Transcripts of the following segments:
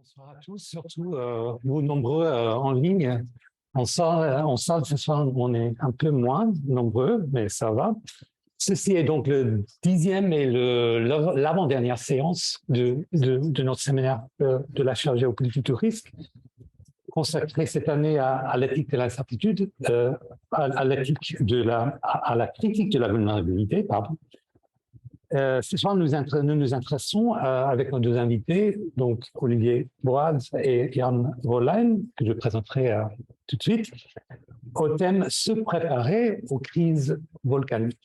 Bonsoir à tous, surtout vous nombreux en ligne. En salle, ce soir, on est un peu moins nombreux, mais ça va. Ceci est donc le 10e et l'avant-dernière séance de notre séminaire de la chaire géopolitique du risque, consacré cette année à l'éthique de l'incertitude, à la critique de la vulnérabilité, pardon. Ce soir, nous nous intéressons avec nos deux invités, donc Olivier Boaz et Jan Rollijn, que je présenterai tout de suite, au thème « Se préparer aux crises volcaniques ».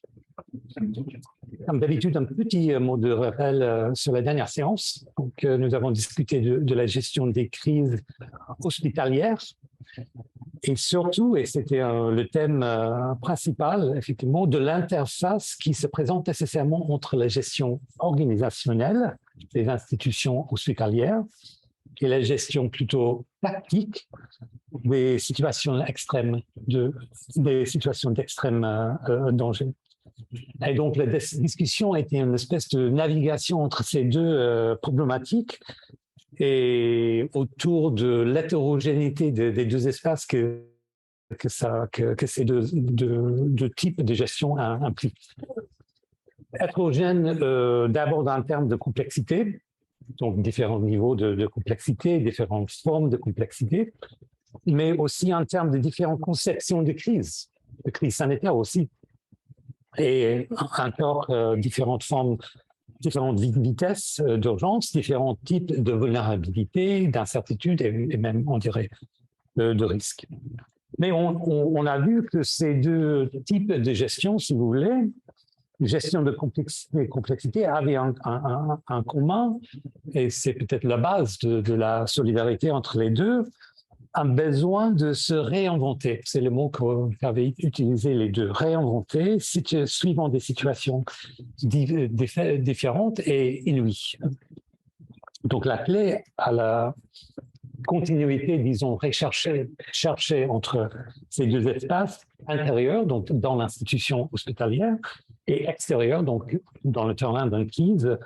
Comme d'habitude, un petit mot de rappel sur la dernière séance. Donc, nous avons discuté de la gestion des crises hospitalières et surtout, et c'était le thème principal, effectivement, de l'interface qui se présente nécessairement entre la gestion organisationnelle des institutions hospitalières et la gestion plutôt tactique des situations extrêmes, des situations d'extrême danger. Et donc, la discussion était une espèce de navigation entre ces deux problématiques et autour de l'hétérogénéité des deux espaces que ces deux types de gestion impliquent. Hétérogène d'abord en termes de complexité, donc différents niveaux de complexité, différentes formes de complexité, mais aussi en termes de différentes conceptions de crise sanitaire aussi, et encore différentes formes, différentes vitesses d'urgence, différents types de vulnérabilité, d'incertitude et même, on dirait, de risque. Mais on a vu que ces deux types de gestion, si vous voulez, gestion de complexité avaient un commun, et c'est peut-être la base de la solidarité entre les deux, un besoin de se réinventer. C'est le mot qu'avaient utilisé les deux, réinventer, suivant des situations différentes et inouïes. Donc la clé à la continuité, disons, chercher entre ces deux espaces intérieurs, donc dans l'institution hospitalière, et extérieurs, donc dans le terrain d'une crise,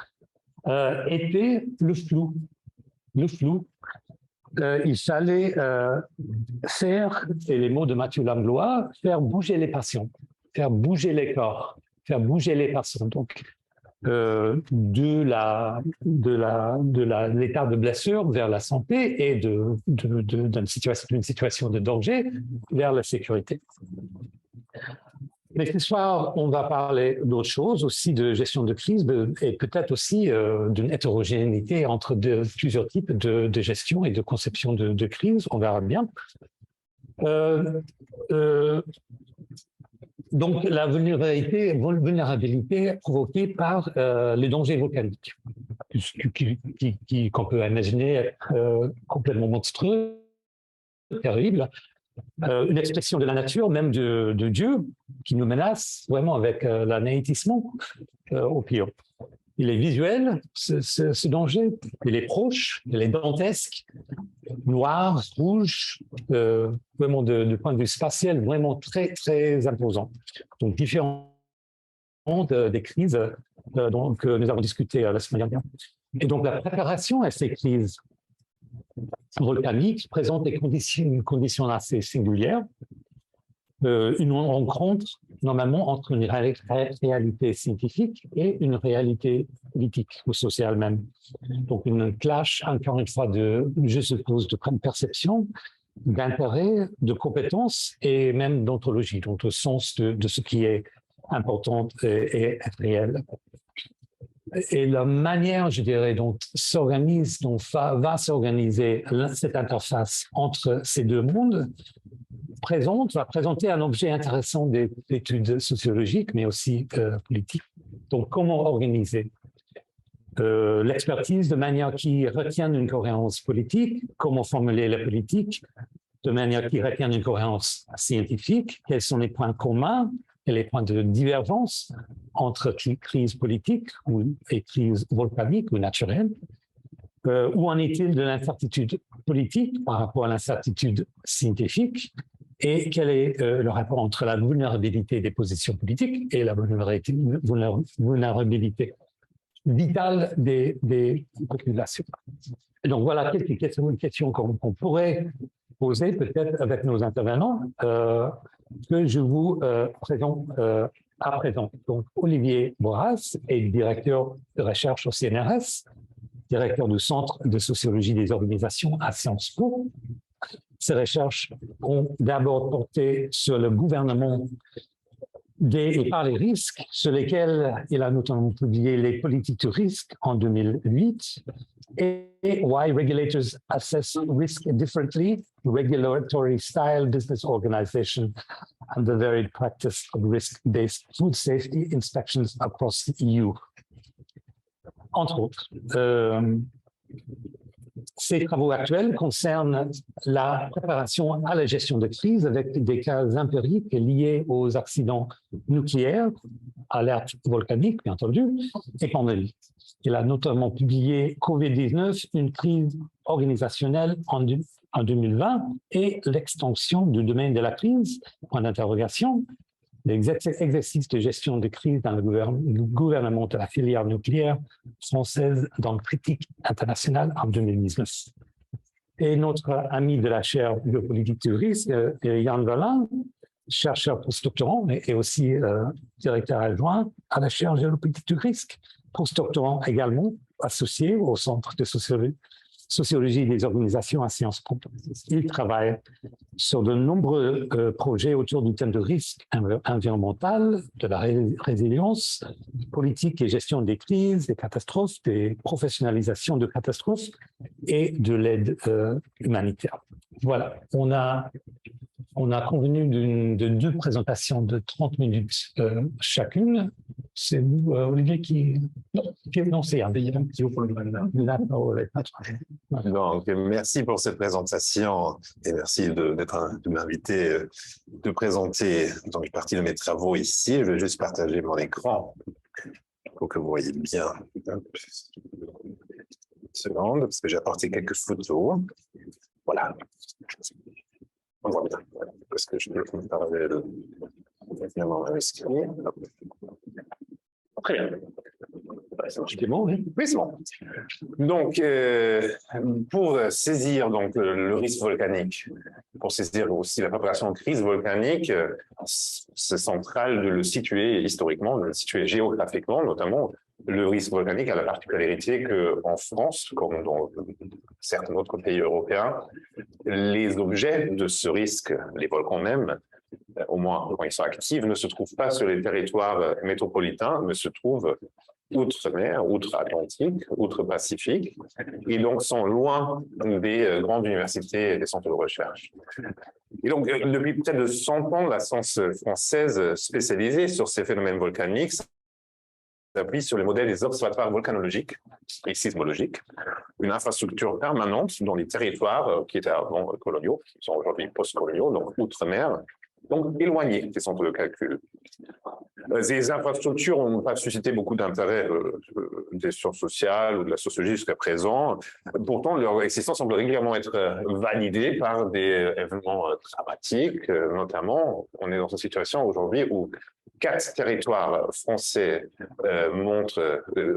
était le flou. Le flou. Il fallait faire, c'est les mots de Mathieu Langlois, faire bouger les patients, faire bouger les corps, faire bouger les patients. Donc, de l'état de blessure vers la santé et d'une situation de danger vers la sécurité. Mais ce soir, on va parler d'autres choses, aussi de gestion de crise et peut-être aussi d'une hétérogénéité entre plusieurs types de gestion et de conception de crise. On verra bien. Donc, la vulnérabilité provoquée par les dangers volcaniques, qu'on peut imaginer être complètement monstrueux, terrible. Une expression de la nature, même de Dieu, qui nous menace vraiment avec l'anéantissement au pire. Il est visuel, ce danger, il est proche, il est dantesque, noir, rouge, vraiment de point de vue spatial, vraiment très, très imposant. Donc, différentes des crises dont nous avons discuté la semaine dernière. Et donc, la préparation à ces crises volcaniques présente une condition assez singulière, une rencontre normalement entre une réalité scientifique et une réalité politique ou sociale même. Donc une clash, encore une fois, je suppose, de perception, d'intérêt, de compétences et même d'ontologie, donc au sens de ce qui est important et réel. Et la manière, je dirais, dont va s'organiser cette interface entre ces deux mondes va présenter un objet intéressant d'études sociologiques, mais aussi politiques. Donc, comment organiser l'expertise de manière qui retienne une cohérence politique, comment formuler la politique de manière qui retienne une cohérence scientifique, quels sont les points communs et les points de divergence entre crises politiques et crises volcaniques ou naturelles. Où en est-il de l'incertitude politique par rapport à l'incertitude scientifique et quel est le rapport entre la vulnérabilité des positions politiques et la vulnérabilité vitale des populations. Et donc voilà quelques questions qu'on pourrait poser peut-être avec nos intervenants que je vous présente à présent. Donc Olivier Boras est directeur de recherche au CNRS, directeur du Centre de sociologie des organisations à Sciences Po. Ces recherches ont d'abord porté sur le gouvernement et par les risques, sur lesquels il a notamment publié les politiques de risque en 2008 et Why Regulators Assess Risk Differently, Regulatory Style Business Organization and the Varied Practice of Risk-Based Food Safety Inspections Across the EU. Entre autres, ces travaux actuels concernent la préparation à la gestion de crise avec des cas empiriques liés aux accidents nucléaires, alertes volcaniques, bien entendu, et pandémie. Il a notamment publié COVID-19, une crise organisationnelle en 2020 et l'extension du domaine de la crise, point d'interrogation, l'exercice de gestion de crise dans le gouvernement de la filière nucléaire française dans le critique international en 2019. Et notre ami de la chaire de politique du risque, Yann Verlin, chercheur postdoctorant et aussi directeur adjoint à la chaire géopolitique du risque, postdoctorant également associé au Centre de sociologie des organisations à Sciences Po. Il travaille sur de nombreux projets autour du thème de risque environnemental, de la résilience, politique et gestion des crises, des catastrophes, des professionnalisations de catastrophes et de l'aide humanitaire. Voilà, on a convenu de 2 présentations de 30 minutes chacune. C'est vous, Olivier, qui... Non, c'est un Donc, merci pour cette présentation et merci de m'inviter de présenter donc, une partie de mes travaux ici. Je vais juste partager mon écran pour que vous voyez bien. Une seconde, parce que j'ai apporté quelques photos. Voilà. On voit bien. Parce que je peux parler finalement avec ce qu'il y a. Très bien. C'était bon, oui. Oui, c'est bon. Donc, pour saisir donc, le risque volcanique, pour saisir aussi la préparation de crise volcanique, c'est central de le situer historiquement, de le situer géographiquement, notamment. Le risque volcanique a la particularité qu'en France, comme dans certains autres pays européens, les objets de ce risque, les volcans même, au moins quand ils sont actifs, ne se trouvent pas sur les territoires métropolitains, mais se trouvent outre-mer, outre-Atlantique, outre-Pacifique, et donc sont loin des grandes universités et des centres de recherche. Et donc, depuis peut-être de 100 ans, la science française spécialisée sur ces phénomènes volcaniques s'appuie sur les modèles des observatoires volcanologiques et sismologiques, une infrastructure permanente dans les territoires qui étaient avant coloniaux, qui sont aujourd'hui post-coloniaux, donc outre-mer, donc éloignés des centres de calcul. Ces infrastructures n'ont pas suscité beaucoup d'intérêt des sciences sociales ou de la sociologie jusqu'à présent. Pourtant, leur existence semble régulièrement être validée par des événements dramatiques. Notamment, on est dans une situation aujourd'hui où 4 territoires français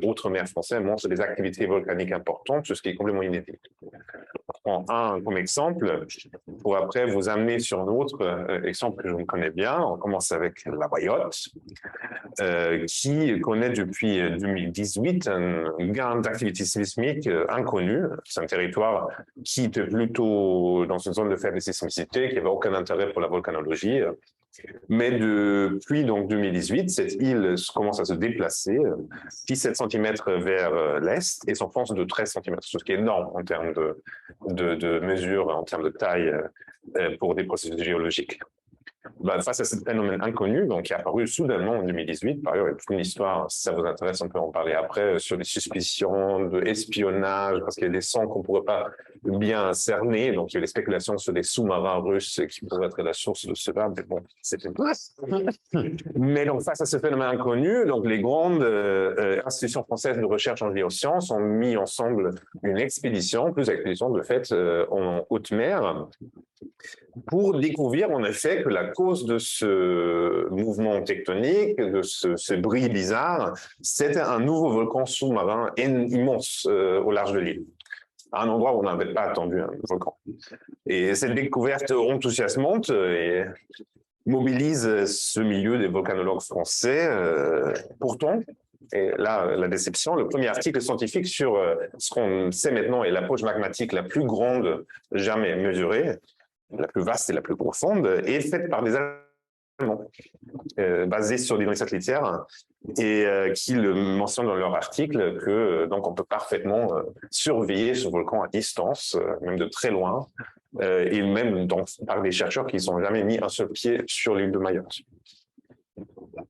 outre-mer français montrent des activités volcaniques importantes, ce qui est complètement inédit. Je prends un comme exemple, pour après vous amener sur un autre exemple que je connais bien. On commence avec la Mayotte, qui connaît depuis 2018 un gain d'activité sismique inconnu. C'est un territoire qui était plutôt dans une zone de faible sismicité, qui n'avait aucun intérêt pour la volcanologie. Mais depuis donc 2018, cette île commence à se déplacer 17 cm vers l'est et s'enfonce de 13 cm, ce qui est énorme en termes de mesure, en termes de taille pour des processus géologiques. Face à ce phénomène inconnu, donc qui est apparu soudainement en 2018, par ailleurs, il y a toute une histoire, si ça vous intéresse, on peut en parler après, sur les suspicions d'espionnage, parce qu'il y a des sons qu'on ne pourrait pas bien cerner, donc il y a des spéculations sur des sous-marins russes qui pourraient être la source de cela, mais bon, c'est une place. Mais donc, face à ce phénomène inconnu, donc les grandes institutions françaises de recherche en géosciences ont mis ensemble une expédition, plusieurs expéditions de fait, en haute mer, pour découvrir en effet que la cause de ce mouvement tectonique, de ce bruit bizarre, c'était un nouveau volcan sous-marin immense au large de l'île, à un endroit où on n'avait pas attendu un volcan. Et cette découverte enthousiasmante et mobilise ce milieu des volcanologues français. Pourtant, et là, la déception, le premier article scientifique sur ce qu'on sait maintenant est la poche magmatique la plus grande jamais mesurée, la plus vaste et la plus profonde, est faite par des Allemands, basés sur des données satellitaires, et qui le mentionnent dans leur article que donc on peut parfaitement surveiller ce volcan à distance, même de très loin, et même donc, par des chercheurs qui n'ont jamais mis un seul pied sur l'île de Mayotte.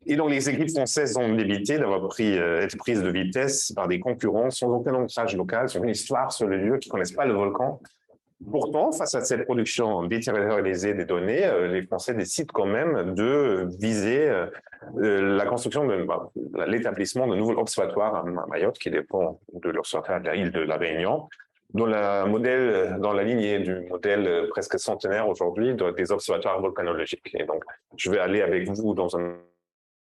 Et donc, les équipes françaises ont débité d'avoir été prises de vitesse par des concurrents sans aucun ancrage local, sans aucune histoire sur le lieu, qui ne connaissent pas le volcan. Pourtant, face à cette production déterritorialisée des données, les Français décident quand même de viser la construction de l'établissement d'un nouvel observatoire à Mayotte, qui dépend de l'observatoire de la île de la Réunion, dans la lignée du modèle presque centenaire aujourd'hui des observatoires volcanologiques. Et donc, je vais aller avec vous dans un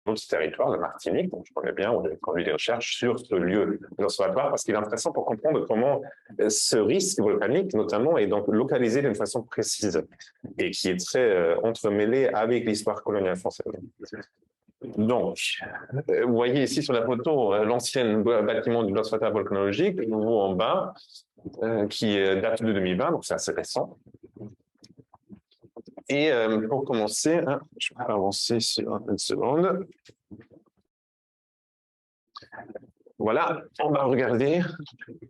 autre territoire, la Martinique, donc je connais bien, on a conduit des recherches sur ce lieu de l'observatoire, parce qu'il est intéressant pour comprendre comment ce risque volcanique, notamment, est donc localisé d'une façon précise et qui est très entremêlé avec l'histoire coloniale française. Donc, vous voyez ici sur la photo l'ancien bâtiment de l'observatoire volcanologique, le nouveau en bas, qui date de 2020, donc c'est assez récent. Et pour commencer, je vais avancer sur une seconde. Voilà, on va regarder.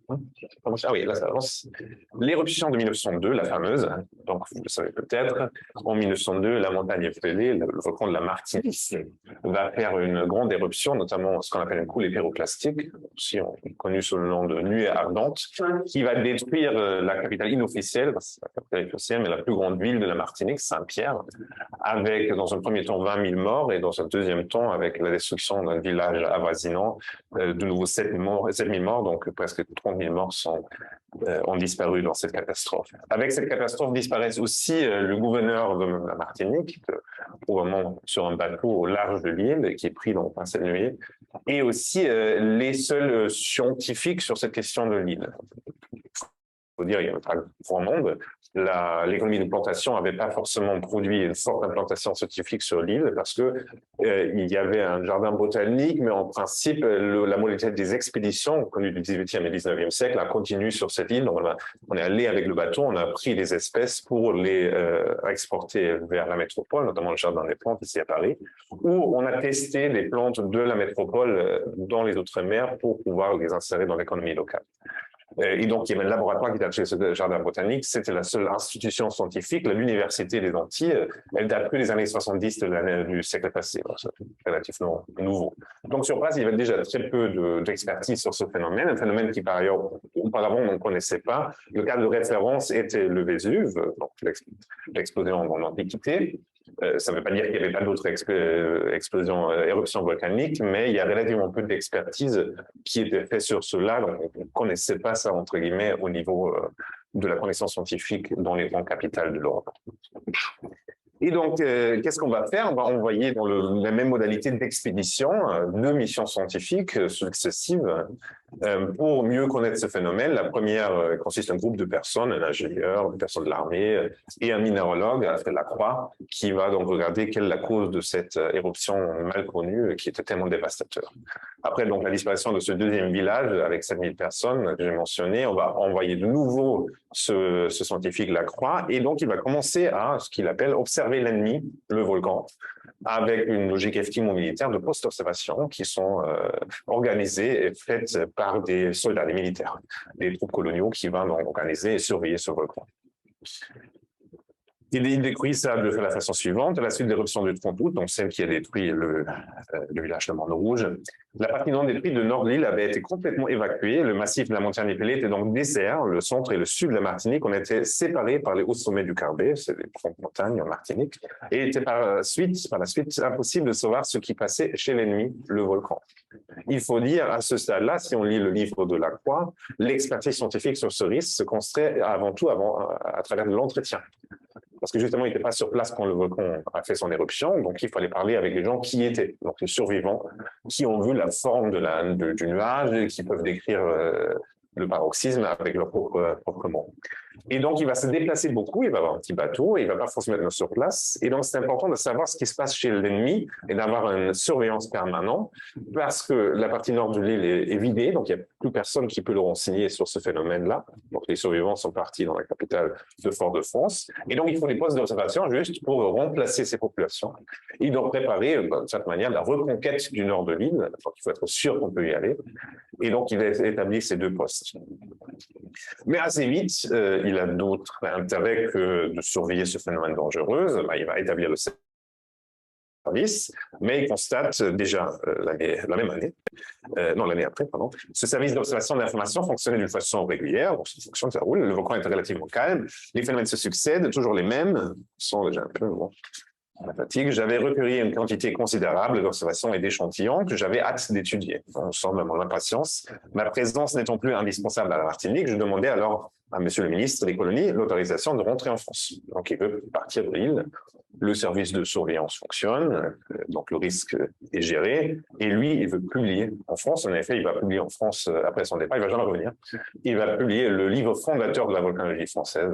Ah oui, là ça avance. L'éruption de 1902, la fameuse, donc vous le savez peut-être, en 1902, la montagne Eiffel, le volcan de la Martinique, va faire une grande éruption, notamment ce qu'on appelle une coulée pyroclastique, aussi connue sous le nom de nuée ardente, qui va détruire la capitale inofficielle, c'est la capitale officielle, mais la plus grande ville de la Martinique, Saint-Pierre, avec dans un premier temps 20 000 morts et dans un deuxième temps avec la destruction d'un village avoisinant, de nouveau 7 000 morts, donc presque 30 000 morts ont disparu dans cette catastrophe. Avec cette catastrophe disparaissent aussi le gouverneur de la Martinique, probablement sur un bateau au large de l'île, qui est pris dans cette nuit, et aussi les seuls scientifiques sur cette question de l'île. Il faut dire, il n'y avait pas grand monde. L'économie de plantation n'avait pas forcément produit une forte implantation scientifique sur l'île parce que il y avait un jardin botanique, mais en principe, la modalité des expéditions connues du XVIIIe et XIXe siècle a continué sur cette île. Donc on est allé avec le bateau, on a pris des espèces pour les exporter vers la métropole, notamment le jardin des plantes ici à Paris, où on a testé les plantes de la métropole dans les Outre-mer pour pouvoir les insérer dans l'économie locale. Et donc, il y avait un laboratoire qui était chez ce jardin botanique. C'était la seule institution scientifique. L'Université des Antilles, elle date que des années 70 du siècle passé. C'est relativement nouveau. Donc, sur place, il y avait déjà très peu d'expertise sur ce phénomène. Un phénomène qui, par ailleurs, auparavant, on ne connaissait pas. Le cas de référence était le Vésuve, donc l'explosion en Antiquité. Ça ne veut pas dire qu'il n'y avait pas d'autres explosions, éruptions volcaniques, mais il y a relativement peu d'expertise qui était faite sur cela. Donc, on ne connaissait pas ça, entre guillemets, au niveau de la connaissance scientifique dans les grandes capitales de l'Europe. Et donc, qu'est-ce qu'on va faire? On va envoyer dans la même modalité d'expédition 2 missions scientifiques successives pour mieux connaître ce phénomène. La première consiste en un groupe de personnes, un ingénieur, une personne de l'armée et un minéralogue, Alfred Lacroix, qui va donc regarder quelle est la cause de cette éruption mal connue qui était tellement dévastateur. Après donc la disparition de ce deuxième village avec 7000 personnes que j'ai mentionné, on va envoyer de nouveau ce scientifique Lacroix et donc il va commencer à ce qu'il appelle observer l'ennemi, le volcan, avec une logique militaire de post-observation qui sont organisées et faites par des soldats, des militaires, des troupes coloniaux qui vont donc organiser et surveiller ce volcan. Il décrit ça de la façon suivante. À la suite de l'éruption du 30 août, donc celle qui a détruit le village de Morne-Rouge, la partie non détruite de nord de l'île avait été complètement évacuée. Le massif de la montagne Épelée était donc désert. Le centre et le sud de la Martinique ont été séparés par les hauts sommets du Carbet, c'est des grandes montagnes en Martinique, et il était par la suite impossible de savoir ce qui passait chez l'ennemi, le volcan. Il faut dire à ce stade-là, si on lit le livre de Lacroix, l'expertise scientifique sur ce risque se construit avant tout à travers de l'entretien. parce que justement, il n'était pas sur place quand le volcan a fait son éruption, donc il fallait parler avec les gens qui étaient, donc les survivants, qui ont vu la forme du nuage, et qui peuvent décrire le paroxysme avec leur propre mot. Et donc, il va se déplacer beaucoup, il va avoir un petit bateau, il ne va pas forcément être sur place. Et donc, c'est important de savoir ce qui se passe chez l'ennemi et d'avoir une surveillance permanente parce que la partie nord de l'île est vidée, donc il n'y a plus personne qui peut le renseigner sur ce phénomène-là. Donc, les survivants sont partis dans la capitale de Fort-de-France. Et donc, il faut des postes d'observation juste pour remplacer ces populations. Ils doivent préparer, de cette manière, la reconquête du nord de l'île. Donc, il faut être sûr qu'on peut y aller. Et donc, il a établi ces deux postes. Mais assez vite, il a d'autres intérêts que de surveiller ce phénomène dangereux. Il va établir le service, mais il constate déjà l'année après, pardon, ce service d'observation d'information fonctionnait d'une façon régulière, donc ça fonctionne, ça roule, le volcan était relativement calme, les phénomènes se succèdent, toujours les mêmes, sont déjà un peu la fatigue. J'avais recueilli une quantité considérable d'observations et d'échantillons que j'avais hâte d'étudier. On sent mon impatience. Ma présence n'étant plus indispensable à la Martinique, je demandais alors à Monsieur le ministre des colonies l'autorisation de rentrer en France. Donc, il veut partir de l'île. Le service de surveillance fonctionne, donc le risque est géré. Et lui, il veut publier en France. En effet, il va publier en France après son départ. Il ne va jamais revenir. Il va publier le livre fondateur de la volcanologie française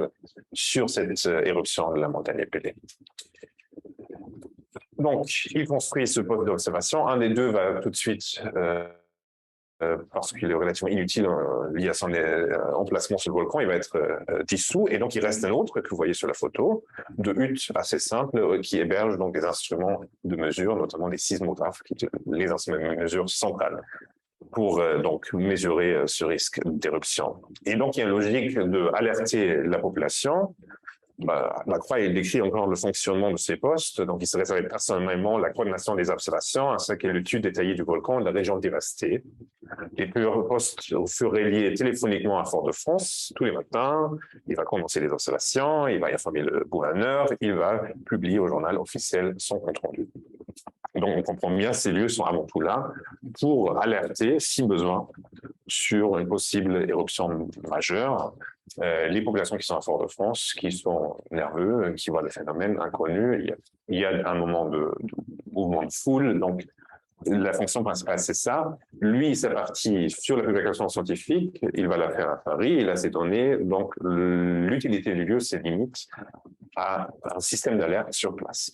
sur cette éruption de la montagne épelée. Donc, il construit ce poste d'observation. Un des deux va tout de suite, parce qu'il est relativement inutile lié à son emplacement sur le volcan, il va être dissous. Et donc, il reste un autre que vous voyez sur la photo, de hutte assez simple, qui héberge donc des instruments de mesure, notamment des sismographes, les instruments de mesure centrales, pour donc mesurer ce risque d'éruption. Et donc, il y a une logique d'alerter la population. Lacroix il décrit encore le fonctionnement de ces postes, donc il se réservait personnellement la coordination des observations ainsi que l'étude détaillée du volcan de la région dévastée. Les plusieurs postes furent reliés téléphoniquement à Fort-de-France tous les matins. Il va commencer les observations, il va y informer le gouverneur, il va publier au journal officiel son compte-rendu. Donc, on comprend bien, ces lieux sont avant tout là pour alerter, si besoin, sur une possible éruption majeure. Les populations qui sont à Fort-de-France, qui sont nerveux, qui voient le phénomène inconnu, il y a un moment de mouvement de foule, donc la fonction principale, c'est ça. Lui, sa partie sur la publication scientifique, il va la faire à Paris, il a ses données, donc l'utilité du lieu, c'est limite à un système d'alerte sur place.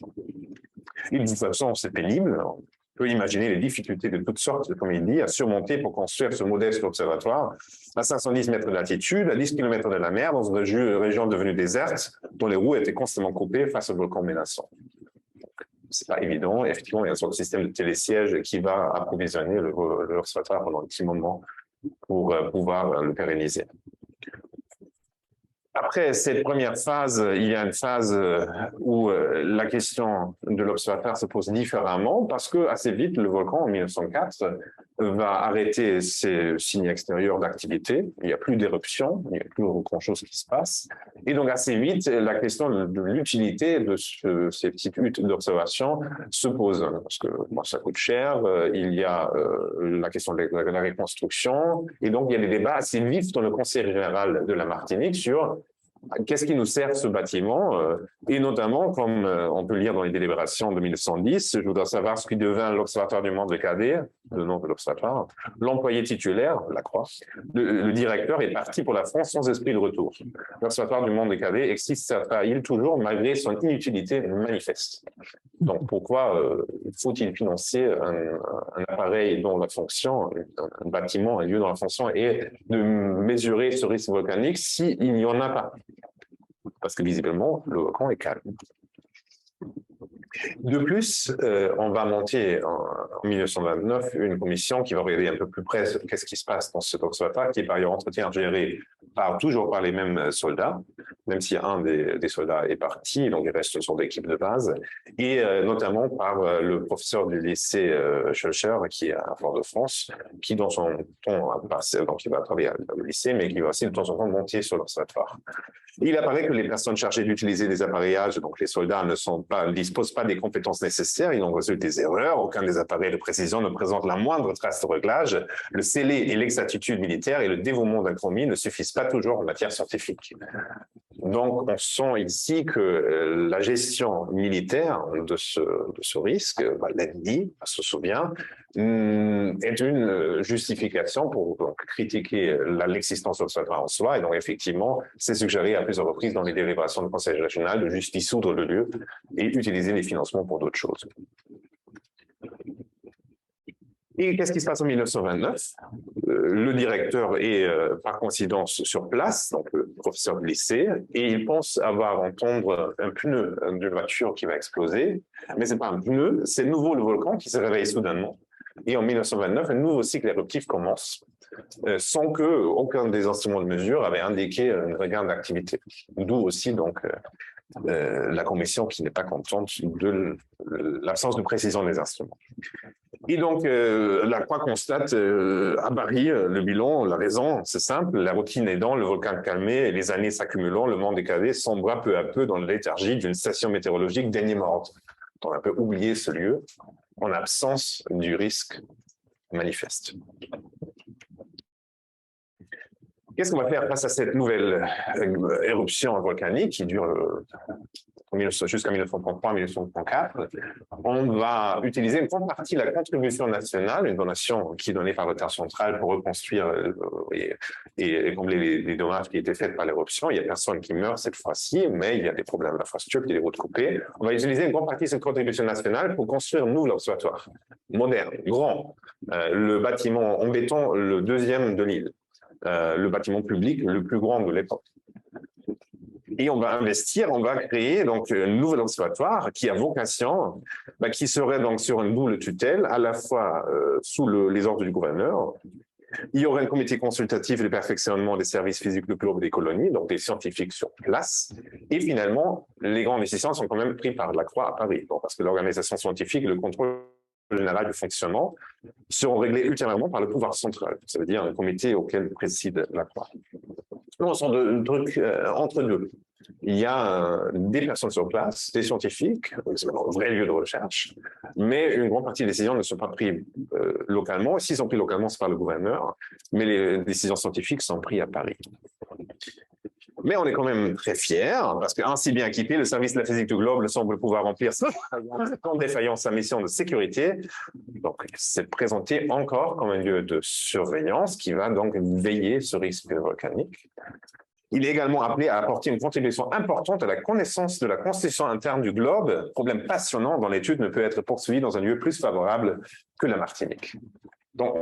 Et de toute façon, c'est pénible. On peut imaginer les difficultés de toutes sortes, comme il dit, à surmonter pour construire ce modeste observatoire à 510 mètres d'altitude, à 10 km de la mer, dans une région devenue déserte, dont les roues étaient constamment coupées face au volcan menaçant. C'est pas évident. Et effectivement, il y a un sort de système de télésiège qui va approvisionner l'observatoire pendant un petit moment pour pouvoir le pérenniser. Après cette première phase, il y a une phase où la question de l'observatoire se pose différemment parce que assez vite, le volcan en 1904 va arrêter ses signes extérieurs d'activité. Il n'y a plus d'éruption, il n'y a plus grand-chose qui se passe. Et donc assez vite, la question de l'utilité de ces petites huttes d'observation se pose parce que ça coûte cher. Il y a la question de la reconstruction et donc il y a des débats assez vifs dans le Conseil général de la Martinique sur qu'est-ce qui nous sert ce bâtiment et notamment, comme on peut lire dans les délibérations de 1910, je voudrais savoir ce qui devint l'Observatoire du monde de Cadet, le nom de l'observatoire, l'employé titulaire, Lacroix, le directeur est parti pour la France sans esprit de retour. L'Observatoire du monde de Cadet existe à île toujours malgré son inutilité manifeste. Donc pourquoi faut-il financer un appareil dont la fonction, un bâtiment, un lieu dont la fonction est de mesurer ce risque volcanique s'il n'y en a pas? Parce que visiblement, le volcan est calme. De plus, on va monter en 1929 une commission qui va regarder un peu plus près qu'est-ce qui se passe dans cet observatoire, qui est par ailleurs entretien géré toujours par les mêmes soldats, même si un des soldats est parti, donc il reste sur l'équipe de base, et notamment par le professeur du lycée Schulcher, qui est à Fort-de-France, qui dans son temps a passé, donc il va travailler au lycée, mais qui va aussi de temps en temps monter sur l'observatoire. Il apparaît que les personnes chargées d'utiliser des appareillages, donc les soldats, ne disposent pas des compétences nécessaires, ils ont reçu des erreurs, aucun des appareils de précision ne présente la moindre trace de réglage, le scellé et l'exactitude militaire et le dévouement d'un commis ne suffisent pas toujours en matière scientifique. Donc, on sent ici que la gestion militaire de ce risque, l'ennemi, on se souvient, est une justification pour donc, critiquer l'existence observatoire en soi. Et donc, effectivement, c'est suggéré à plusieurs reprises dans les délibérations du Conseil régional de juste dissoudre le lieu et utiliser les financements pour d'autres choses. Et qu'est-ce qui se passe en 1929? Le directeur est par coïncidence sur place, donc le professeur de lycée, et il pense avoir entendre un pneu d'une voiture qui va exploser, mais ce n'est pas un pneu, c'est de nouveau le volcan qui se réveille soudainement. Et en 1929, un nouveau cycle éruptif commence, sans qu'aucun des instruments de mesure avait indiqué un regain d'activité. D'où aussi donc la commission qui n'est pas contente de l'absence de précision des instruments. Et donc, la Croix constate à Paris, le bilan, la raison, c'est simple, la routine aidant, le volcan calmé et les années s'accumulant, le monde décalé sombra peu à peu dans la léthargie d'une station météorologique dernier morte. On a un peu oublié ce lieu en absence du risque manifeste. Qu'est-ce qu'on va faire face à cette nouvelle éruption volcanique qui dure jusqu'à 1933-1934? On va utiliser une grande partie de la contribution nationale, une donation qui est donnée par le Terre central pour reconstruire et combler les dommages qui étaient faits par l'éruption. Il n'y a personne qui meurt cette fois-ci, mais il y a des problèmes d'infrastructure, il y a des routes coupées. On va utiliser une grande partie de cette contribution nationale pour construire un nouvel observatoire moderne, grand. Le bâtiment en béton, le deuxième de l'île. Le bâtiment public le plus grand de l'époque. Et on va investir, on va créer donc un nouvel observatoire qui a vocation, qui serait donc sur une double tutelle, à la fois sous les ordres du gouverneur. Il y aurait un comité consultatif de perfectionnement des services physiques du globe des colonies, donc des scientifiques sur place. Et finalement, les grandes décisions sont quand même prises par la Croix à Paris, parce que l'organisation scientifique, le contrôle général du fonctionnement seront réglés ultérieurement par le pouvoir central. Ça veut dire un comité auquel préside la Croix. Nous, on sent de trucs entre deux. Il y a des personnes sur place, des scientifiques, c'est un vrai lieu de recherche, mais une grande partie des décisions ne sont pas prises localement. S'ils sont pris localement, c'est par le gouverneur, mais les décisions scientifiques sont prises à Paris. Mais on est quand même très fiers, parce qu'ainsi bien équipé, le service de la physique du globe semble pouvoir remplir sans défaillance sa mission de sécurité. Donc, c'est présenté encore comme un lieu de surveillance qui va donc veiller ce risque volcanique. Il est également appelé à apporter une contribution importante à la connaissance de la constitution interne du globe, problème passionnant dont l'étude ne peut être poursuivie dans un lieu plus favorable que la Martinique. Donc,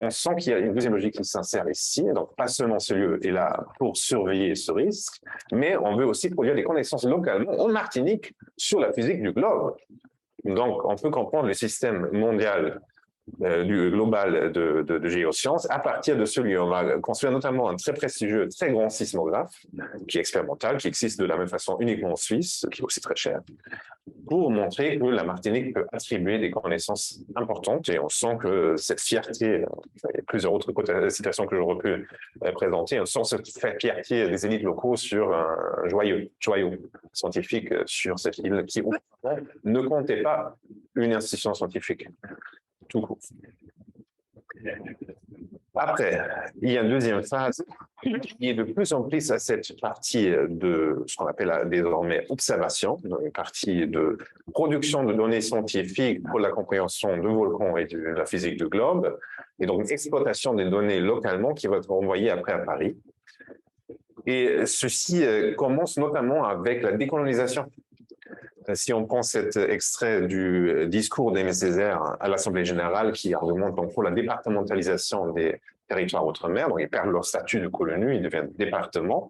on sent qu'il y a une deuxième logique qui s'insère ici. Donc, pas seulement ce lieu est là pour surveiller ce risque, mais on veut aussi produire des connaissances localement en Martinique sur la physique du globe. Donc, on peut comprendre le système mondial du global de géosciences à partir de ce lieu. On va construire notamment un très prestigieux, très grand sismographe qui est expérimental, qui existe de la même façon uniquement en Suisse, qui est aussi très cher, pour montrer que la Martinique peut attribuer des connaissances importantes. Et on sent que cette fierté, il y a plusieurs autres citations que j'aurais pu présenter, on sent cette fierté des élites locaux sur un joyau scientifique sur cette île qui ne comptait pas une institution scientifique. Tout court. Après, il y a une deuxième phase qui est de plus en plus à cette partie de ce qu'on appelle désormais observation, une partie de production de données scientifiques pour la compréhension de volcans et de la physique du globe, et donc exploitation des données localement qui va être envoyée après à Paris. Et ceci commence notamment avec la décolonisation. Si on prend cet extrait du discours d'Aimé Césaire à l'Assemblée générale qui argumente pour la départementalisation des territoires outre-mer, donc ils perdent leur statut de colonie, ils deviennent départements,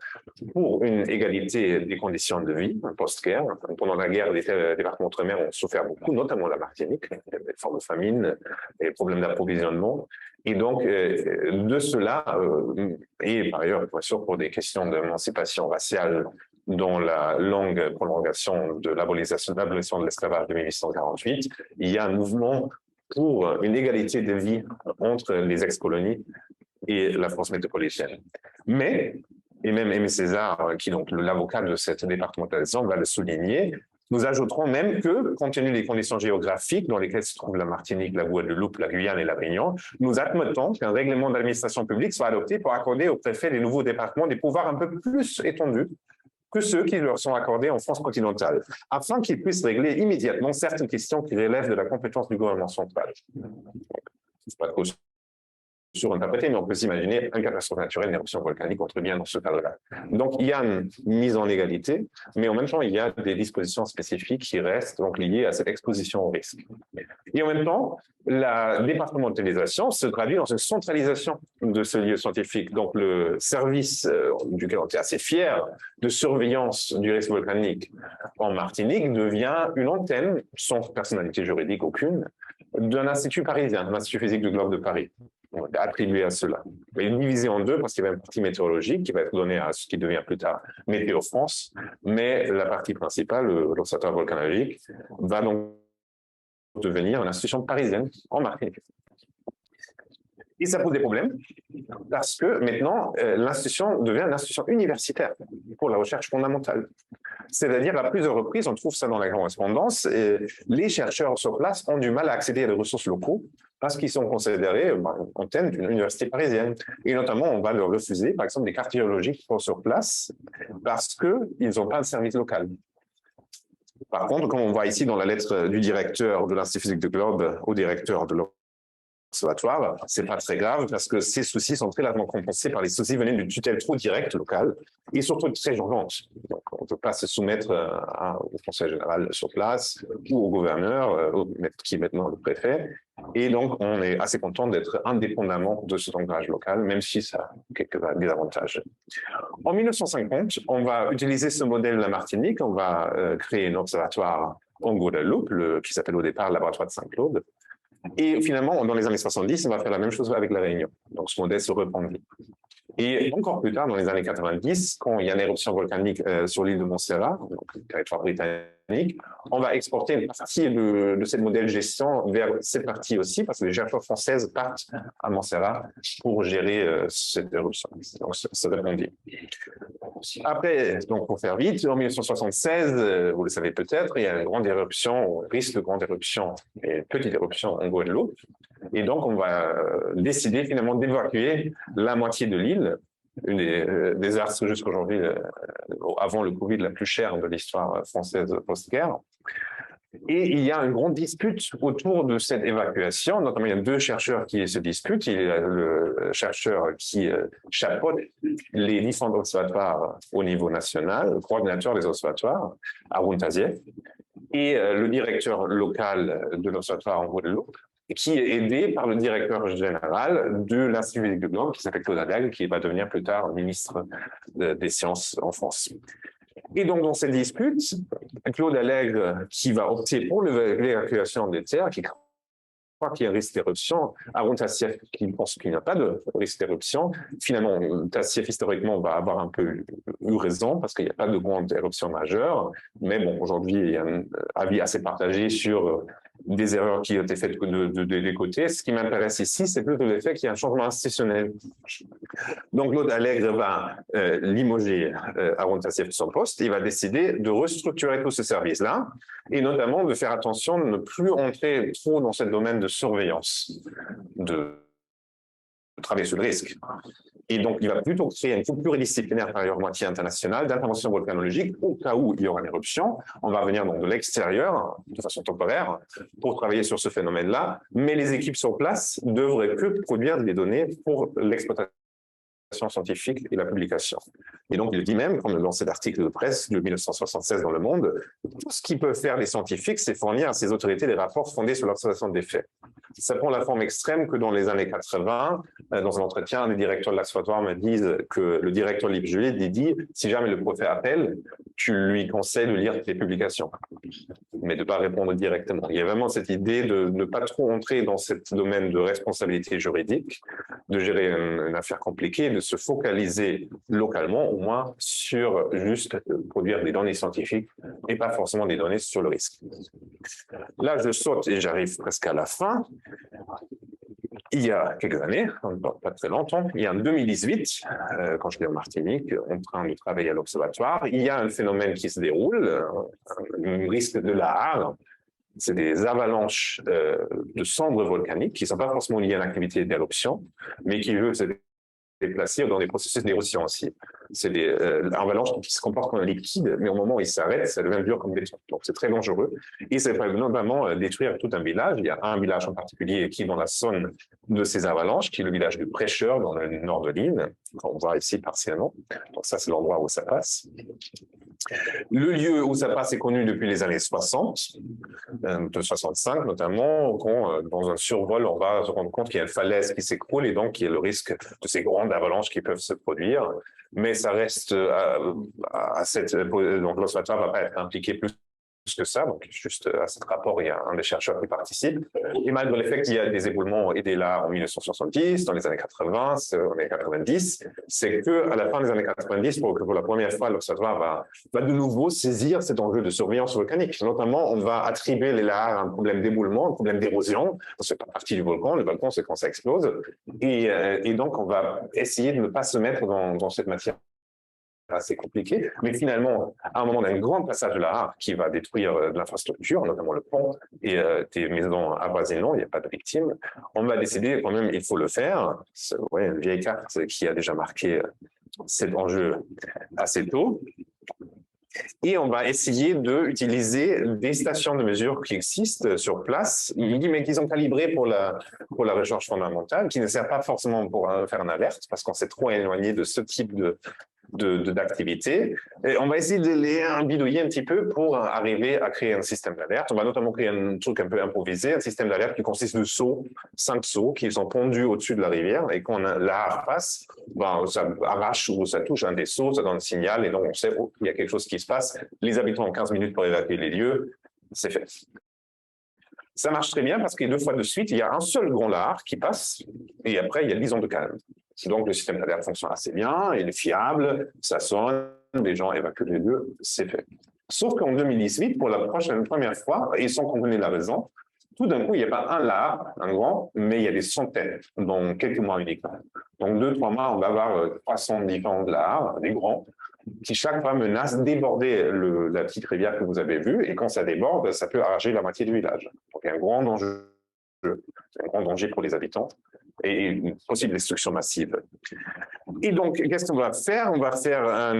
pour une égalité des conditions de vie post-guerre. Pendant la guerre, les départements outre-mer ont souffert beaucoup, notamment la Martinique, des formes de famine, des problèmes d'approvisionnement. Et donc, de cela, et par ailleurs, bien sûr, pour des questions d'émancipation raciale, dont la longue prolongation de l'abolition de l'esclavage de 1848, il y a un mouvement pour une égalité de vie entre les ex-colonies et la France métropolitaine. Mais, et même Aimé Césaire, qui est donc l'avocat de cette départementalisation, va le souligner, Nous ajouterons même que, compte tenu des conditions géographiques dans lesquelles se trouvent la Martinique, la Guadeloupe, la Guyane et la Réunion, nous admettons qu'un règlement d'administration publique soit adopté pour accorder aux préfets des nouveaux départements des pouvoirs un peu plus étendus que ceux qui leur sont accordés en France continentale, afin qu'ils puissent régler immédiatement certaines questions qui relèvent de la compétence du gouvernement central. C'est pas trop sûr interprété, mais on peut s'imaginer une catastrophe naturelle, une éruption volcanique entre bien dans ce cadre-là. Donc, il y a une mise en égalité, mais en même temps, il y a des dispositions spécifiques qui restent donc liées à cette exposition au risque. Et en même temps, la départementalisation se traduit dans une centralisation de ce lieu scientifique. Donc, le service duquel on est assez fier de surveillance du risque volcanique en Martinique devient une antenne, sans personnalité juridique aucune, d'un institut parisien, l'Institut physique du globe de Paris, attribué à cela. Mais divisé en deux parce qu'il y a une partie météorologique qui va être donnée à ce qui devient plus tard Météo France, mais la partie principale, l'observatoire volcanologique, va donc devenir une institution parisienne en Martinique. Et ça pose des problèmes parce que maintenant, l'institution devient une institution universitaire pour la recherche fondamentale. C'est-à-dire, à plusieurs reprises, on trouve ça dans la correspondance, les chercheurs sur place ont du mal à accéder à des ressources locaux parce qu'ils sont considérés en termes d'une université parisienne. Et notamment, on va leur refuser, par exemple, des cartes géologiques qui sont sur place parce qu'ils n'ont pas de service local. Par contre, comme on voit ici dans la lettre du directeur de l'Institut physique du globe au directeur de l'observatoire, c'est pas très grave parce que ces soucis sont très largement compensés par les soucis venant d'une tutelle trop directe locale et surtout très urgente. Donc, on ne peut pas se soumettre au conseil général sur place ou au gouverneur, qui est maintenant le préfet. Et donc, on est assez content d'être indépendamment de cet ancrage local, même si ça a quelques désavantages. En 1950, on va utiliser ce modèle de la Martinique. On va créer un observatoire en Guadeloupe, qui s'appelle au départ le laboratoire de Saint-Claude. Et finalement, dans les années 70, on va faire la même chose avec la Réunion. Donc, ce modèle se reprendit. Et encore plus tard, dans les années 90, quand il y a une éruption volcanique sur l'île de Montserrat, donc le territoire britannique, on va exporter une partie de ce modèle de gestion vers cette partie aussi, parce que les chercheurs françaises partent à Montserrat pour gérer cette éruption. Donc, ça répondit. Après, donc pour faire vite, en 1976, vous le savez peut-être, il y a une grande éruption, risque de grande éruption et petite éruption en Guadeloupe. Et donc, on va décider finalement d'évacuer la moitié de l'île, une des astres jusqu'à aujourd'hui, avant le Covid, la plus chère de l'histoire française post-guerre. Et il y a une grande dispute autour de cette évacuation. Notamment, il y a deux chercheurs qui se disputent. Il y a le chercheur qui chapeaute les différents observatoires au niveau national, le coordinateur des observatoires, Haroun Tazieff, et le directeur local de l'observatoire en Guadeloupe, qui est aidé par le directeur général de l'Institut physique du globe, qui s'appelle Claude Allègre, qui va devenir plus tard ministre des Sciences en France. Et donc, dans cette dispute, Claude Allègre, qui va opter pour l'évacuation des terres, qui croit qu'il y a un risque d'éruption, Haroun Tazieff, qui pense qu'il n'y a pas de risque d'éruption. Finalement, Tazieff, historiquement, va avoir un peu eu raison, parce qu'il n'y a pas de grande éruption majeure. Mais bon, aujourd'hui, il y a un avis assez partagé sur des erreurs qui ont été faites des côtés. Ce qui m'intéresse ici, c'est plutôt le fait qu'il y a un changement institutionnel. Donc, Claude Allègre va limoger Haroun Tazieff de son poste. Il va décider de restructurer tout ce service-là et notamment de faire attention de ne plus entrer trop dans ce domaine de surveillance, de travailler sur le risque. Et donc, il va plutôt créer une équipe pluridisciplinaire par ailleurs moitié internationale d'intervention volcanologique au cas où il y aura une éruption. On va venir donc de l'extérieur, de façon temporaire, pour travailler sur ce phénomène-là. Mais les équipes sur place devraient que produire des données pour l'exploitation scientifique et la publication. Et donc, il dit même, comme dans cet article de presse de 1976 dans Le Monde, tout ce qu'ils peuvent faire les scientifiques, c'est fournir à ces autorités des rapports fondés sur l'observation des faits. Ça prend la forme extrême que dans les années 80, dans un entretien, les directeurs de l'observatoire me disent que le directeur Libre Julie dit « Si jamais le préfet appelle, tu lui conseilles de lire tes publications, mais de ne pas répondre directement. » Il y a vraiment cette idée de ne pas trop entrer dans ce domaine de responsabilité juridique, de gérer une affaire compliquée, de se focaliser localement, au moins, sur juste produire des données scientifiques et pas forcément des données sur le risque. Là, je saute et j'arrive presque à la fin. il y a quelques années, pas très longtemps, il y a en 2018, quand j'étais en Martinique, en train de travailler à l'observatoire, il y a un phénomène qui se déroule, un risque de lahar. C'est des avalanches de cendres volcaniques qui ne sont pas forcément liées à l'activité d'éruption, mais qui veulent se déplacer dans des processus d'érosion aussi. C'est des avalanches qui se comportent comme un liquide, mais au moment où ils s'arrêtent, ça devient dur comme béton. Donc c'est très dangereux. Et ça peut notamment détruire tout un village. Il y a un village en particulier qui est dans la zone de ces avalanches, qui est le village de Prêcheur, dans le nord de l'île. On voit ici partiellement. Donc ça, c'est l'endroit où ça passe. Le lieu où ça passe est connu depuis les années 60, de 65 notamment, quand dans un survol, on va se rendre compte qu'il y a une falaise qui s'écroule et donc il y a le risque de ces grandes avalanches qui peuvent se produire. Mais ça reste à cette... Donc l'observatoire ne va pas être impliqué plus que ça, donc juste à ce rapport, il y a un des chercheurs qui participe. Et malgré le fait qu'il y a des éboulements et des laves en 1970, dans les années 80, dans les années 90, c'est qu'à la fin des années 90, pour la première fois, l'observatoire va de nouveau saisir cet enjeu de surveillance volcanique. Notamment, on va attribuer les laves à un problème d'éboulement, un problème d'érosion. C'est pas partie du volcan. Le volcan, c'est quand ça explose. Et donc, on va essayer de ne pas se mettre dans cette matière assez compliqué, mais finalement, à un moment d'un grand passage de lahar qui va détruire de l'infrastructure, notamment le pont et des maisons avoisinantes, il n'y a pas de victimes, on va décider quand même il faut le faire. C'est une vieille carte qui a déjà marqué cet enjeu assez tôt. Et on va essayer d'utiliser des stations de mesure qui existent sur place, mais qui sont calibrées pour la recherche fondamentale, qui ne servent pas forcément pour faire une alerte, parce qu'on s'est trop éloigné de ce type d'activité. Et on va essayer de les bidouiller un petit peu pour arriver à créer un système d'alerte. On va notamment créer un truc un peu improvisé, un système d'alerte qui consiste de seaux, 5 seaux qui sont pondus au-dessus de la rivière et quand la lahar passe, ça arrache ou ça touche un des seaux, ça donne un signal et donc on sait qu'il y a quelque chose qui se passe. Les habitants ont 15 minutes pour évacuer les lieux, c'est fait. Ça marche très bien parce que 2 fois de suite, il y a un seul grand lahar qui passe et après, il y a 10 ans de calme. Donc, le système d'alerte fonctionne assez bien, il est fiable, ça sonne, les gens évacuent les lieux, c'est fait. Sauf qu'en 2018, pour la première fois, et sans qu'on connaisse la raison, tout d'un coup, il n'y a pas un lahar, un grand, mais il y a des centaines, dans quelques mois uniquement. Donc, 2-3 mois, on va avoir 300 différents lahars, des grands, qui chaque fois menacent d'éborder la petite rivière que vous avez vue, et quand ça déborde, ça peut arracher la moitié du village. Donc, il y a un grand danger pour les habitants et une possible destruction massive. Et donc, qu'est-ce qu'on va faire? On va faire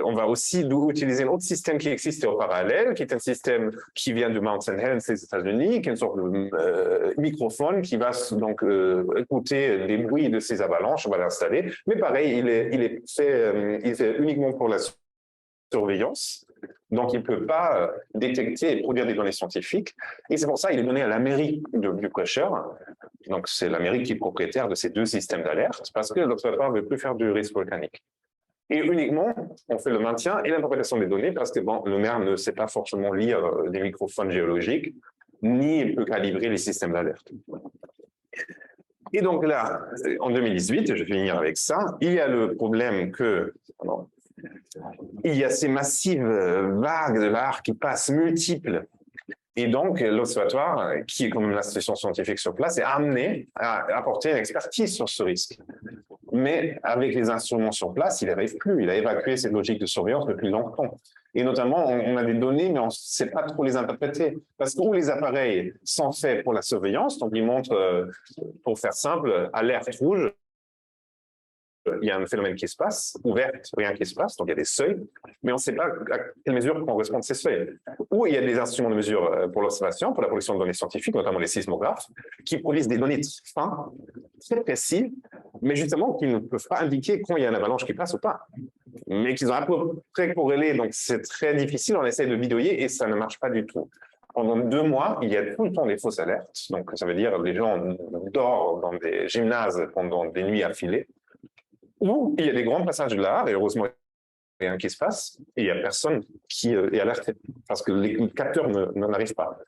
on va aussi utiliser un autre système qui existait au parallèle, qui est un système qui vient de Mountain Helen, des États-Unis, qui est une sorte de microphone qui va donc écouter les bruits de ces avalanches. On va l'installer. Mais pareil, il est fait uniquement pour la surveillance. Donc, il ne peut pas détecter et produire des données scientifiques. Et c'est pour ça qu'il est donné à la mairie du Prêcheur. Donc, c'est la mairie qui est propriétaire de ces 2 systèmes d'alerte parce que l'observatoire ne veut plus faire du risque volcanique. Et uniquement, on fait le maintien et l'interprétation des données parce que le maire ne sait pas forcément lire les microphones géologiques, ni il peut calibrer les systèmes d'alerte. Et donc là, en 2018, je vais finir avec ça, il y a le problème il y a ces massives vagues de lahar qui passent multiples. Et donc, l'observatoire, qui est comme l'institution scientifique sur place, est amené à apporter une expertise sur ce risque. Mais avec les instruments sur place, il n'arrive plus. Il a évacué cette logique de surveillance depuis longtemps. Et notamment, on a des données, mais on ne sait pas trop les interpréter. Parce que où les appareils sont faits pour la surveillance, donc ils montrent, pour faire simple, alerte rouge, il y a un phénomène qui se passe, ouverte, rien qui se passe, donc il y a des seuils, mais on ne sait pas à quelle mesure correspondent ces seuils. Ou il y a des instruments de mesure pour l'observation, pour la production de données scientifiques, notamment les sismographes, qui produisent des données très fines, très précises, mais justement qui ne peuvent pas indiquer quand il y a une avalanche qui passe ou pas, mais qui sont à peu près corrélés, donc c'est très difficile, on essaie de bidouiller et ça ne marche pas du tout. Pendant 2 mois, il y a tout le temps des fausses alertes, donc ça veut dire que les gens dorment dans des gymnases pendant des nuits affilées, où il y a des grands passages de lahar, et heureusement, il y a rien qui se passe, et il n'y a personne qui est alerté, parce que les capteurs n'arrivent pas.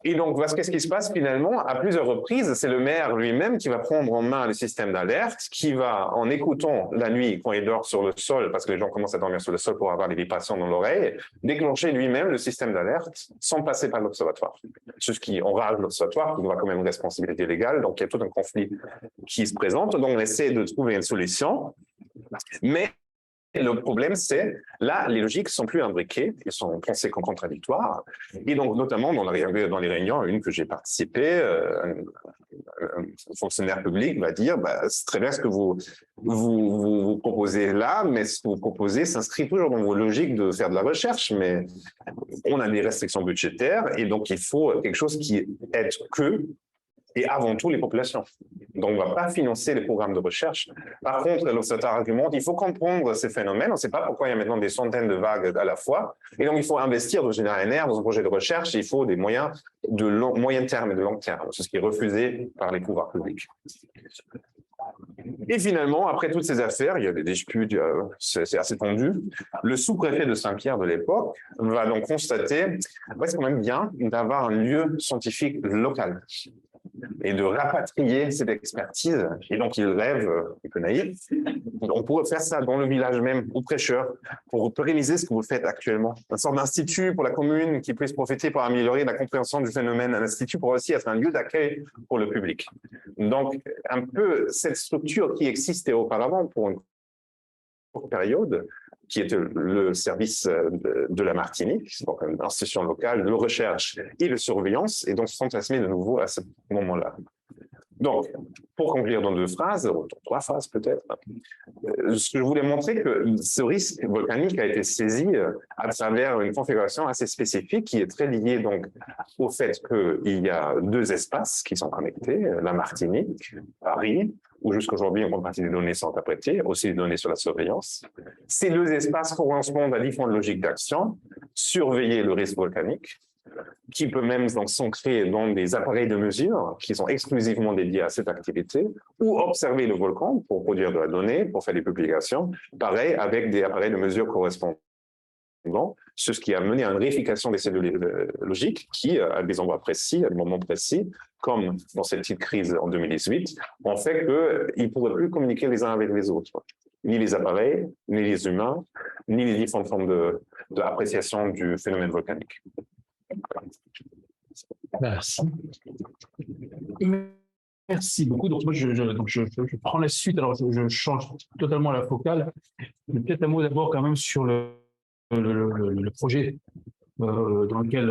Et donc, qu'est-ce qui se passe finalement? À plusieurs reprises, c'est le maire lui-même qui va prendre en main le système d'alerte, qui va, en écoutant la nuit quand il dort sur le sol, parce que les gens commencent à dormir sur le sol pour avoir des vibrations dans l'oreille, déclencher lui-même le système d'alerte sans passer par l'observatoire. C'est ce qui enrage l'observatoire, qui aura quand même une responsabilité légale, donc il y a tout un conflit qui se présente. Donc, on essaie de trouver une solution, mais le problème, c'est là, les logiques sont plus imbriquées, elles sont pensées comme contradictoires. Et donc, notamment dans les réunions, une que j'ai participé, un fonctionnaire public va dire c'est très bien ce que vous proposez là, mais ce que vous proposez s'inscrit toujours dans vos logiques de faire de la recherche, mais on a des restrictions budgétaires et donc il faut quelque chose qui aide et avant tout les populations. Donc, on ne va pas financer les programmes de recherche. Par contre, l'observatoire argumente il faut comprendre ces phénomènes. On ne sait pas pourquoi il y a maintenant des centaines de vagues à la fois. Et donc, il faut investir dans une ANR, dans un projet de recherche. Et il faut des moyens de moyen terme et de long terme. C'est ce qui est refusé par les pouvoirs publics. Et finalement, après toutes ces affaires, il y a des disputes, c'est assez tendu. Le sous-préfet de Saint-Pierre de l'époque va donc constater c'est quand même bien d'avoir un lieu scientifique local et de rapatrier cette expertise. Et donc, il rêve, un peu naïf, on pourrait faire ça dans le village même, aux prêcheurs, pour pérenniser ce que vous faites actuellement. Une sorte d'institut pour la commune qui puisse profiter pour améliorer la compréhension du phénomène. Un institut pourrait aussi être un lieu d'accueil pour le public. Donc, un peu cette structure qui existait auparavant pour une courte période, qui était le service de la Martinique, donc une institution locale de recherche et de surveillance, et donc fantasmé de nouveau à ce moment-là. Donc, pour conclure dans 2 phrases, 3 phrases peut-être, ce que je voulais montrer que ce risque volcanique a été saisi à travers une configuration assez spécifique qui est très liée donc au fait qu'il y a 2 espaces qui sont connectés, la Martinique, Paris, où jusqu'aujourd'hui, une grande partie des données sont interprétées, aussi les données sur la surveillance. Ces 2 espaces correspondent à différentes logiques d'action, surveiller le risque volcanique, qui peut même donc s'ancrer dans des appareils de mesure qui sont exclusivement dédiés à cette activité, ou observer le volcan pour produire de la donnée, pour faire des publications, pareil avec des appareils de mesure correspondants. C'est ce qui a mené à une réification des cellules logiques qui, à des endroits précis, à des moments précis, comme dans cette petite crise en 2018, ont fait qu'ils ne pourraient plus communiquer les uns avec les autres. Ni les appareils, ni les humains, ni les différentes formes d'appréciation du phénomène volcanique. Merci. Merci beaucoup. Donc, moi, je prends la suite. Alors, je change totalement la focale. Mais peut-être un mot d'abord quand même sur le projet dans lequel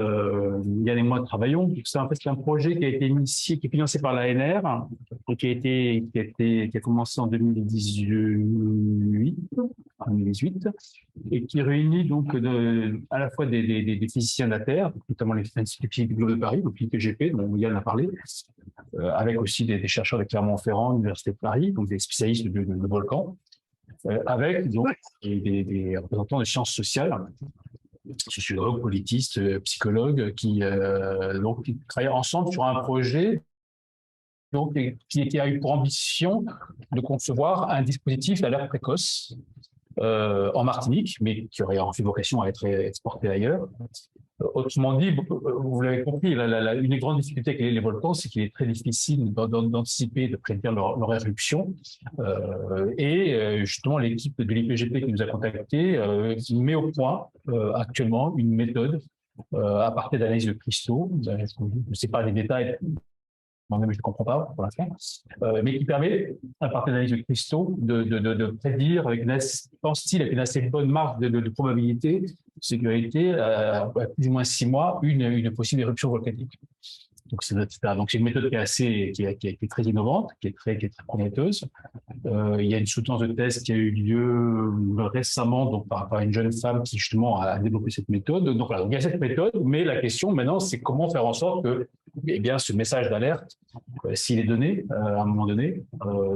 Yann et moi travaillons. C'est en fait un projet qui a été initié, qui est financé par l'ANR et qui a commencé en 2018 et qui réunit donc à la fois des physiciens de la Terre, notamment l'Institut physique du globe de Paris, donc l'IPGP, dont Yann a parlé, avec aussi des chercheurs de Clermont-Ferrand, l'Université de Paris, donc des spécialistes de volcans, avec donc des représentants des sciences sociales, sociologues, politistes, psychologues, qui travaillent ensemble sur un projet donc, qui a eu pour ambition de concevoir un dispositif d'alerte précoce en Martinique, mais qui aurait en fait vocation à être exporté ailleurs. Autrement dit, vous l'avez compris, une des grandes difficultés avec les volcans, c'est qu'il est très difficile d'anticiper, de prédire leur éruption. Justement, l'équipe de l'IPGP qui nous a contactés met au point actuellement une méthode à partir d'analyse de cristaux. Je ne sais pas les détails. Moi-même, je ne comprends pas pour l'instant, mais qui permet, à partir d'analyse de cristaux, de prédire avec une assez bonne marge de probabilité, de sécurité, à plus ou moins 6 mois, une possible éruption volcanique. Donc, c'est une méthode qui est très innovante, qui est très prometteuse. Il y a une soutenance de thèse qui a eu lieu récemment donc, par une jeune femme qui justement a développé cette méthode. Donc, voilà, il y a cette méthode, mais la question maintenant, c'est comment faire en sorte que ce message d'alerte, s'il est donné à un moment donné,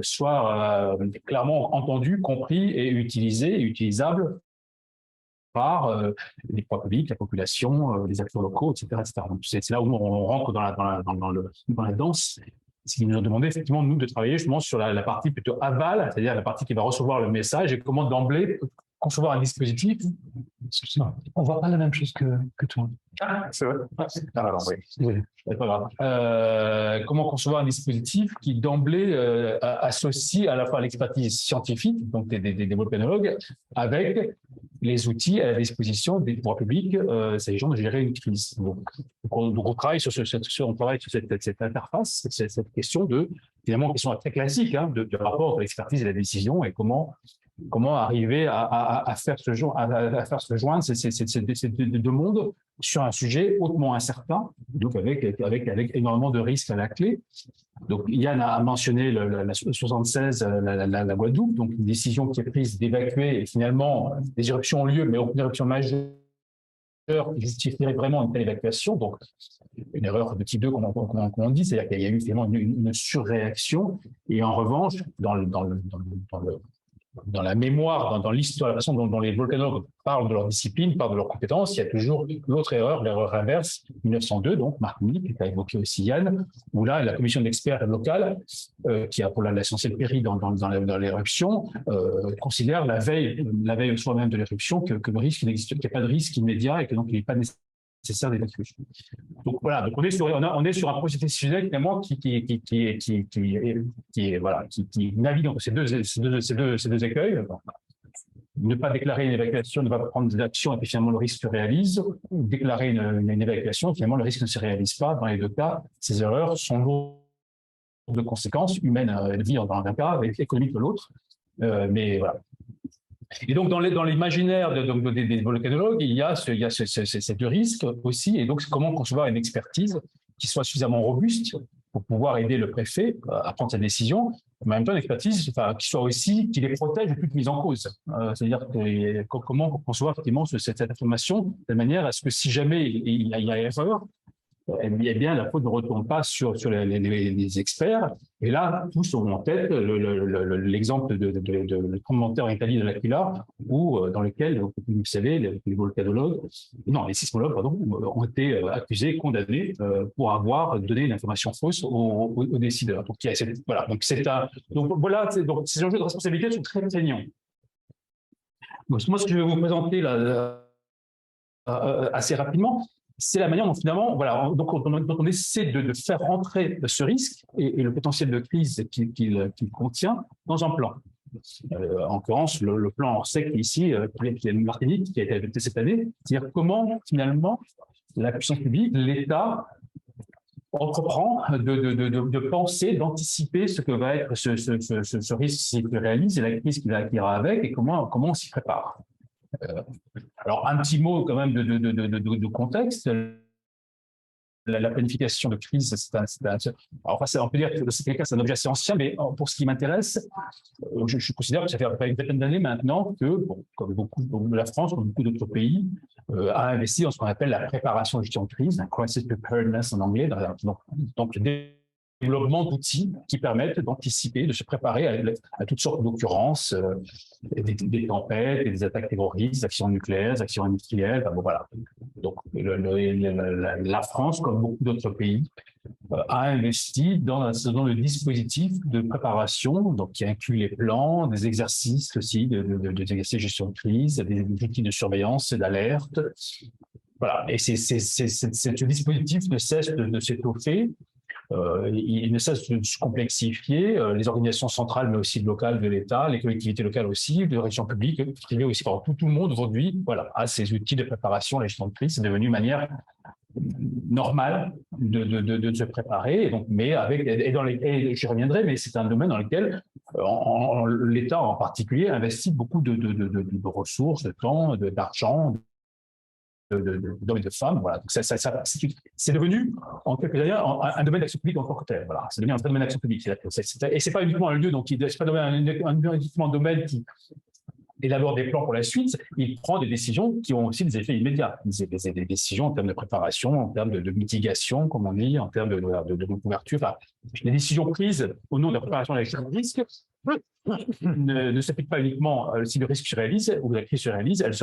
soit clairement entendu, compris et utilisé et utilisable par les pouvoirs publics, la population, les acteurs locaux, etc. Donc, c'est là où on rentre dans la danse. C'est qu'ils nous ont demandé effectivement, nous, de travailler justement sur la partie plutôt aval, c'est-à-dire la partie qui va recevoir le message et comment d'emblée concevoir un dispositif On voit pas la même chose que toi. Ah, c'est vrai. Alors, oui. Oui. C'est pas grave. Comment concevoir un dispositif qui d'emblée associe à la fois l'expertise scientifique, donc des volcanologues, avec les outils à la disposition des pouvoirs publics s'agissant de gérer une crise. Donc on travaille sur cette interface, cette question de, finalement, une question très classique de rapport entre l'expertise et la décision et comment arriver à faire se joindre ces deux mondes sur un sujet hautement incertain, donc avec énormément de risques à la clé. Donc Yann a mentionné la 76, la Guadeloupe, donc une décision qui est prise d'évacuer, et finalement des éruptions ont lieu, mais aucune éruption majeure qui justifierait vraiment une telle évacuation. Donc une erreur de type 2, comme on dit, c'est-à-dire qu'il y a eu finalement une surréaction, et en revanche, dans la mémoire, dans l'histoire, la façon dont les volcanologues parlent de leur discipline, parlent de leurs compétences, il y a toujours l'autre erreur, l'erreur inverse, 1902, donc Martinique, qui a évoqué aussi Yann, où là, la commission d'experts locale, qui a pour la science et le péri dans l'éruption, considère la veille au soir même de l'éruption que le risque n'existe, qu'il n'y a pas de risque immédiat et que donc il n'est pas nécessaire d'évacuer. Donc voilà, donc on est sur un processus décisionnel finalement qui navigue entre ces deux écueils. Ne pas déclarer une évacuation, ne pas prendre des actions et puis finalement le risque se réalise, ou déclarer une évacuation, finalement le risque ne se réalise pas. Dans les deux cas, ces erreurs sont lourdes de conséquences humaines de vie dans un cas et économiques de l'autre. Mais voilà. Et donc, dans l'imaginaire des volcanologues, il y a ces deux risques aussi. Et donc, comment concevoir une expertise qui soit suffisamment robuste pour pouvoir aider le préfet à prendre sa décision, mais en même temps, une expertise qui les protège de toute mise en cause. C'est-à-dire comment concevoir effectivement cette information de telle manière à ce que si jamais il y a erreur, eh bien, la faute ne retombe pas sur les experts. Et là, tous ont en tête l'exemple de tremblement de terre en Italie de l'Aquila, dans lequel, vous savez, les sismologues, pardon, ont été accusés, condamnés pour avoir donné une information fausse aux décideurs. Donc, voilà. Donc, donc, ces enjeux de responsabilité sont très prégnants. Donc, moi, ce que je vais vous présenter là, assez rapidement, c'est la manière dont finalement, voilà, donc on essaie de faire rentrer ce risque et le potentiel de crise qu'il contient dans un plan. En l'occurrence, le plan Orsec ici, qui est une Martinique, qui a été adopté cette année, c'est-à-dire comment finalement la puissance publique, l'État, entreprend de penser, d'anticiper ce que va être ce risque s'il se réalise et la crise qui ira avec et comment on s'y prépare. Alors, un petit mot quand même de contexte. La planification de crise, on peut dire que c'est un objet assez ancien, mais pour ce qui m'intéresse, je considère que ça fait à peu près une vingtaine d'années maintenant que, comme la France, comme beaucoup d'autres pays, a investi dans ce qu'on appelle la préparation de gestion de crise, crisis preparedness en anglais, donc le développement d'outils qui permettent d'anticiper, de se préparer à toutes sortes d'occurrences, des tempêtes, des attaques terroristes, actions nucléaires, actions industrielles, enfin, bon, voilà. Donc la France, comme beaucoup d'autres pays, a investi dans le dispositif de préparation, donc qui inclut les plans, des exercices aussi, des exercices de gestion de crise, des outils de surveillance et d'alerte. Voilà. Et ce dispositif ne cesse de s'étoffer. Il ne cesse de se complexifier, les organisations centrales, mais aussi locales de l'État, les collectivités locales aussi, les régions publiques, privées aussi, tout le monde aujourd'hui a ces outils de préparation à la gestion de crise. C'est devenu une manière normale de se préparer, et donc, j'y reviendrai, mais c'est un domaine dans lequel l'État en particulier investit beaucoup de ressources, de temps, d'argent, d'hommes et de femmes, voilà. Donc c'est devenu en quelques années un domaine d'action publique encore tel. Voilà, c'est devenu un domaine d'action publique. Et c'est pas uniquement un lieu, donc c'est pas uniquement un domaine qui élabore des plans pour la suite. Il prend des décisions qui ont aussi des effets immédiats, des décisions en termes de préparation, en termes de mitigation, comme on dit, en termes de couverture. Enfin, les décisions prises au nom de la préparation de la gestion de risque ne s'appliquent pas uniquement si le risque se réalise ou la crise se réalise, elles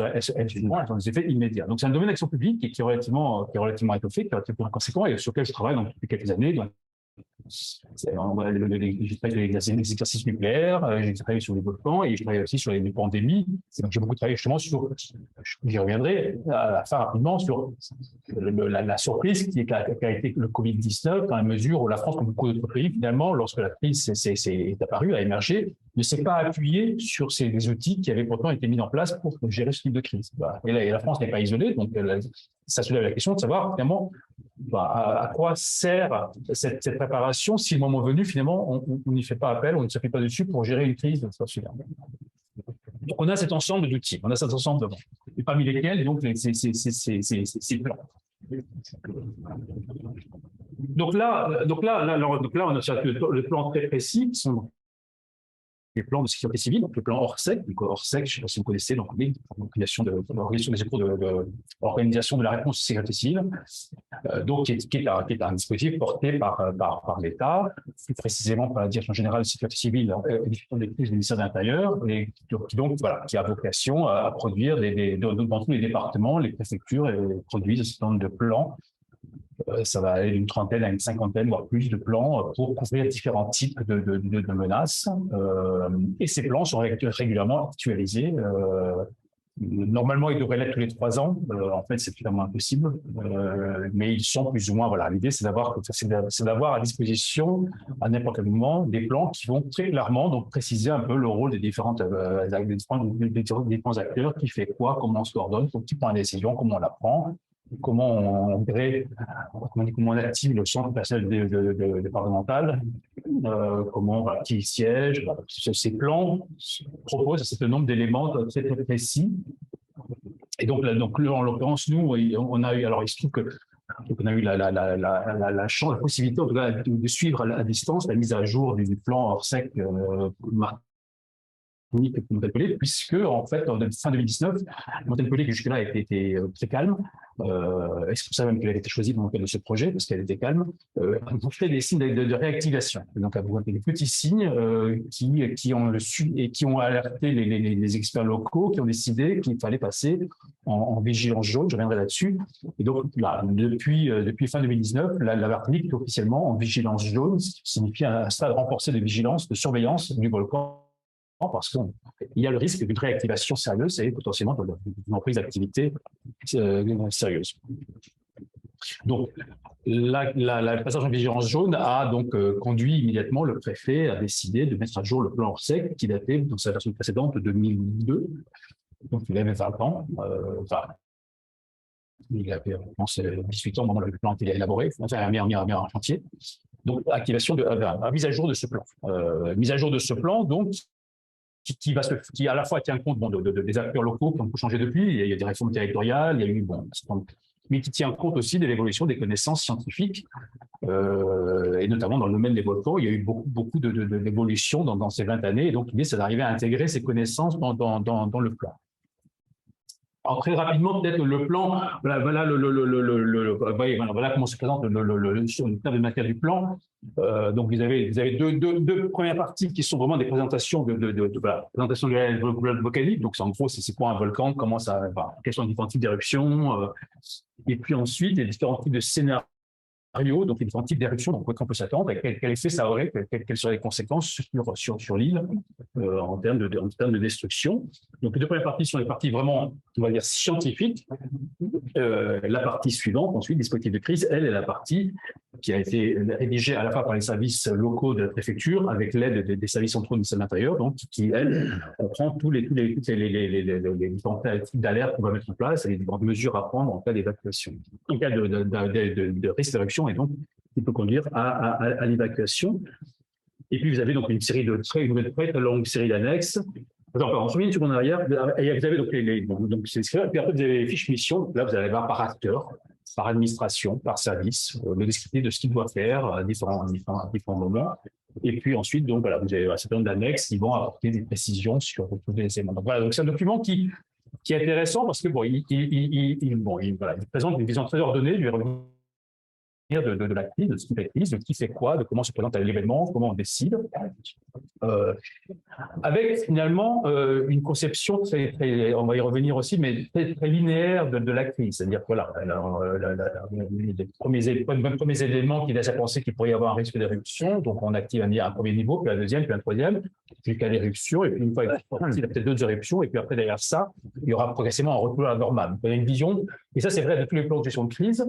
ont des effets immédiats. Donc c'est un domaine d'action publique qui est relativement étoffé, qui est relativement conséquent et sur lequel je travaille depuis quelques années. J'ai travaillé sur les exercices nucléaires, j'ai travaillé sur les volcans et j'ai travaillé aussi sur les pandémies. Donc, j'ai beaucoup travaillé justement sur, j'y reviendrai assez rapidement, sur la surprise qui a été le Covid-19, dans la mesure où la France, comme beaucoup d'autres pays, finalement, lorsque la crise est apparue, a émergé, ne s'est pas appuyé sur des outils qui avaient pourtant été mis en place pour gérer ce type de crise. Et la France n'est pas isolée, donc ça soulève la question de savoir finalement à quoi sert cette préparation si le moment venu, finalement, on n'y fait pas appel, on ne s'appuie pas dessus pour gérer une crise. Donc, on a cet ensemble d'outils, on a cet ensemble de et parmi lesquels, donc, ces plans. Donc là, on a le plan très précis, qui sont les plans de sécurité civile, donc le plan ORSEC. Donc ORSEC, je ne sais pas si vous connaissez, donc l'organisation de la réponse de sécurité civile, donc qui est un dispositif porté par l'État, plus précisément par la Direction générale de sécurité civile et gestion des crises du ministère de l'Intérieur, et qui a vocation à produire dans tous les départements, les préfectures, et produisent un certain nombre de plans. Ça va aller d'une trentaine à une cinquantaine, voire plus de plans pour couvrir différents types de menaces. Et ces plans sont régulièrement actualisés. Normalement, ils devraient l'être tous les 3 ans. En fait, c'est totalement impossible. Mais ils sont plus ou moins, voilà. L'idée, c'est d'avoir à disposition, à n'importe quel moment, des plans qui vont très clairement donc préciser un peu le rôle des différents acteurs, qui fait quoi, comment on se coordonne, qui prend la décision, comment on la prend, comment on active le centre personnel départemental, qui siège. Ces plans proposent un certain nombre d'éléments très précis. Et donc, en l'occurrence, nous, on a eu, alors il se trouve qu'on a eu la chance, la possibilité en tout cas, de suivre à distance la mise à jour du plan ORSEC Montpellier, puisque en fait, en fin 2019, Montpellier, qui jusque-là était très calme, et c'est pour ça même qu'elle a été choisie dans le cadre de ce projet, parce qu'elle était calme, a fait des signes de réactivation. Donc, elle a des petits signes qui ont alerté les experts locaux, qui ont décidé qu'il fallait passer en vigilance jaune. Je reviendrai là-dessus. Et donc, là, depuis fin 2019, la Martinique est officiellement en vigilance jaune, ce qui signifie un stade renforcé de vigilance, de surveillance du volcan, parce qu'il y a le risque d'une réactivation sérieuse et potentiellement d'une reprise d'activité sérieuse. Donc, le passage en vigilance jaune a donc conduit immédiatement le préfet à décider de mettre à jour le plan ORSEC qui datait dans sa version précédente de 2002. Donc, il avait 20 ans. Il avait, je pense, 18 ans au moment où le plan a été élaboré, enfin, mis en chantier. Donc, activation mise à jour de ce plan. Mise à jour de ce plan, donc, qui à la fois tient compte des acteurs locaux qui ont changé depuis. Il y a des réformes territoriales, il y a eu mais qui tient compte aussi de l'évolution des connaissances scientifiques, et notamment dans le domaine des volcans. Il y a eu beaucoup d'évolutions dans ces 20 années, et donc l'idée, c'est d'arriver à intégrer ces connaissances dans le plan. Alors, très rapidement, peut-être le plan, voilà comment se présente sur le terme de matière du plan. Donc, vous avez deux premières parties qui sont vraiment des présentations présentation de la volcanique. Donc, en gros, c'est quoi un volcan, comment ça, quels sont les différents types d'éruptions, et puis ensuite, les différents types de scénarios, donc les différents types d'éruptions, donc quoi qu'on peut s'attendre, et quel effet ça aurait, quelles seraient les conséquences sur l'île en termes de destruction. Donc les deux premières parties sont les parties vraiment, on va dire, scientifiques. La partie suivante, ensuite, dispositif de crise, elle est la partie qui a été rédigée à la fois par les services locaux de la préfecture, avec l'aide des services centraux du ministère de l'Intérieur, donc qui, elle, comprend toutes les différents types d'alertes qu'on va mettre en place et les différentes mesures à prendre en cas d'évacuation. En cas de risque d'éruption, et donc, qui peut conduire à l'évacuation. Et puis, vous avez donc une très longue série d'annexes. On revient une seconde en arrière. Vous avez donc c'est discret. Puis après, vous avez les fiches missions. Là, vous allez voir par acteur, par administration, par service, le descriptif de ce qu'il doit faire à différents moments. Et puis ensuite, donc voilà, vous avez un certain nombre d'annexes qui vont apporter des précisions sur tous les éléments. Donc voilà, donc c'est un document qui est intéressant parce que il présente une vision très ordonnée du de la crise, de ce qui fait crise, de qui fait quoi, de comment se présente l'événement, comment on décide, avec finalement une conception on va y revenir aussi, mais très linéaire de la crise. C'est-à-dire que voilà, les premiers éléments qui laissent à penser qu'il pourrait y avoir un risque d'éruption, donc on active un premier niveau, puis un deuxième, puis un troisième, jusqu'à l'éruption, et puis une fois il y a peut-être d'autres éruptions, et puis après derrière ça, il y aura progressivement un retour à la normale. Donc, on a une vision, et ça c'est vrai de tous les plans de gestion de crise,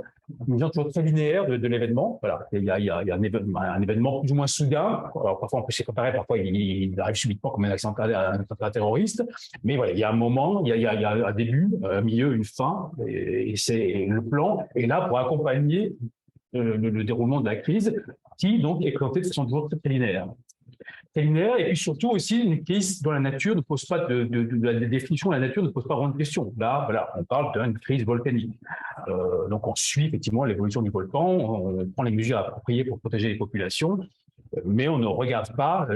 une vision toujours très linéaire de l'événement. Voilà, il y a un événement plus ou moins soudain. Alors, parfois on peut s'y préparer, parfois il arrive subitement comme un attentat terroriste. Mais voilà, il y a un moment, il y a un début, un milieu, une fin, et le plan est là pour accompagner le déroulement de la crise, qui donc est présenté de façon toujours très linéaire. Et puis surtout aussi une crise dont la nature ne pose pas la définition, la nature ne pose pas vraiment de question. Là, voilà, on parle d'une crise volcanique. Donc on suit effectivement l'évolution du volcan, on prend les mesures appropriées pour protéger les populations, mais on ne regarde pas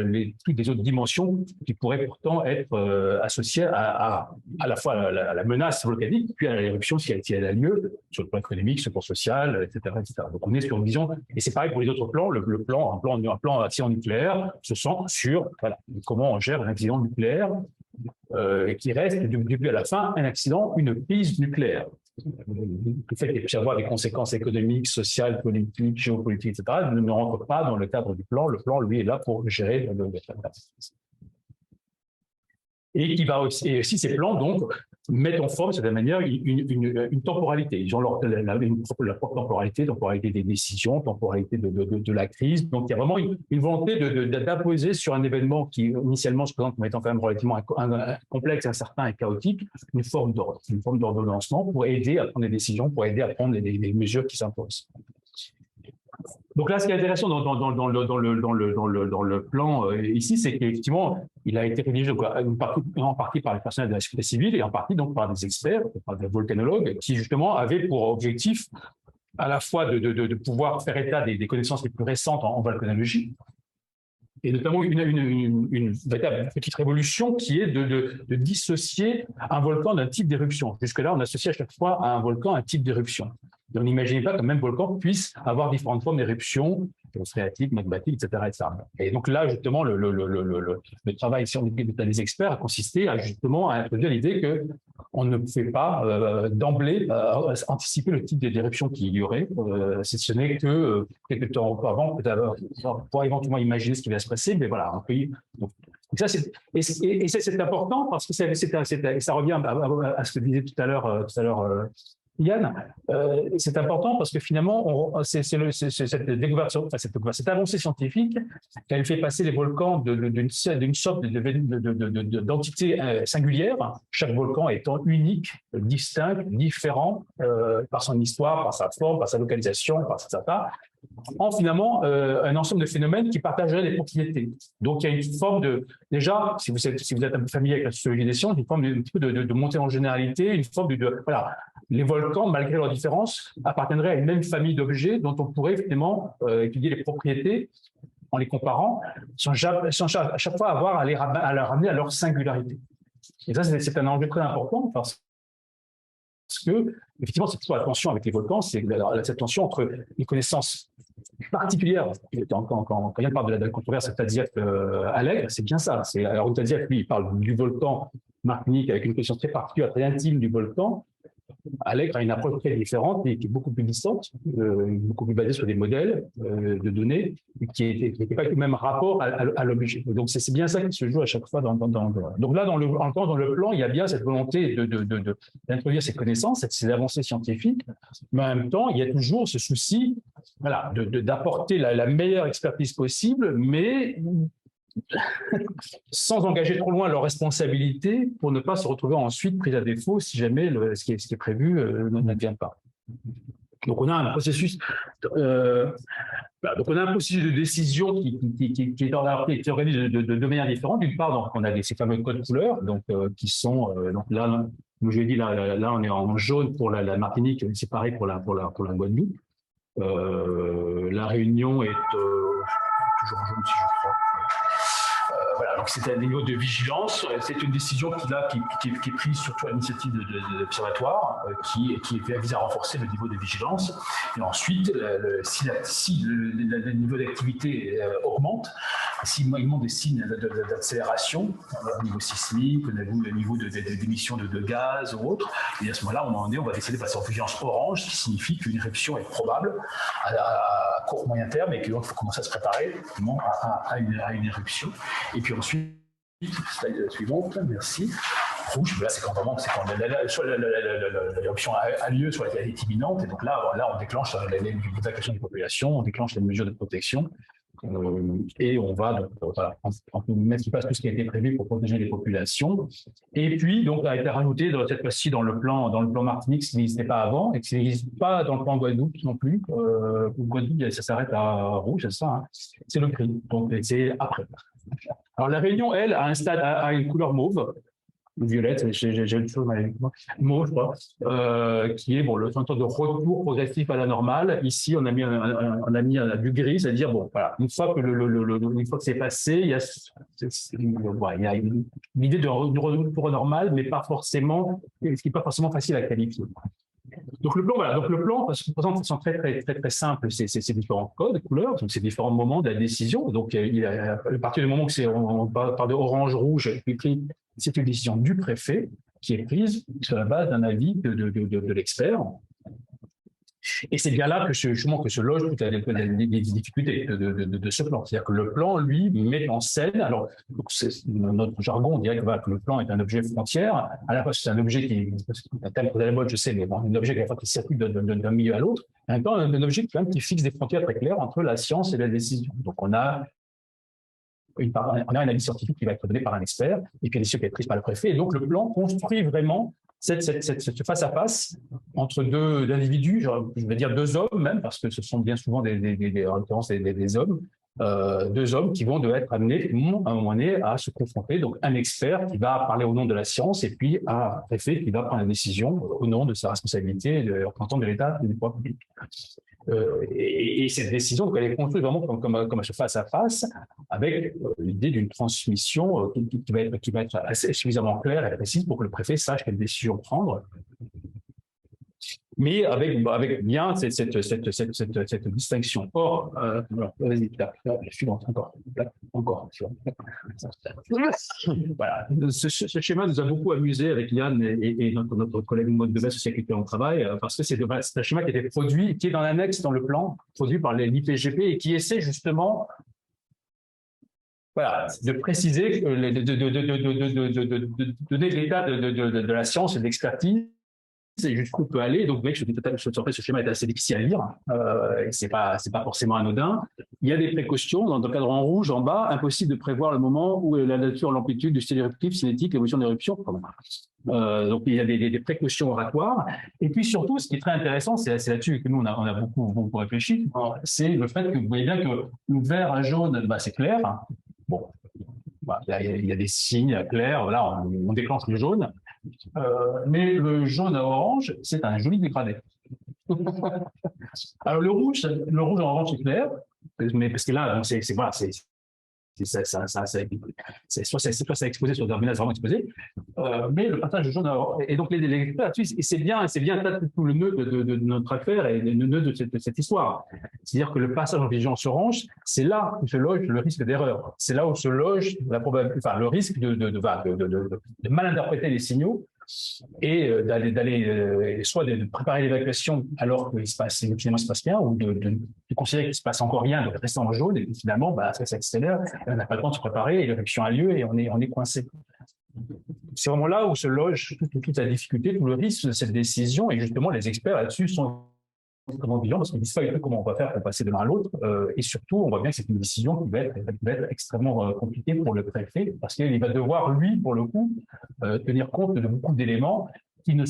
toutes les autres dimensions qui pourraient pourtant être associées à la fois à la menace volcanique, puis à l'éruption si elle a lieu, sur le plan économique, sur le plan social, etc., etc. Donc on est sur une vision, et c'est pareil pour les autres plans, un plan accident nucléaire se centre sur voilà, comment on gère un accident nucléaire qui reste du début à la fin un accident, une crise nucléaire. Le fait qu'il puisse y avoir des conséquences économiques, sociales, politiques, géopolitiques, etc., ne rentre pas dans le cadre du plan. Le plan, lui, est là pour gérer la crise. Et qui va aussi ces plans, donc, mettent en forme, de cette manière, une temporalité. Ils ont leur propre temporalité des décisions, temporalité de la crise. Donc, il y a vraiment une volonté d'imposer sur un événement qui, initialement, se présente comme étant quand même relativement complexe, incertain et chaotique, une forme d'ordonnancement pour aider à prendre des décisions, pour aider à prendre les mesures qui s'imposent. Donc là, ce qui est intéressant dans le plan ici, c'est qu'effectivement, il a été rédigé en partie par les personnels de la sécurité civile et en partie donc par des experts, par des volcanologues, qui justement avaient pour objectif à la fois de pouvoir faire état des connaissances les plus récentes en volcanologie, et notamment une véritable petite révolution qui est de dissocier un volcan d'un type d'éruption. Jusque-là, on associe à chaque fois à un volcan un type d'éruption. On n'imaginait pas qu'un même volcan puisse avoir différentes formes d'éruption, phréatique, magmatique, etc., etc. Et donc là, justement, le travail des experts a consisté à justement à introduire l'idée qu'on ne pouvait pas d'emblée anticiper le type d'éruption qu'il y aurait, si ce n'est que quelques temps avant, pour éventuellement imaginer ce qui va se passer, mais voilà, un pays. Donc ça, c'est important parce que ça revient à ce que disait tout à l'heure Yann, c'est important parce que finalement, cette découverte, cette avancée scientifique, elle fait passer les volcans d'une sorte d'entité singulière, chaque volcan étant unique, distinct, différent par son histoire, par sa forme, par sa localisation, par sa data, en finalement un ensemble de phénomènes qui partageraient des propriétés. Donc il y a une forme déjà, si vous êtes un peu familier avec la sociologie des sciences, une forme de montée en généralité, une forme voilà. Les volcans, malgré leurs différences, appartiendraient à une même famille d'objets dont on pourrait finalement étudier les propriétés en les comparant, sans à chaque fois avoir à les ramener à leur singularité. Et ça, c'est un enjeu très important parce que, effectivement, c'est toujours la tension avec les volcans, c'est cette tension entre les connaissances particulières. Quand Yann parle de la controverse Tadzieff Allègre, c'est bien ça. Alors, Tadzieff, lui, il parle du volcan Martinique avec une connaissance très particulière, très intime du volcan. Allègre a une approche très différente et qui est beaucoup plus distante, beaucoup plus basée sur des modèles de données, qui n'était pas le même rapport à l'objet. Donc c'est bien ça qui se joue à chaque fois. Donc là, dans le plan, il y a bien cette volonté d'introduire ces connaissances, ces avancées scientifiques, mais en même temps, il y a toujours ce souci voilà, d'apporter la meilleure expertise possible, mais sans engager trop loin leurs responsabilités pour ne pas se retrouver ensuite pris à défaut si jamais ce qui est prévu n'advient pas. Donc on a un processus de décision qui est organisé de manière différente. D'une part, donc, on a ces fameux codes couleurs qui sont donc là, comme je l'ai dit, là on est en jaune pour la Martinique, c'est pareil pour la Guadeloupe. La Réunion est toujours en jaune si je crois. voilà, donc c'est un niveau de vigilance. C'est une décision qui est prise surtout à l'initiative de l'observatoire, qui vise à renforcer le niveau de vigilance. Et ensuite, si le niveau d'activité augmente, s'il montre des signes d'accélération au niveau sismique, au niveau d'émissions de gaz ou autre, et à ce moment-là, on va décider de passer en vigilance orange, ce qui signifie qu'une éruption est probable à court moyen terme et qu'il faut commencer à se préparer à une éruption. Et puis ensuite, slide suivante, merci. Rouge, là c'est quand l'éruption a lieu, soit elle est imminente, et donc là on déclenche l'évacuation des populations, on déclenche les mesures de protection. Et on va on peut mettre en place tout ce qui a été prévu pour protéger les populations. Et puis, donc, a été rajouté cette fois-ci dans le plan Martinique, ce qui n'existait pas avant, et qui n'existe pas dans le plan Guadeloupe non plus. Guadeloupe, ça s'arrête à rouge, c'est ça, hein. C'est le gris, donc c'est après. Alors, la Réunion, elle, a un stade, a une couleur mauve, violette, j'ai une chose mauve, je crois, qui est le temps de retour progressif à la normale. Ici, on a mis du gris, c'est-à-dire une fois que c'est passé, il y a l'idée de retour normal, mais pas forcément, ce qui n'est pas forcément facile à qualifier. Donc le plan, parce que présente sont très simples, ces différents codes, couleurs, donc ces différents moments de la décision. Donc à partir du moment où on parle de orange, rouge, c'est une décision du préfet qui est prise sur la base d'un avis de l'expert. Et c'est bien là que se logent toutes les difficultés de ce plan. C'est-à-dire que le plan, lui, met en scène, alors notre jargon, on dirait que le plan est un objet frontière, à la fois c'est un objet qui est un terme de la mode, je sais, mais un objet à la fois qui circule d'un milieu à l'autre, et en même temps un objet qui fixe des frontières très claires entre la science et la décision. Donc on a un avis scientifique qui va être donné par un expert, et puis une décision qui va être prise par le préfet, et donc le plan construit vraiment cette face-à-face entre deux individus, je vais dire deux hommes même, parce que ce sont bien souvent en l'occurrence des hommes, deux hommes qui vont être amenés à un moment donné à se confronter. Donc un expert qui va parler au nom de la science et puis un préfet qui va prendre la décision au nom de sa responsabilité de représentant de l'État et du pouvoir public. Et cette décision, donc, elle est construite vraiment comme un face-à-face avec l'idée d'une transmission qui va être assez suffisamment claire et précise pour que le préfet sache quelle décision prendre. Mais avec bien cette distinction. Or, vas-y, suivante, encore. Voilà. Ce schéma nous a beaucoup amusé avec Yann et notre collègue Maud Devès aussi avec qui on travaille, parce que c'est un schéma qui a été produit, qui est dans l'annexe dans le plan, produit par l'IPGP et qui essaie justement de préciser, de donner l'état de la science et de l'expertise et jusqu'où on peut aller. Donc, ce schéma est assez difficile à lire, et c'est pas forcément anodin. Il y a des précautions dans le cadre en rouge en bas, impossible de prévoir le moment où la nature, l'amplitude du style éruptif, cinétique, l'évolution d'éruption. Donc il y a des précautions oratoires. Et puis surtout, ce qui est très intéressant, c'est là-dessus que nous on a beaucoup réfléchi, c'est le fait que vous voyez bien que le vert à jaune, c'est clair. Bon, il y a des signes clairs. Voilà, on déclenche le jaune. Mais le jaune à orange, c'est un joli dégradé. Alors le rouge en orange c'est clair, mais parce que là, soit c'est exposé, soit menace vraiment exposé, mais le passage de jaune à orange, et donc les là-dessus, et c'est bien tout le nœud de notre affaire et le nœud de cette histoire. C'est-à-dire que le passage en vigilance orange, c'est là où se loge le risque d'erreur. C'est là où se loge le risque de mal interpréter les signaux et d'aller soit de préparer l'évacuation alors que finalement il se passe rien, ou de considérer qu'il se passe encore rien, de rester en jaune, et puis finalement ça s'accélère, on n'a pas le temps de se préparer, et l'éruption a lieu et on est coincé. C'est vraiment là où se loge toute la difficulté, tout le risque de cette décision, et justement les experts là-dessus sont extrêmement vigilants parce qu'ils ne disent pas comment on va faire pour passer de l'un à l'autre, et surtout on voit bien que c'est une décision qui va être extrêmement compliquée pour le préfet parce qu'il va devoir lui pour le coup tenir compte de beaucoup d'éléments qui ne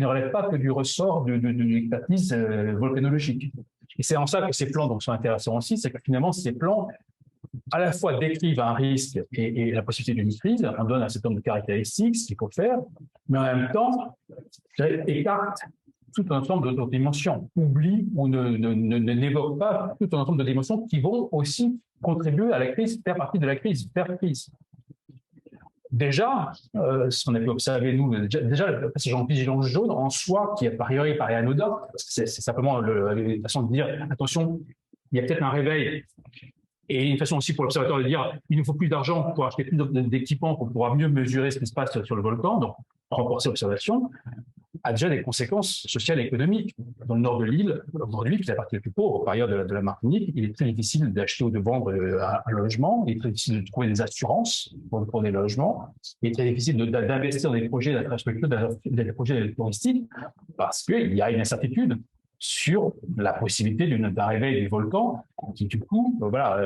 relèvent pas que du ressort de l'expertise volcanologique. Et c'est en ça que ces plans donc sont intéressants aussi, c'est que finalement ces plans à la fois décrivent un risque et la possibilité d'une maîtrise, on donne un certain nombre de caractéristiques, ce qu'il faut faire, mais en même temps écartent tout un ensemble d'autres dimensions, oublie ou n'évoque pas tout un ensemble de dimensions qui vont aussi contribuer à la crise, faire partie de la crise, faire crise. Déjà, ce qu'on a pu observer, nous, déjà le passage en vigilance jaune, en soi, qui a priori paraît anodin, c'est simplement une façon de dire, attention, il y a peut-être un réveil, et une façon aussi pour l'observateur de dire, il nous faut plus d'argent pour acheter plus d'équipements pour pouvoir mieux mesurer ce qui se passe sur le volcan, donc renforcer l'observation, a déjà des conséquences sociales et économiques. Dans le nord de l'île, aujourd'hui, qui est la partie la plus pauvre, par ailleurs de la Martinique, il est très difficile d'acheter ou de vendre un logement, il est très difficile de trouver des assurances pour des logements, il est très difficile d'investir dans des projets d'infrastructure, des projets touristiques, parce qu'il y a une incertitude sur la possibilité d'un réveil du volcan, qui du coup, voilà.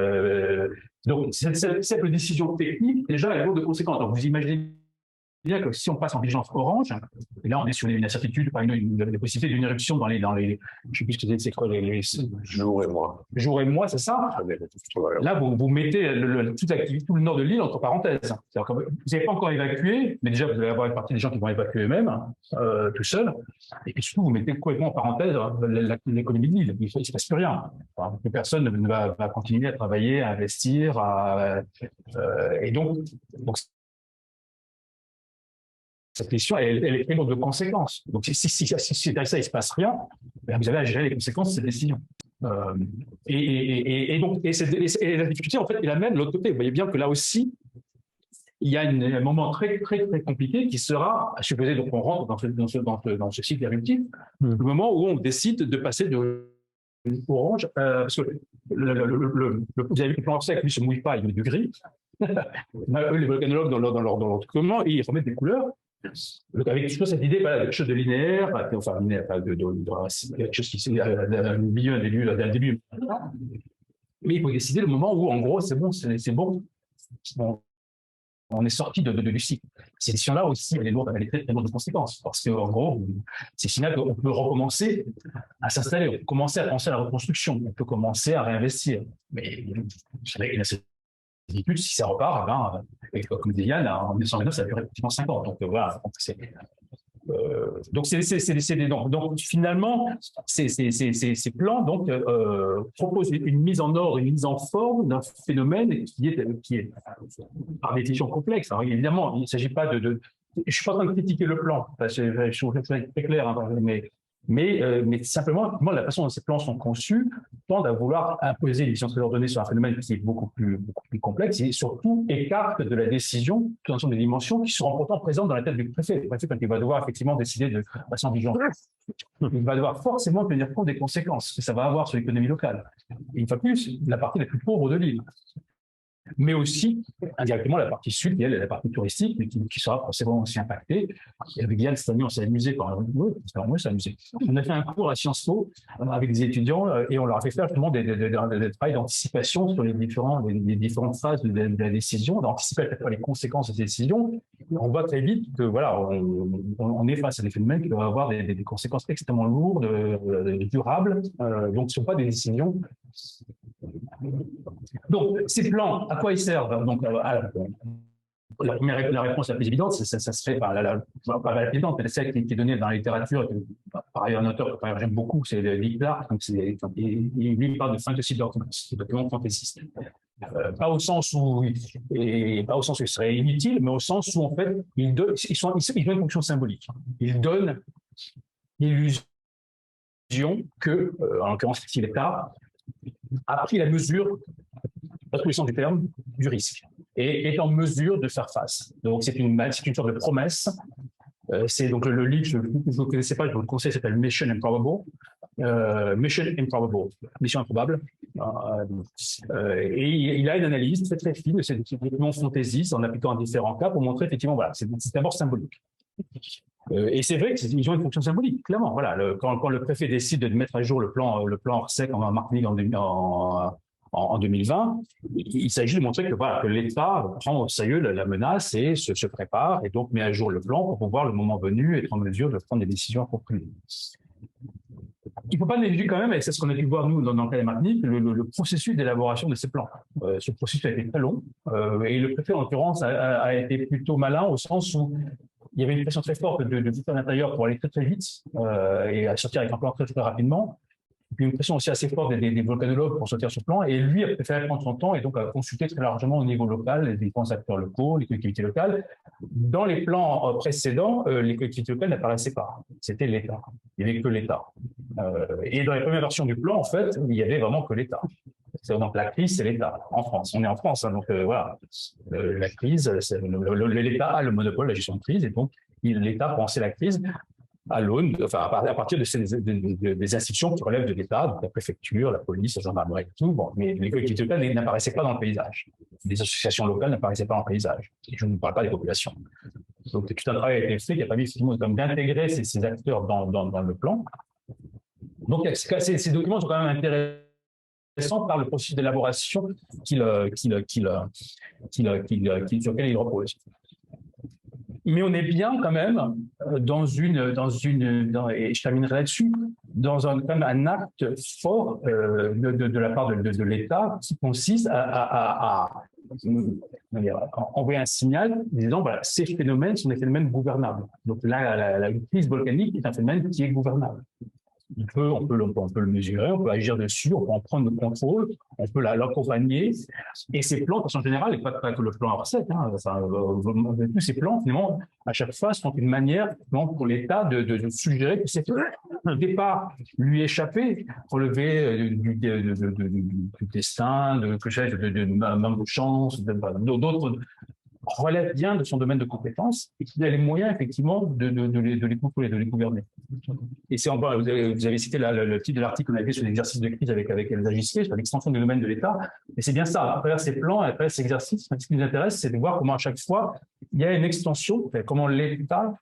Donc, cette décision technique, déjà, elle a de conséquences. Donc, vous imaginez bien que si on passe en vigilance orange, et là on est sur une incertitude, par exemple, la possibilité d'une éruption dans les, je sais plus ce que c'est quoi, les jour et mois. Jour et mois, c'est ça. Là, vous mettez toute l'activité, tout le nord de l'île entre parenthèses. Vous n'avez pas encore évacué, mais déjà vous allez avoir une partie des gens qui vont évacuer eux-mêmes, tout seuls. Et puis surtout, vous mettez complètement en parenthèse l'économie de l'île. Il ne se passe plus rien. Alors, plus personne ne va continuer à travailler, à investir, et donc cette question, elle est très lourde de conséquences. Donc, si derrière ça, il ne se passe rien, vous avez à gérer les conséquences de cette décision. Et la difficulté, en fait, il amène de l'autre côté. Vous voyez bien que là aussi, il y a un moment très, très, très compliqué qui sera, à supposer, donc on rentre dans ce cycle éruptif, le moment où on décide de passer de orange, parce que vous avez vu que le plan sec, lui, ne se mouille pas, il met du gris. Eux, les volcanologues, dans leur document, ils remettent des couleurs. Donc, avec toujours cette idée, voilà, quelque chose de linéaire, enfin, quelque chose qui est un milieu, un début. Mais il faut décider le moment où, en gros, c'est bon. On est sorti du cycle. Cette décision-là aussi, elle est lourde, elle est très, très lourde de conséquences. Parce qu'en gros, c'est signal qu'on peut recommencer à s'installer, on peut commencer à penser à la reconstruction, on peut commencer à réinvestir. Mais il y a cette si ça repart, comme dit Yann, en 1929, ça a duré pratiquement 5 ans. Donc voilà. Donc finalement, ces plans proposent une mise en ordre, une mise en forme d'un phénomène qui est par définition complexe. Alors évidemment, il ne s'agit pas je ne suis pas en train de critiquer le plan, je suis très clair, mais simplement, la façon dont ces plans sont conçus tend à vouloir imposer une vision très ordonnée sur un phénomène qui est beaucoup plus complexe et surtout écarte de la décision tout un ensemble de dimensions qui seront pourtant présentes dans la tête du préfet. Le préfet, quand il va devoir effectivement décider de passer en vigilance, il va devoir forcément tenir compte des conséquences que ça va avoir sur l'économie locale. Et une fois plus, la partie la plus pauvre de l'île. Mais aussi, indirectement, la partie sud, qui est la partie touristique, mais qui sera forcément aussi impactée. Et avec Yann, cette année, on s'est amusé. On a fait un cours à Sciences Po avec des étudiants et on leur a fait faire justement des travails d'anticipation sur les différentes phases de la décision, d'anticiper à la fois les conséquences de ces décisions. On voit très vite que voilà, on est face à des phénomènes qui doivent avoir des conséquences extrêmement lourdes, durables. Donc, ce ne sont pas des décisions. Donc, ces plans, à quoi ils servent? Donc, la réponse la plus évidente, ça se fait par la évidente, mais celle qui est donnée dans la littérature, par ailleurs un auteur que j'aime beaucoup, c'est Lee Clark, donc il parle de fantasy documents, des documents fantaisistes. Pas au sens où il serait inutile, mais au sens où en fait ils ont une fonction symbolique. Ils donnent l'illusion que, en l'occurrence, si l'État a pris la mesure, dans tous les sens du terme, du risque et est en mesure de faire face. Donc c'est une sorte de promesse. C'est donc le livre, je ne le connaissais pas, je vous le conseille, s'appelle Mission Improbable. Mission improbable. Et il a une analyse très très fine de ces documents fantaisistes en appliquant à différents cas pour montrer effectivement, voilà, c'est d'abord symbolique. Et c'est vrai qu'ils ont une fonction symbolique, clairement. Voilà, quand le préfet décide de mettre à jour le plan Orsec en Martinique en 2020, il s'agit de montrer que l'État prend au sérieux la menace et se prépare et donc met à jour le plan pour pouvoir, le moment venu, être en mesure de prendre des décisions appropriées. Il ne faut pas négliger quand même, et c'est ce qu'on a pu voir nous dans le cas de Martinique, le processus d'élaboration de ces plans. Ce processus a été très long et le préfet, en l'occurrence, a été plutôt malin au sens où il y avait une pression très forte de l'intérieur pour aller très très vite et à sortir avec un plan très très rapidement. une pression aussi assez forte des volcanologues pour sortir ce plan, et lui a préféré prendre son temps et donc a consulté très largement au niveau local les différents acteurs locaux, les collectivités locales. Dans les plans précédents, les collectivités locales n'apparaissaient pas, c'était l'État, il n'y avait que l'État. Et dans les premières versions du plan, en fait, il n'y avait vraiment que l'État. Donc la crise, c'est l'État, en France. On est en France, hein, donc voilà. La crise, l'État a le monopole de la gestion de crise, et donc l'État pensait la crise à l'aune, enfin à partir des institutions qui relèvent de l'État, donc la préfecture, la police, la gendarmerie et tout. Bon, mais les collectivités locales n'apparaissaient pas dans le paysage. Les associations locales n'apparaissaient pas dans le paysage. Et je ne parle pas des populations. Donc tout un travail a été fait qui a permis d'intégrer ces acteurs dans le plan. Donc ces documents sont quand même intéressants par le processus d'élaboration sur lequel ils reposent. Mais on est bien quand même et je terminerai là-dessus, quand même un acte fort de la part de l'État qui consiste à envoyer un signal disant voilà, ces phénomènes sont des phénomènes gouvernables. Donc là, la crise volcanique est un phénomène qui est gouvernable. On peut le mesurer, on peut agir dessus, on peut en prendre le contrôle, on peut l'accompagner. Et ces plans, en général, et pas que le plan R7, hein, tous ces plans, finalement, à chaque fois, sont une manière pour l'État de suggérer que c'est un départ lui échappé, relevé du destin, de manque de chance, d'autres relève bien de son domaine de compétences et qu'il a les moyens, effectivement, de les contrôler, de les gouverner. Et c'est encore, vous avez cité le titre de l'article qu'on avait fait sur l'exercice de crise avec Elsa Gisquet, sur l'extension du domaine de l'État. Et c'est bien ça, à travers ces plans, à travers ces exercices, ce qui nous intéresse, c'est de voir comment à chaque fois, il y a une extension, comment l'État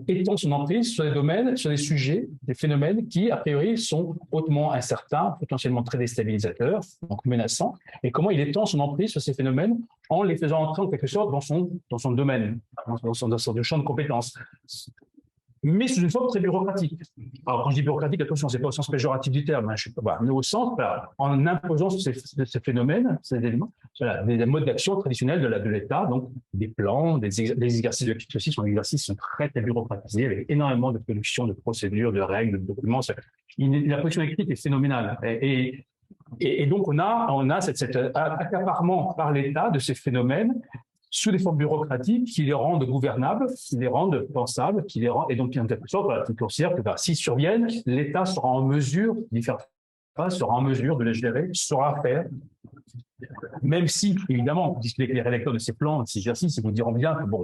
étend son emprise sur des domaines, sur des sujets, des phénomènes qui, a priori, sont hautement incertains, potentiellement très déstabilisateurs, donc menaçants, et comment il étend son emprise sur ces phénomènes en les faisant entrer en quelque sorte dans son domaine, dans son champ de compétences, mais sous une forme très bureaucratique. Alors, quand je dis bureaucratique, attention, ce n'est pas au sens péjoratif du terme, hein, mais au sens, en imposant ces phénomènes, ces éléments, voilà, des modes d'action traditionnels de l'État, donc des plans, des exercices de crise aussi, sont des exercices qui sont très bureaucratisés, avec énormément de productions, de procédures, de règles, de documents. La production écrite est phénoménale. Et donc, on a cet accaparement par l'État de ces phénomènes sous des formes bureaucratiques qui les rendent gouvernables, qui les rendent pensables, et donc, en quelque sorte, qui considère que s'ils surviennent, l'État sera en mesure d'y faire face, sera en mesure de les gérer, saura faire. Même si, évidemment, puisque les rédacteurs de ces plans, de ces exercices, ils vous diront bien que, bon,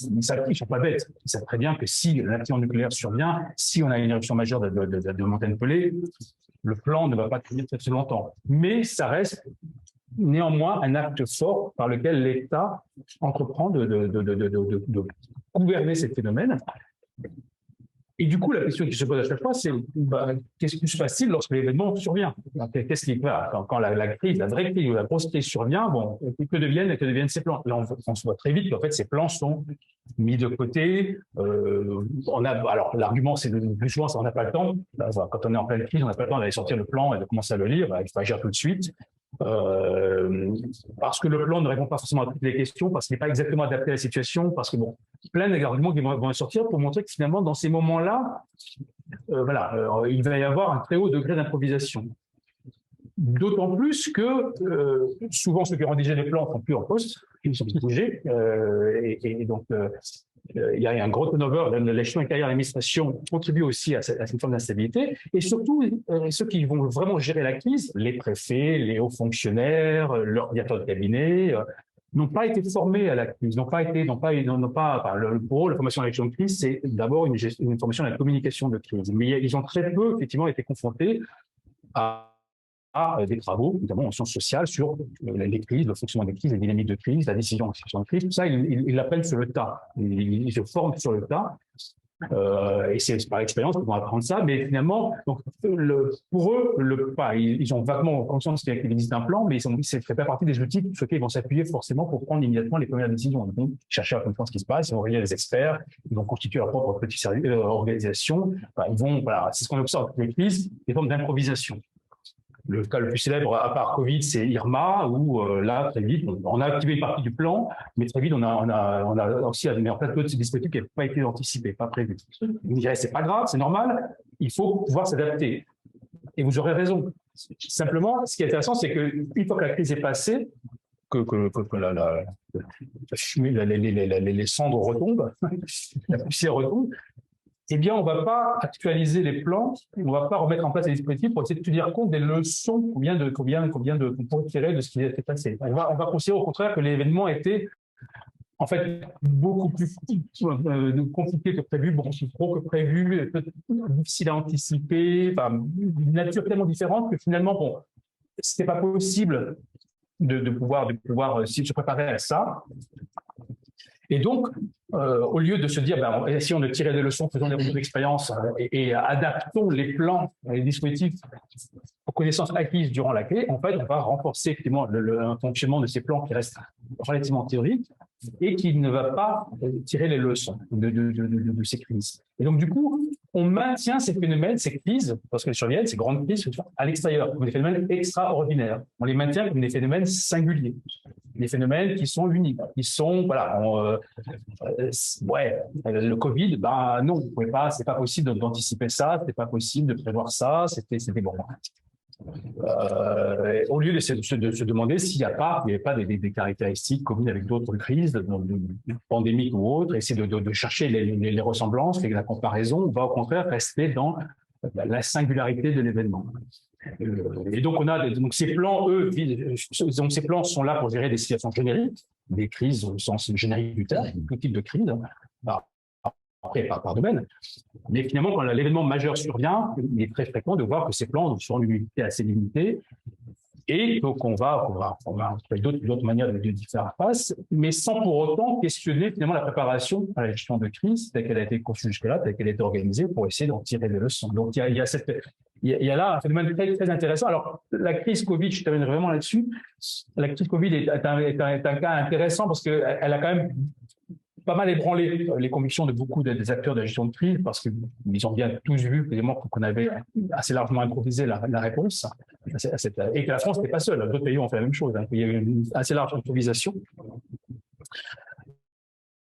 ils ne sont pas bêtes. Ils savent très bien que si l'accident nucléaire survient, si on a une éruption majeure de montagne pelée, le plan ne va pas tenir très longtemps. Mais ça reste néanmoins un acte fort par lequel l'État entreprend de gouverner ces phénomènes. Et du coup, la question qui se pose à chaque fois, c'est qu'est-ce qui se passe-t-il lorsque l'événement survient? Qu'est-ce qui quand la crise, la vraie crise ou la grosse crise survient, bon, que deviennent ces plans? Là, on se voit très vite qu'en fait, ces plans sont mis de côté. Alors, l'argument, c'est le plus souvent, on n'a pas le temps. Quand on est en pleine crise, on n'a pas le temps d'aller sortir le plan et de commencer à le lire. Il faut agir tout de suite. Parce que le plan ne répond pas forcément à toutes les questions, parce qu'il n'est pas exactement adapté à la situation, parce que bon, plein d'arguments qui vont sortir pour montrer que finalement, dans ces moments-là, il va y avoir un très haut degré d'improvisation. D'autant plus que souvent ceux qui ont rédigé les plans ne sont plus en poste, ils sont bougés, et donc il y a un gros turnover de l'échelon intérieur de l'administration contribue aussi à cette forme d'instabilité. Et surtout, ceux qui vont vraiment gérer la crise, les préfets, les hauts fonctionnaires, leurs directeurs de cabinet, n'ont pas été formés à la crise, pour eux, la formation à la gestion de crise, c'est d'abord une formation à la communication de crise. Mais ils ont très peu, effectivement, été confrontés à des travaux, notamment en sciences sociales, sur les crises, le fonctionnement des crises, les dynamiques de crise, la décision de crise. Tout ça, ils l'appellent sur le tas. Ils se forment sur le tas. Et c'est par expérience qu'ils vont apprendre ça. Mais finalement, donc, pour eux, ils ont vaguement conscience qu'il existe un plan, mais ça ne fait pas partie des outils sur lesquels ils vont s'appuyer forcément pour prendre immédiatement les premières décisions. Ils vont chercher à comprendre ce qui se passe, ils vont réunir des experts, ils vont constituer leur propre petite organisation. C'est ce qu'on observe dans les crises, des formes d'improvisation. Le cas le plus célèbre, à part Covid, c'est Irma, où là, très vite, on a activé une partie du plan, mais très vite, on a aussi mis en place d'autres dispositifs qui n'avaient pas été anticipés, pas prévus. Vous me direz, c'est pas grave, c'est normal, il faut pouvoir s'adapter. Et vous aurez raison. Simplement, ce qui est intéressant, c'est qu'une fois que la crise est passée, que les cendres retombent, la poussière retombe, eh bien, on ne va pas actualiser les plans, on ne va pas remettre en place des dispositifs pour essayer de tenir compte des leçons qu'on pourrait tirer de ce qui a été passé. On va considérer au contraire que l'événement était en fait beaucoup plus compliqué que prévu, beaucoup plus gros que prévu, difficile à anticiper, d'une nature tellement différente que finalement, bon, ce n'était pas possible de pouvoir se préparer à ça. Et donc, au lieu de se dire, essayons de tirer des leçons, faisons des retours d'expérience et adaptons les plans, les dispositifs aux connaissances acquises durant la crise, en fait, on va renforcer effectivement le fonctionnement de ces plans qui restent relativement théoriques et qui ne va pas tirer les leçons de ces crises. Et donc, du coup, on maintient ces phénomènes, ces crises, parce qu'elles surviennent, ces grandes crises, à l'extérieur, comme des phénomènes extraordinaires. On les maintient comme des phénomènes singuliers, des phénomènes qui sont uniques, qui sont, voilà, le Covid, non, vous pouvez pas, c'est pas possible d'anticiper ça, c'est pas possible de prévoir ça, c'était bon. Au lieu de se demander s'il n'y avait pas des caractéristiques communes avec d'autres crises, pandémiques ou autres, essayer de chercher les ressemblances, la comparaison, on va au contraire rester dans la singularité de l'événement. Et donc, ces plans, ces plans sont là pour gérer des situations génériques, des crises au sens générique du terme, tout type de crise. Après, par domaine. Mais finalement, quand l'événement majeur survient, il est très fréquent de voir que ces plans sont d'une unité assez limitée. Et donc, on va trouver d'autres manières de faire face, mais sans pour autant questionner finalement la préparation à la gestion de crise telle qu'elle a été conçue jusque-là, telle qu'elle a été organisée pour essayer d'en tirer des leçons. Donc, il y a là un phénomène très, très intéressant. Alors, la crise Covid, je termine vraiment là-dessus. La crise Covid est un cas intéressant parce qu'elle a quand même pas mal ébranlé les convictions de beaucoup des acteurs de la gestion de crise parce qu'ils ont bien tous vu évidemment qu'on avait assez largement improvisé la réponse et que la France n'était pas seule. D'autres pays ont fait la même chose. Il y a eu une assez large improvisation.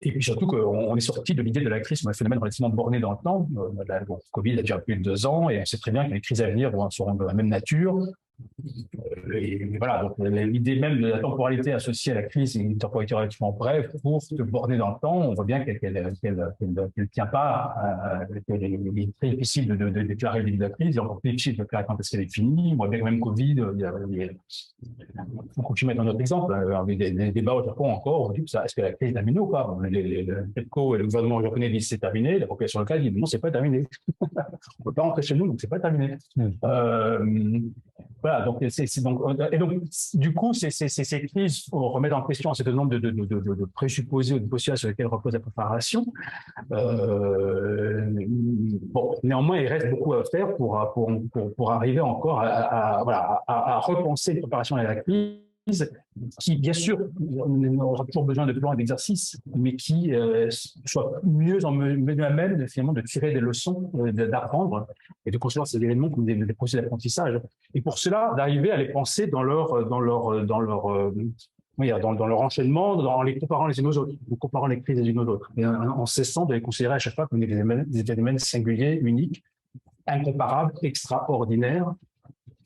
Et puis surtout qu'on est sorti de l'idée de la crise comme un phénomène relativement borné dans le temps. Le Covid a déjà plus de 2 ans et on sait très bien que les crises à venir seront de la même nature. Et voilà, donc l'idée même de la temporalité associée à la crise est une temporalité relativement brève pour se borner dans le temps. On voit bien qu'elle ne tient pas, qu'il est très difficile de déclarer le début de la crise, il est encore plus difficile de déclarer quand est-ce qu'elle est finie. On voit bien que même Covid, il faut continuer à mettre un autre exemple. Il y a des débats au Japon encore, on dit est-ce que la crise est terminée ou pas? Le TEPCO et le gouvernement japonais disent c'est terminé, la population locale dit non, c'est pas terminé. On ne peut pas rentrer chez nous, donc c'est pas terminé. Voilà, donc, du coup, ces crises remettent en question un certain nombre de présupposés ou de postulats sur lesquels repose la préparation. Néanmoins, il reste beaucoup à faire pour arriver encore à repenser une préparation à la crise qui, bien sûr, on aura toujours besoin de plans et d'exercices, mais qui soit mieux à même finalement de tirer des leçons, d'apprendre et de concevoir ces événements comme des processus d'apprentissage. Et pour cela, d'arriver à les penser dans leur enchaînement, en les comparant les unes aux autres, en comparant les crises les unes aux autres, et en cessant de les considérer à chaque fois comme des phénomènes singuliers, uniques, incomparables, extraordinaires.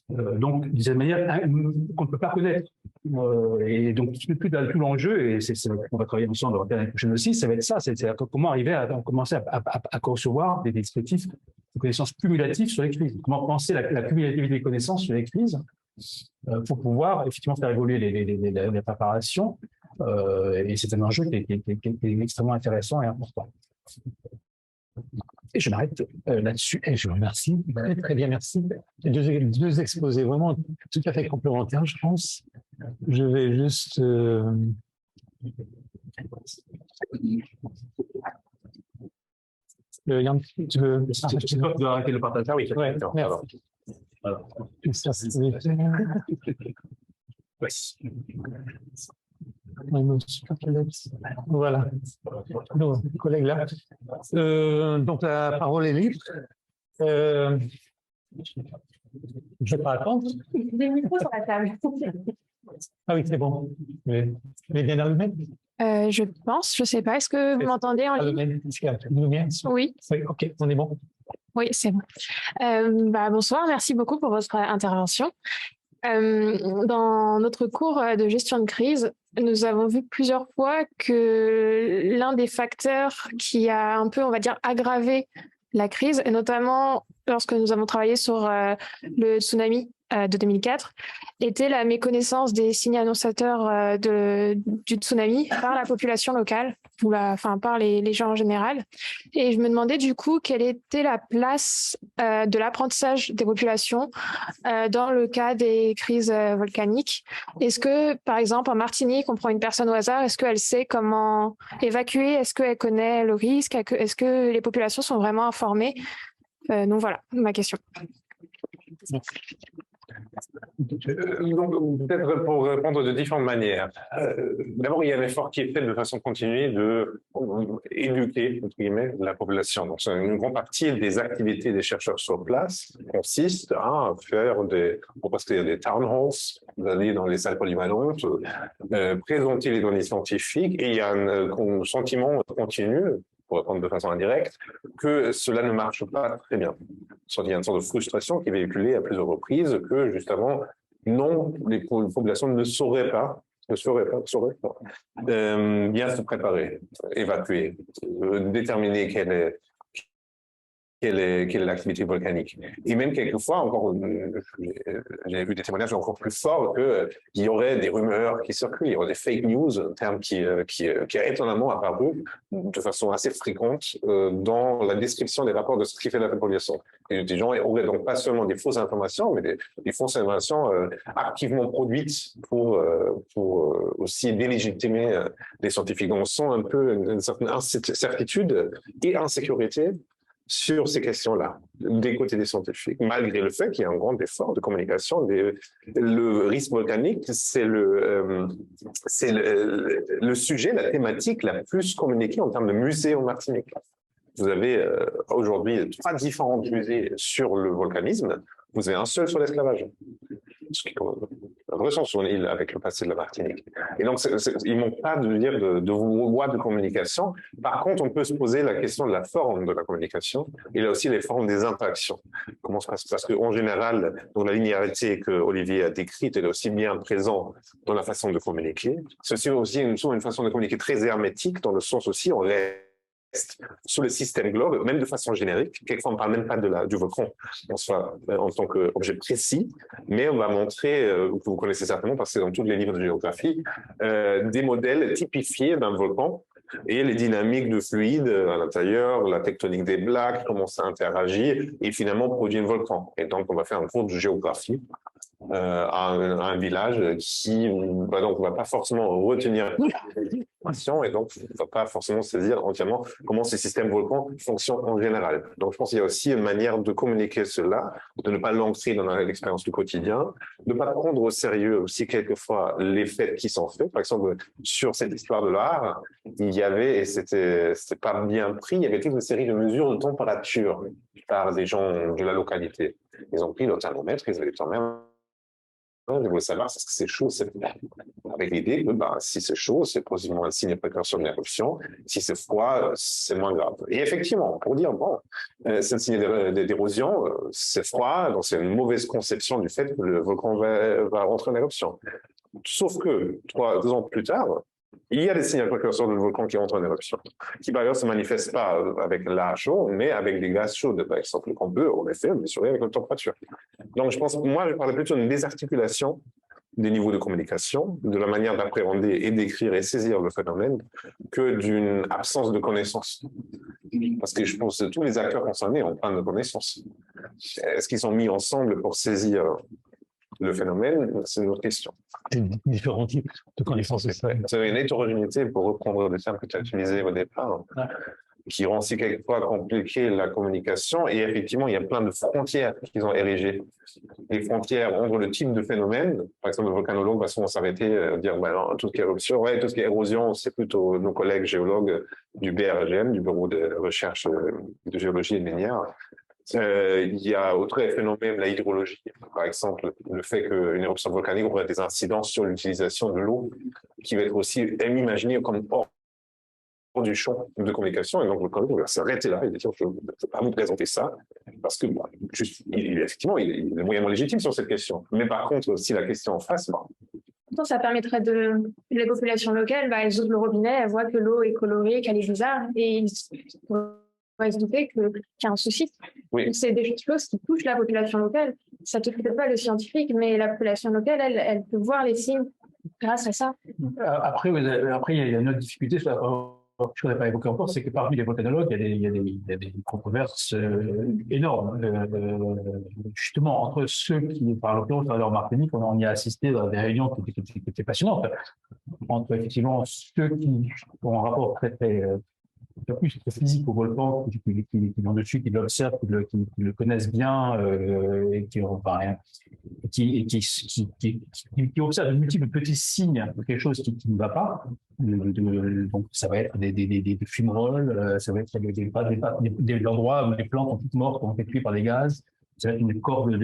Donc, d'une certaine manière, qu'on ne peut pas connaître. Et donc, tout l'enjeu, et on va travailler ensemble l'année prochaine aussi, ça va être ça, c'est comment arriver à commencer à concevoir des dispositifs de connaissances cumulatives sur les crises. Comment penser la cumulativité des connaissances sur les crises pour pouvoir effectivement faire évoluer les préparations. Et c'est un enjeu qui est extrêmement intéressant et important. Et je m'arrête là-dessus et je vous remercie. Très bien, merci. Deux exposés vraiment tout à fait complémentaires, je pense. Je vais juste... Yann, tu veux arrêter le partage? Ah oui, ouais, merci. Voilà. Voilà, nos collègues là. Donc la parole est libre. Je vais pas attendre. Des micros sur la table. Ah oui, c'est bon. Mais bien allumé. Je pense, je sais pas. Est-ce que vous m'entendez en ligne? Allumé. Est-ce qu'il y a une lumière? Oui, Oui, ok, on est bon. oui, c'est bon. Bonsoir, merci beaucoup pour votre intervention. Dans notre cours de gestion de crise, nous avons vu plusieurs fois que l'un des facteurs qui a un peu, on va dire, aggravé la crise, et notamment lorsque nous avons travaillé sur le tsunami de 2004, était la méconnaissance des signes annonçateurs du tsunami par la population locale, ou par les gens en général. Et je me demandais du coup quelle était la place de l'apprentissage des populations dans le cas des crises volcaniques. Est-ce que, par exemple, en Martinique, on prend une personne au hasard, est-ce qu'elle sait comment évacuer? Est-ce qu'elle connaît le risque? Est-ce que les populations sont vraiment informées? Donc voilà, ma question. Donc, peut-être pour répondre de différentes manières. D'abord, il y a un effort qui est fait de façon continue de éduquer, entre guillemets, la population. Donc, une grande partie des activités des chercheurs sur place consiste à faire on passe des town halls, d'aller dans les salles polyvalentes, présenter les données scientifiques, et il y a un sentiment continu, pour répondre de façon indirecte, que cela ne marche pas très bien. Il y a une sorte de frustration qui est véhiculée à plusieurs reprises que, justement, non, les populations ne sauraient pas bien se préparer, évacuer, déterminer quelle est l'activité volcanique. Et même quelquefois, encore, j'ai vu des témoignages encore plus forts qu'il y aurait des rumeurs qui circulent, il y aurait des fake news, un terme qui a étonnamment apparu de façon assez fréquente dans la description des rapports de ce qui fait la population. Et des gens auraient donc pas seulement des fausses informations, mais des fausses informations activement produites pour aussi délégitimer les scientifiques. Donc on sent un peu une certaine incertitude et insécurité sur ces questions-là, des côtés des scientifiques, malgré le fait qu'il y a un grand effort de communication. Le risque volcanique, c'est le sujet, la thématique la plus communiquée en termes de musées en Martinique. Vous avez aujourd'hui 3 différents musées sur le volcanisme, vous avez un seul sur l'esclavage. Un vrai sens sur une île avec le passé de la Martinique. Et donc, il ne manque pas de voies de communication. Par contre, on peut se poser la question de la forme de la communication. Il y a aussi les formes des interactions. Comment se passe? Parce qu'en général, dans la linéarité que Olivier a décrite, elle est aussi bien présente dans la façon de communiquer. C'est aussi une façon de communiquer très hermétique, dans le sens aussi, on reste sur le système globe, même de façon générique. Quelquefois, on ne parle même pas du volcan en tant qu'objet précis, mais on va montrer, que vous connaissez certainement parce que c'est dans tous les livres de géographie, des modèles typifiés d'un volcan et les dynamiques de fluide à l'intérieur, la tectonique des plaques, comment ça interagit et finalement produit un volcan. Et donc, on va faire un cours de géographie à un village qui donc va pas forcément retenir l'information et donc ne va pas forcément saisir entièrement comment ces systèmes volcans fonctionnent en général. Donc je pense qu'il y a aussi une manière de communiquer cela, de ne pas l'ancrer dans l'expérience du quotidien, de ne pas prendre au sérieux aussi quelquefois les faits qui sont faits. Par exemple, sur cette histoire de l'art, il y avait, et c'était pas bien pris, il y avait toute une série de mesures de température par des gens de la localité. Ils ont pris le thermomètre, ils avaient quand même. Je voulais savoir si c'est chaud, avec l'idée que si c'est chaud, c'est possiblement un signe précurseur d'une éruption. Si c'est froid, c'est moins grave. Et effectivement, pour dire, c'est un signe d'érosion, c'est froid, donc c'est une mauvaise conception du fait que le volcan va rentrer en éruption. Sauf que 2 ans plus tard, il y a des signes précurseurs de volcan qui entrent en éruption, qui par ailleurs ne se manifestent pas avec l'air chaud, mais avec des gaz chauds, par exemple, qu'on peut en effet mesurer avec la température. Donc je parlais plutôt d'une désarticulation des niveaux de communication, de la manière d'appréhender et d'écrire et saisir le phénomène, que d'une absence de connaissances. Parce que je pense que tous les acteurs concernés ont plein de connaissances. Est-ce qu'ils sont mis ensemble pour saisir le phénomène? C'est une autre question. Différents types de connaissances. C'est une hétérogénéité, pour reprendre le terme que tu as utilisé au départ, qui rend aussi quelquefois compliqué la communication. Et effectivement, il y a plein de frontières qu'ils ont érigées. Les frontières entre le type de phénomène, par exemple, le volcanologue va souvent s'arrêter dire non, tout ce qui est éruption, tout ce qui est érosion, c'est plutôt nos collègues géologues du BRGM, du Bureau de recherche de géologie et de minière, Il y a autre phénomène, la hydrologie. Par exemple, le fait qu'une éruption volcanique aurait des incidences sur l'utilisation de l'eau, qui va être aussi imaginé comme hors du champ de communication. Et donc, le candidat va s'arrêter là et dire, je ne peux pas vous présenter ça, parce que, effectivement, il est moyennement légitime sur cette question. Mais par contre, si la question en face, ça permettrait les populations locales, elles ouvrent le robinet, elles voient que l'eau est colorée, qu'elle est bizarre, et ils pourraient se douter qu'il y a un souci. Oui. C'est des choses qui touchent la population locale. Ça ne touche peut-être pas le scientifique, mais la population locale, elle peut voir les signes grâce à ça. Après, il y a une autre difficulté, je ne l'ai pas évoqué encore, c'est que parmi les volcanologues, il y a des controverses énormes. Justement, entre ceux qui, par l'occurrence, à leur Martinique, on y a assisté dans des réunions qui étaient passionnantes, entre effectivement ceux qui ont un rapport très plus physique au volcan, qui vont dessus, qui l'observent, qui le connaissent bien, et qui observent de multiples petits signes de quelque chose qui ne va pas. Donc, ça va être des fumerolles, ça va être des endroits où les plantes sont toutes mortes, ont été tuées par des gaz. Ça va être une corde de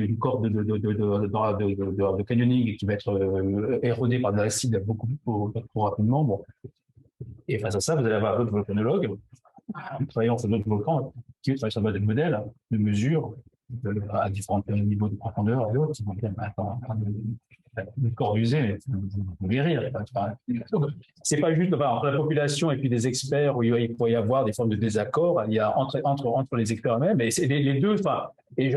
canyoning qui va être érodée par de l'acide beaucoup trop rapidement. Bon. Et face à ça, vous allez avoir d'autres volcanologues travaillant sur d'autres volcans qui travaillent sur des modèles de mesure à différents niveaux de profondeur et autres. Une Corbusier, mais vous pouvez rire. C'est pas juste entre la population et puis des experts où il pourrait y avoir des formes de désaccord. Il y a entre les experts eux-mêmes, et c'est les deux. Enfin, et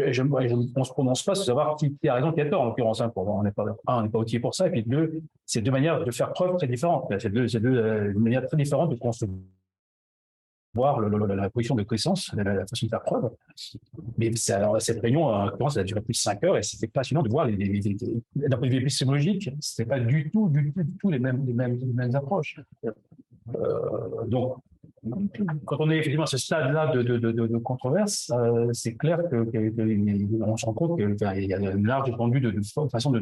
on se prononce pas sans savoir qui a raison, qui a tort en l'occurrence. On n'est pas outillé pour ça. Et puis deux, c'est deux manières de faire preuve très différentes. C'est deux manières très différentes de concevoir la position de connaissance, la façon de faire preuve. Mais cette réunion, en l'occurrence, elle a duré plus de 5 heures et c'était passionnant de voir d'un point de vue épistémologique, c'était pas du tout les mêmes approches. Donc, quand on est effectivement à ce stade-là de controverse, c'est clair qu'on se rend compte qu'il y a une large étendue de façon de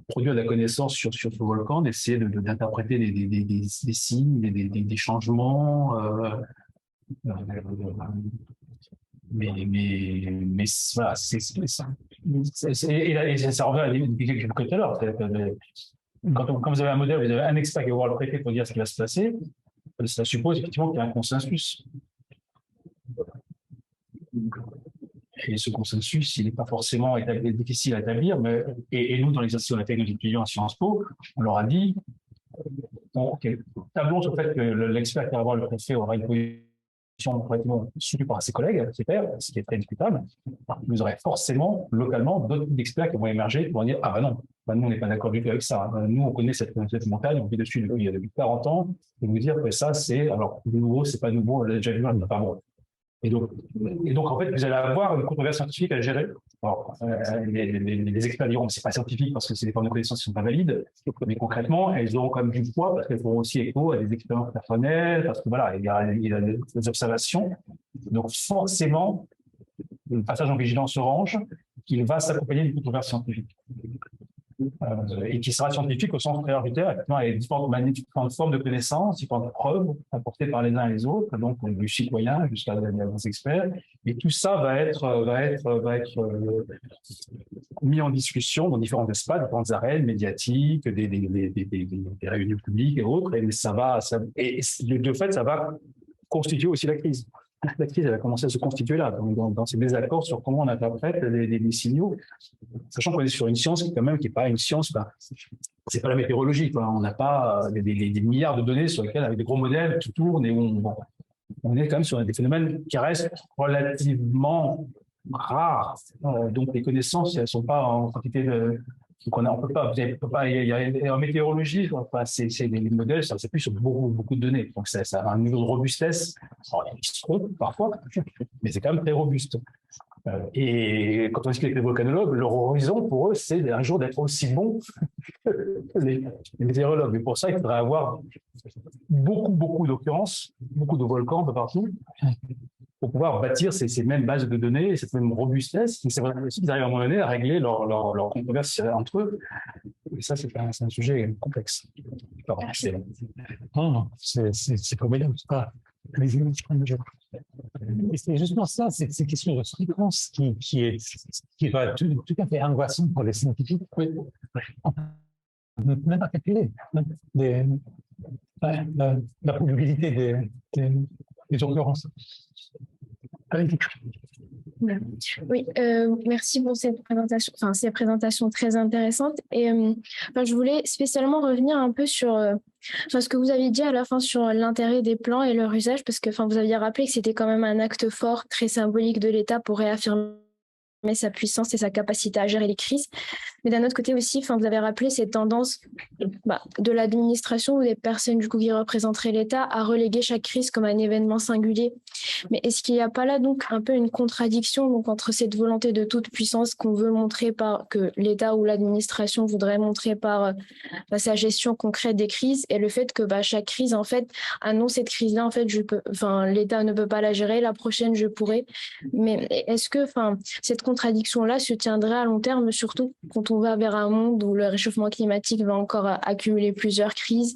produire de la connaissance sur ce volcan, d'essayer d'interpréter des signes, des changements. Mais voilà, c'est ça. Et ça revient à ce que j'ai tout à l'heure. Quand vous avez un modèle, vous avez un expert qui va voir le préfet pour dire ce qui va se passer, ça suppose effectivement qu'il y a un consensus. Et ce consensus, il n'est pas forcément difficile à établir, mais, et nous, dans l'exercice qu'on a fait avec nos étudiants à Sciences Po, on leur a dit, tablons sur le fait que l'expert qui va voir le préfet aura une position relativement soutenue par ses collègues, ses pairs, ce qui est très discutable. Vous aurez forcément, localement, d'autres experts qui vont émerger, qui vont dire, ah ben non, nous, on n'est pas d'accord du tout avec ça. Nous, on connaît cette montagne, on vit dessus depuis 40 ans, et vous dire que ça, c'est, alors, nouveau, c'est pas nouveau, on l'a déjà vu, on n'est pas bon. Et donc, en fait, vous allez avoir une controverse scientifique à gérer. Alors, les experts diront que ce n'est pas scientifique parce que c'est des formes de connaissances qui ne sont pas valides, mais concrètement, elles auront quand même du poids parce qu'elles feront aussi écho à des expériences personnelles, parce que voilà, il y a des observations. Donc, forcément, le passage en vigilance orange, qu'il va s'accompagner d'une controverse scientifique. Et qui sera scientifique au sens prioritaire, avec différentes formes de connaissances, différentes preuves apportées par les uns et les autres, donc du citoyen jusqu'à des experts. Et tout ça va être mis en discussion dans différents espaces, différentes arènes médiatiques, des réunions publiques et autres. Et de fait, ça va constituer aussi la crise. La crise, elle va commencer à se constituer là, dans ces désaccords sur comment on interprète les signaux, sachant qu'on est sur une science qui, quand même, qui n'est pas une science, c'est pas la météorologie, quoi. On n'a pas des milliards de données sur lesquelles, avec des gros modèles qui tournent, et on est quand même sur des phénomènes qui restent relativement rares. Donc les connaissances, elles ne sont pas en quantité de... Donc on peut pas, il y a en météorologie, c'est des modèles, ça s'appuie sur beaucoup de données. Donc ça a un niveau de robustesse, ils se trompent parfois, mais c'est quand même très robuste. Et quand on discute avec les volcanologues, leur horizon pour eux, c'est un jour d'être aussi bon que les météorologues. Mais pour ça, il faudrait avoir beaucoup d'occurrences, beaucoup de volcans un peu partout, pour pouvoir bâtir ces mêmes bases de données, cette même robustesse. C'est vrai aussi qu'ils arrivent à un moment donné à régler leur controverse entre eux. Et ça, c'est un sujet complexe. C'est formidable. Et c'est justement ça, c'est ces questions de fréquence qui va tout à fait angoissant pour les scientifiques. Oui. On peut même pas calculer la probabilité des occurrences. Allez. Oui, merci pour cette présentation, enfin, ces présentations très intéressantes. Et je voulais spécialement revenir un peu sur ce que vous aviez dit à la fin sur l'intérêt des plans et leur usage, parce que vous aviez rappelé que c'était quand même un acte fort, très symbolique de l'État pour réaffirmer sa puissance et sa capacité à gérer les crises. Mais d'un autre côté aussi, vous avez rappelé cette tendance de l'administration ou des personnes du coup qui représenteraient l'État à reléguer chaque crise comme un événement singulier. Mais est-ce qu'il n'y a pas là donc un peu une contradiction donc, entre cette volonté de toute puissance qu'on veut montrer que l'État ou l'administration voudrait montrer par sa gestion concrète des crises et le fait que chaque crise en fait, non cette crise-là en fait l'État ne peut pas la gérer, la prochaine je pourrais. Mais est-ce que cette contradiction-là se tiendrait à long terme, surtout quand on va vers un monde où le réchauffement climatique va encore accumuler plusieurs crises?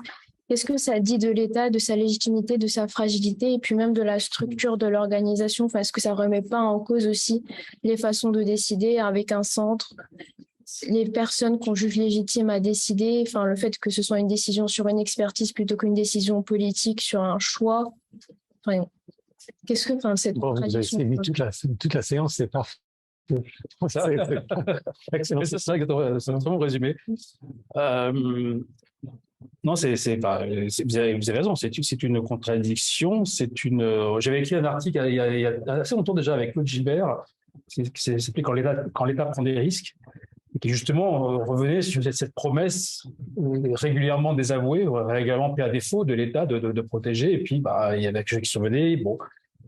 Qu'est-ce que ça dit de l'État, de sa légitimité, de sa fragilité et puis même de la structure de l'organisation? Est-ce que ça ne remet pas en cause aussi les façons de décider avec un centre, les personnes qu'on juge légitimes à décider, le fait que ce soit une décision sur une expertise plutôt qu'une décision politique sur un choix? Qu'est-ce que cette contradiction? Vous avez mis toute la séance, c'est parfait. Excellent. C'est ça, c'est vraiment résumé. Non, vous avez raison, c'est une contradiction. J'avais écrit un article il y a assez longtemps déjà avec Claude Gilbert, qui s'appelait Quand l'État prend des risques, et qui justement revenait sur cette promesse régulièrement désavouée, régulièrement pris à défaut de l'État de protéger. Et puis, il y avait quelque chose qui survenait. Bon,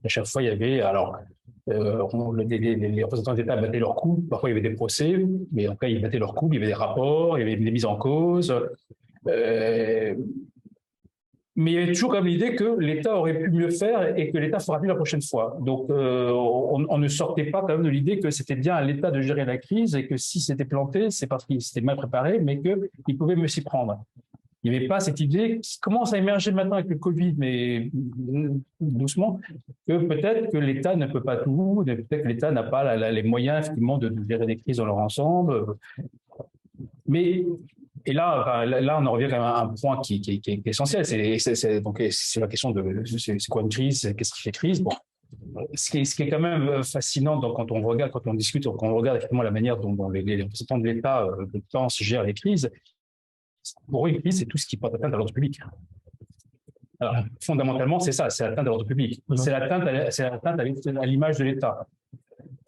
à chaque fois, il y avait les représentants d'État battaient leur coup. Parfois, il y avait des procès, mais après, ils battaient leur coup. Il y avait des rapports, il y avait des mises en cause. Mais il y avait toujours comme l'idée que l'État aurait pu mieux faire et que l'État fera mieux la prochaine fois. Donc, on ne sortait pas quand même de l'idée que c'était bien à l'État de gérer la crise et que si c'était planté, c'est parce qu'il s'était mal préparé, mais qu'il pouvait mieux s'y prendre. Il n'y avait pas cette idée qui commence à émerger maintenant avec le Covid, mais doucement, que peut-être que l'État ne peut pas tout, peut-être que l'État n'a pas les moyens effectivement de gérer des crises dans leur ensemble. Et là, on en revient quand même à un point qui est essentiel. C'est la question de c'est quoi une crise, qu'est-ce qui fait crise. Bon, ce qui est quand même fascinant quand on discute, quand on regarde effectivement la manière dont les représentants de l'État pensent gèrent les crises. Pour eux, une crise, c'est tout ce qui porte atteinte à l'ordre public. Alors, fondamentalement, c'est ça, c'est l'atteinte à l'ordre public. C'est l'atteinte à l'image de l'État.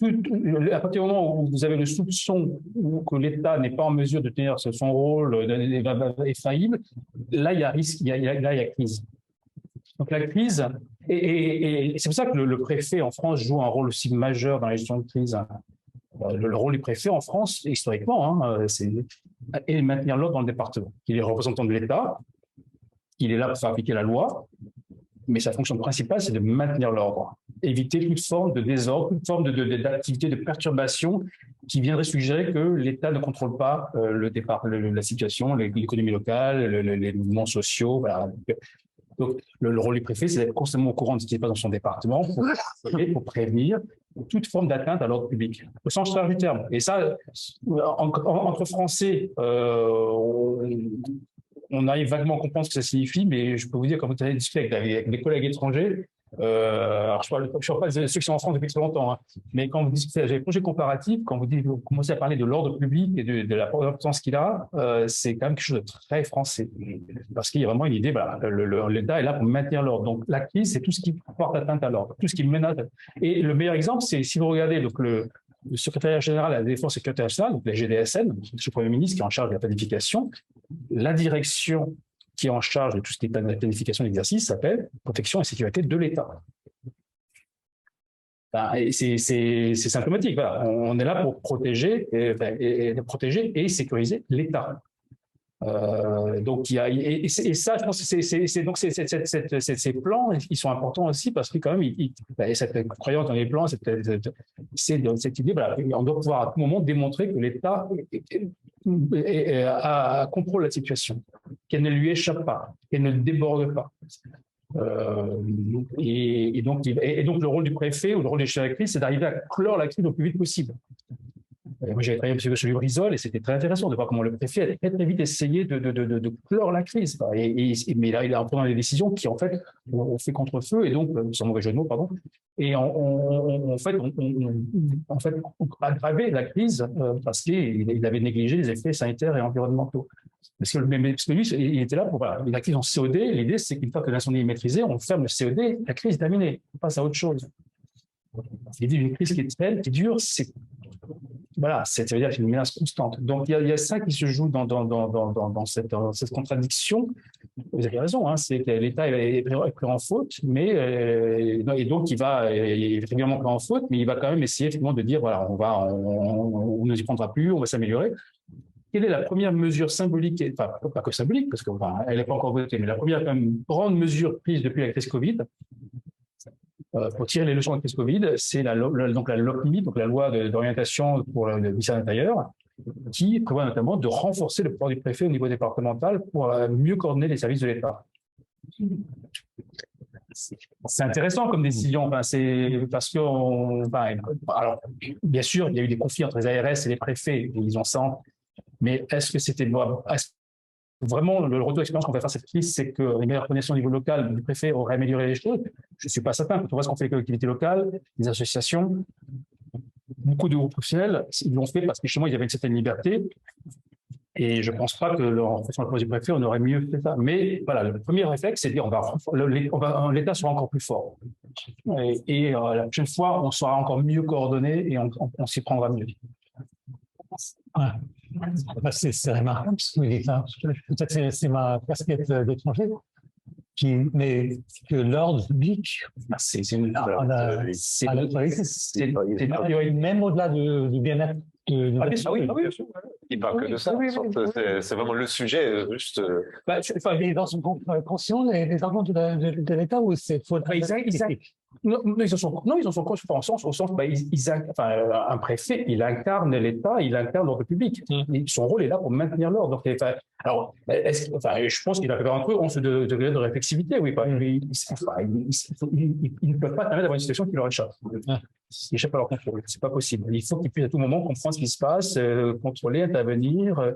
À partir du moment où vous avez le soupçon que l'État n'est pas en mesure de tenir son rôle est faillible, là, il y a risque, là, il y a crise. Donc la crise, et c'est pour ça que le préfet en France joue un rôle aussi majeur dans la gestion de crise. Le rôle du préfet en France, historiquement, c'est maintenir l'ordre dans le département. Il est représentant de l'État, il est là pour faire appliquer la loi, mais sa fonction principale, c'est de maintenir l'ordre, éviter toute forme de désordre, toute forme d'activité, de perturbation qui viendrait suggérer que l'État ne contrôle pas la situation, l'économie locale, les mouvements sociaux. Voilà. Donc, le rôle du préfet, c'est d'être constamment au courant de ce qui se passe dans son département pour prévenir toute forme d'atteinte à l'ordre public, au sens large du terme. Et ça, entre Français, on arrive vaguement à comprendre ce que ça signifie, mais je peux vous dire, quand vous allez discuter avec des collègues étrangers, alors je ne parle pas de ceux qui sont en France depuis très longtemps, hein, mais quand vous discutez avec les projets comparatifs, quand vous commencez à parler de l'ordre public et de la importance qu'il a, c'est quand même quelque chose de très français. Parce qu'il y a vraiment une idée, l'État est là pour maintenir l'ordre. Donc la crise, c'est tout ce qui porte atteinte à l'ordre, tout ce qui menace. Et le meilleur exemple, c'est si vous regardez donc, le secrétariat général à la Défense et Sécurité nationale, donc la GDSN, le Premier ministre qui est en charge de la planification, la direction qui est en charge de tout ce qui est la planification d'exercice s'appelle Protection et Sécurité de l'État. C'est symptomatique. Voilà. On est là pour protéger et sécuriser l'État. Donc, et ça, je pense que ces plans, ils sont importants aussi parce que quand même, cette croyance dans les plans, c'est cette idée, voilà, on doit pouvoir à tout moment démontrer que l'État contrôle la situation, qu'elle ne lui échappe pas, qu'elle ne déborde pas. Donc, le rôle du préfet ou le rôle des chefs de crise, c'est d'arriver à clore la crise le plus vite possible. Moi, j'avais travaillé sur Lubrizol et c'était très intéressant de voir comment le préfet a très, très vite essayé de clore la crise. Mais là, il a pris des décisions qui, en fait, ont fait contre-feu et donc, sans mauvais jeu de mots, pardon, et en fait, on aggravé la crise parce qu'il avait négligé les effets sanitaires et environnementaux. Parce que lui, il était là pour la crise en COD. L'idée, c'est qu'une fois que l'incendie est maîtrisé, on ferme le COD, la crise est terminée, on passe à autre chose. L'idée d'une crise qui est telle, qui dure, c'est voilà, ça veut dire qu'il y a une menace constante. Donc, il y a ça qui se joue dans cette contradiction. Vous avez raison, hein, c'est que l'État est pris en faute, mais et donc il est régulièrement pris en faute, mais il va quand même essayer effectivement de dire voilà, on ne s'y prendra plus, on va s'améliorer. Quelle est la première mesure symbolique, enfin pas que symbolique, parce qu'elle n'est pas encore votée, mais la première quand même, grande mesure prise depuis la crise Covid, pour tirer les leçons de la crise Covid, c'est la LOPMI, donc la loi d'orientation pour le ministère de l'Intérieur, qui prévoit notamment de renforcer le pouvoir du préfet au niveau départemental pour mieux coordonner les services de l'État. C'est intéressant comme décision, enfin, c'est parce que, alors, bien sûr, il y a eu des conflits entre les ARS et les préfets, ils ont ça, mais est-ce que c'était vraiment, le retour d'expérience qu'on va faire cette crise, c'est que les meilleures connaissances au niveau local du préfet auraient amélioré les choses. Je ne suis pas certain. Quand on voit ce qu'on fait avec les collectivités locales, les associations, beaucoup de groupes professionnels, ils l'ont fait parce que justement, il y avait une certaine liberté. Et je ne pense pas que en faisant le projet du préfet, on aurait mieux fait ça. Mais voilà, le premier réflexe, c'est de dire l'État sera encore plus fort. Et la prochaine fois, on sera encore mieux coordonné et on s'y prendra mieux. C'est remarquable ce que vous dites. Peut-être c'est ma casquette d'étranger, mais que l'ordre public, même au-delà du bien-être. Oui, bien sûr. Il parle que de ça. C'est vraiment le sujet. Juste. Dans son conscient, les organes de l'État, ou c'est faux? Non, ils en sont conscients au sens, un préfet, il incarne l'État, il incarne l'ordre public. Son rôle est là pour maintenir l'ordre. Alors, je pense qu'il a fait un peu 11 degrés de réflexivité, oui. Ils ne peuvent pas permettre d'avoir une situation qui leur échappe. Ils échappent à leur contrôle. C'est pas possible. Il faut qu'ils puissent à tout moment comprendre ce qui se passe, contrôler, intervenir.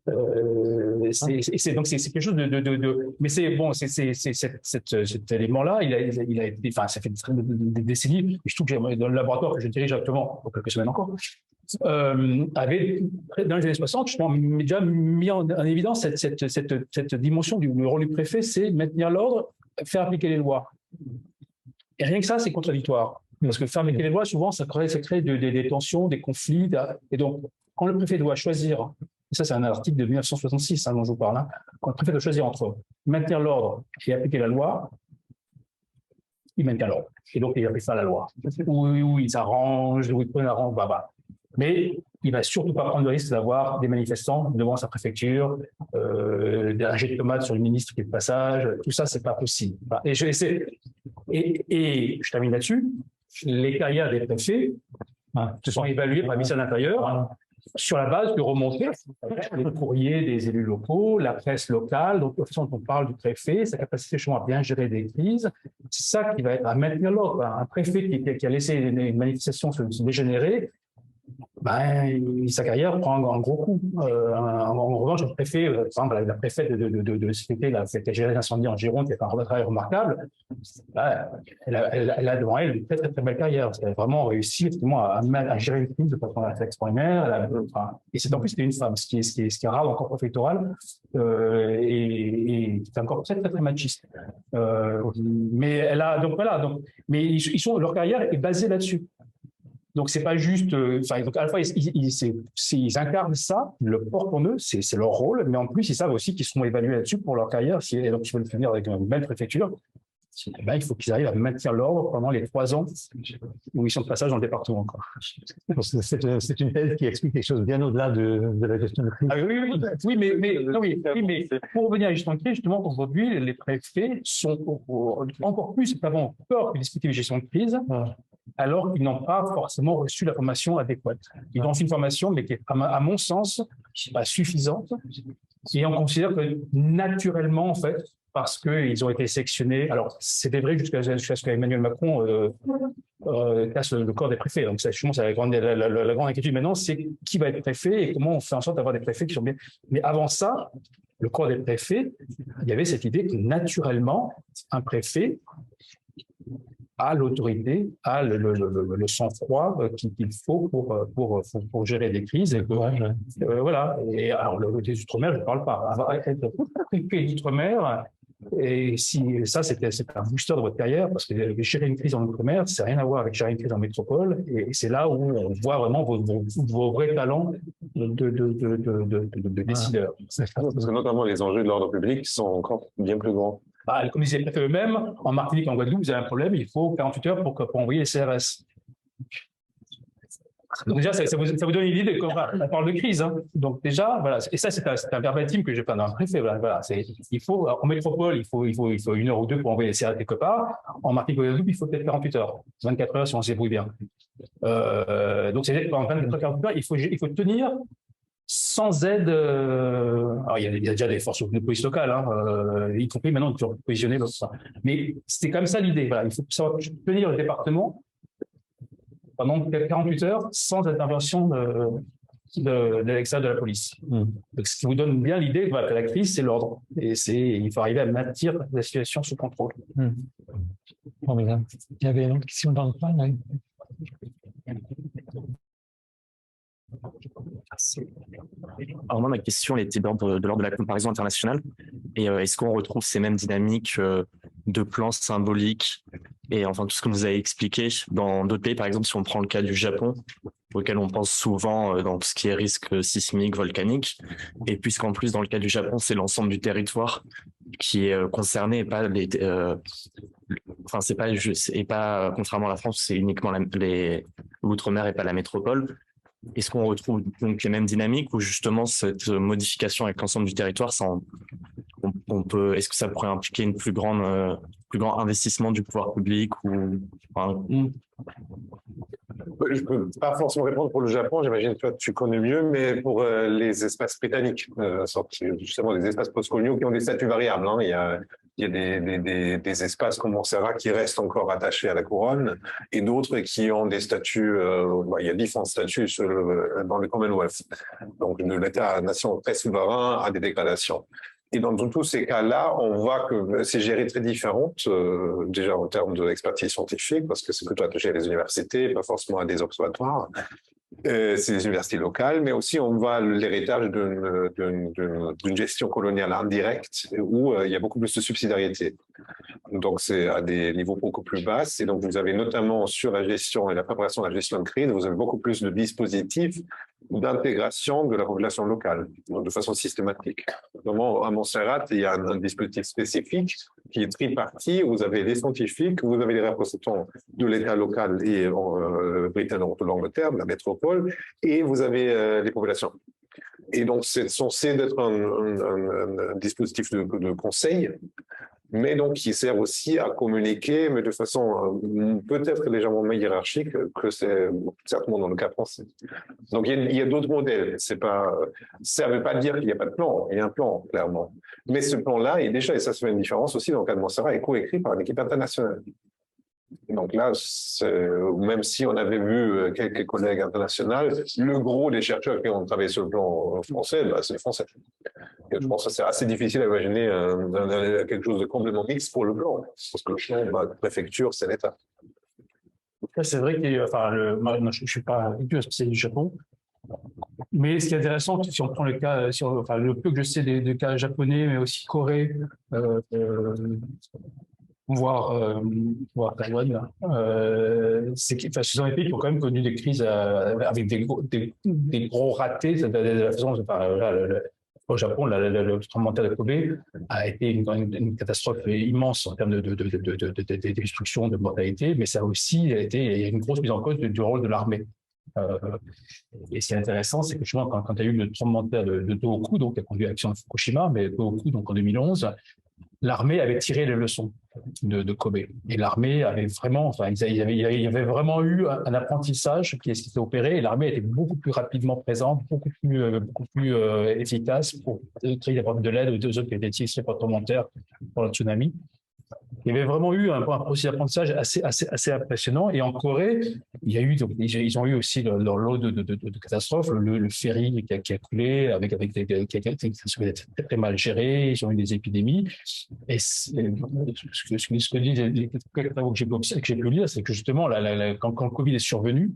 Donc c'est quelque chose mais c'est bon, cet élément-là, il a été, enfin, ça fait des décennies. Je trouve que dans le laboratoire que je dirige actuellement, pour quelques semaines encore, avait dans les années 60 justement déjà mis en évidence cette dimension du rôle du préfet, c'est maintenir l'ordre, faire appliquer les lois. Et rien que ça, c'est contradictoire. Parce que faire appliquer les lois, souvent, ça crée des tensions, des conflits. Et donc, quand le préfet doit choisir, et ça c'est un article de 1966 dont je vous parle, quand le préfet doit choisir entre maintenir l'ordre et appliquer la loi, il maintient l'ordre. Et donc, il applique ça à la loi. Ou il s'arrange, ou il prend un rang, mais il ne va surtout pas prendre le risque d'avoir des manifestants devant sa préfecture, un jet de tomates sur le ministre qui est de passage. Tout ça, ce n'est pas possible. Et je termine là-dessus. Les carrières des préfets se sont évaluées par le ministère de l'Intérieur sur la base de remontées, les courriers des élus locaux, la presse locale, donc la façon dont on parle du préfet, sa capacité à bien gérer des crises. C'est ça qui va être à maintenir l'ordre. Un préfet qui a laissé une manifestation se dégénérer, sa carrière prend un gros coup. En revanche, le préfet, par exemple, la préfète de sécurité, qui a géré l'incendie en Gironde, qui a fait un travail remarquable, elle a devant elle une très, très, très belle carrière, parce qu'elle a vraiment réussi à gérer une crise de façon extraordinaire. Et c'est en plus, c'était une femme, ce qui est rare encore préfectoral, et c'est encore très, très, très machiste. Mais elle a, donc voilà, mais leur carrière est basée là-dessus. Donc, c'est pas juste. Donc, à la fois, ils incarnent ça, ils le portent en eux, c'est leur rôle, mais en plus, ils savent aussi qu'ils seront évalués là-dessus pour leur carrière. Et donc, ils veulent finir avec une belle préfecture. Il faut qu'ils arrivent à maintenir l'ordre pendant les 3 ans où ils sont de passage dans le département. C'est une thèse qui explique quelque chose bien au-delà de la gestion de crise. Oui, mais pour revenir à la gestion de crise, justement, aujourd'hui, les préfets sont encore plus avant peur que discuter de gestion de crise. Alors qu'ils n'ont pas forcément reçu la formation adéquate. Ils ont fait une formation, mais qui est, à mon sens, pas suffisante. Et on considère que naturellement, en fait, parce qu'ils ont été sélectionnés. Alors, c'était vrai jusqu'à ce qu'Emmanuel Macron casse le corps des préfets. Donc, ça, justement, c'est la grande inquiétude maintenant, c'est qui va être préfet et comment on fait en sorte d'avoir des préfets qui sont bien. Mais avant ça, le corps des préfets, il y avait cette idée que naturellement, un préfet a l'autorité, a le sang-froid qu'il faut pour gérer des crises. Et voilà. Et alors, les Outre-mer, je ne parle pas. Être préfet d'Outre-mer, et si ça, c'est un booster de votre carrière, parce que gérer une crise en Outre-mer, ça n'a rien à voir avec gérer une crise en métropole. Et c'est là où on voit vraiment vos vrais talents de décideurs. Parce que notamment, les enjeux de l'ordre public sont encore bien plus grands. Comme ils disaient eux-mêmes, en Martinique, en Guadeloupe, vous avez un problème, il faut 48 heures pour envoyer les CRS. Donc déjà, ça vous donne une idée de comment on parle de crise. Hein. Donc déjà, voilà. Et ça, c'est un verbatim que j'ai pas dans un préfet. Voilà. Il faut, en métropole, il faut 1 heure ou 2 pour envoyer les CRS quelque part. En Martinique, en Guadeloupe, il faut peut-être 48 heures, 24 heures si on se débrouille bien. Donc en 24 heures, il faut tenir sans aide. Alors, il y a déjà des forces de police locales, y compris maintenant de positionner l'autre. Mais c'était comme ça l'idée. Voilà, il faut savoir tenir le département pendant 48 heures sans intervention de l'extérieur de la police. Donc, ce qui vous donne bien l'idée que la crise, c'est l'ordre. Et il faut arriver à maintenir la situation sous contrôle. Il y avait une autre question dans le plan. Alors moi, ma question était de l'ordre de la comparaison internationale. Et est-ce qu'on retrouve ces mêmes dynamiques de plans symboliques et enfin tout ce que vous avez expliqué dans d'autres pays? Par exemple, si on prend le cas du Japon, auquel on pense souvent dans tout ce qui est risque sismique, volcanique, et puisqu'en plus dans le cas du Japon, c'est l'ensemble du territoire qui est concerné, et pas enfin c'est pas juste, et pas contrairement à la France, c'est uniquement l'outre-mer et pas la métropole. Est-ce qu'on retrouve donc les mêmes dynamiques ou justement cette modification avec l'ensemble du territoire, est-ce que ça pourrait impliquer un plus grand investissement du pouvoir public ou Je ne peux pas forcément répondre pour le Japon, j'imagine que toi tu connais mieux, mais pour les espaces britanniques, justement des espaces postcoloniaux qui ont des statuts variables. Il y a des espaces comme Montserrat qui restent encore attachés à la couronne et d'autres qui ont des statuts, il y a différents statuts dans le Commonwealth. Donc l'État-nation très souverain a des dégradations. Et dans tous ces cas-là, on voit que c'est géré très différent, déjà en termes d'expertise scientifique, parce que c'est plutôt attaché à des universités, pas forcément à des observatoires. C'est des universités locales, mais aussi on voit l'héritage d'une gestion coloniale indirecte où il y a beaucoup plus de subsidiarité. Donc c'est à des niveaux beaucoup plus bas. Et donc vous avez notamment sur la gestion et la préparation de la gestion de crise, vous avez beaucoup plus de dispositifs d'intégration de la population locale, de façon systématique. Notamment à Montserrat, il y a un dispositif spécifique qui est tripartite. Vous avez les scientifiques, vous avez les représentants de l'État local et britannique de l'Angleterre, de la métropole, et vous avez les populations. Et donc, c'est censé être un dispositif de conseil, mais donc qui sert aussi à communiquer, mais de façon peut-être légèrement moins hiérarchique que c'est certainement dans le cas français. Donc il y a d'autres modèles. Ça ne veut pas dire qu'il n'y a pas de plan. Il y a un plan, clairement. Mais ce plan-là, et ça se fait une différence aussi dans le cas de Montserrat, est coécrit par une équipe internationale. Donc là, même si on avait vu quelques collègues internationaux, le gros des chercheurs qui ont travaillé sur le plan français, c'est les Français. Et je pense que c'est assez difficile à imaginer quelque chose de complètement mixte pour le plan, parce que le plan, la préfecture, c'est l'État. C'est vrai que moi, je ne suis pas un spécialiste du Japon, mais ce qui est intéressant, si on prend le cas, le peu que je sais des cas japonais, mais aussi Corée, voire Taïwan, c'est qu'ils sont des pays qui ont quand même connu des crises avec des gros ratés de la façon. Au Japon, le tremblement de terre de Kobe a été une catastrophe immense en termes de destruction, de mortalité, mais ça a aussi il y a une grosse mise en cause du rôle de l'armée. Et ce qui est intéressant, c'est que justement, quand il y a eu le tremblement de terre de Tohoku, donc qui a conduit à l'action de Fukushima, mais Tohoku, donc en 2011, l'armée avait tiré les leçons de Kobe. Et l'armée avait vraiment, enfin, il y avait vraiment eu un apprentissage qui s'était opéré, et l'armée était beaucoup plus rapidement présente, beaucoup plus efficace pour créer de l'aide aux deux autres qui étaient tirés par tourmentaires pour le tsunami. Il y avait vraiment eu un processus d'apprentissage assez impressionnant. Et en Corée, il y a eu, donc, ils ont eu aussi leur lot de catastrophes. Le ferry qui a coulé, qui a été très, très mal géré. Ils ont eu des épidémies. Et ce que disent les travaux que j'ai pu lire, c'est que justement, quand le Covid est survenu,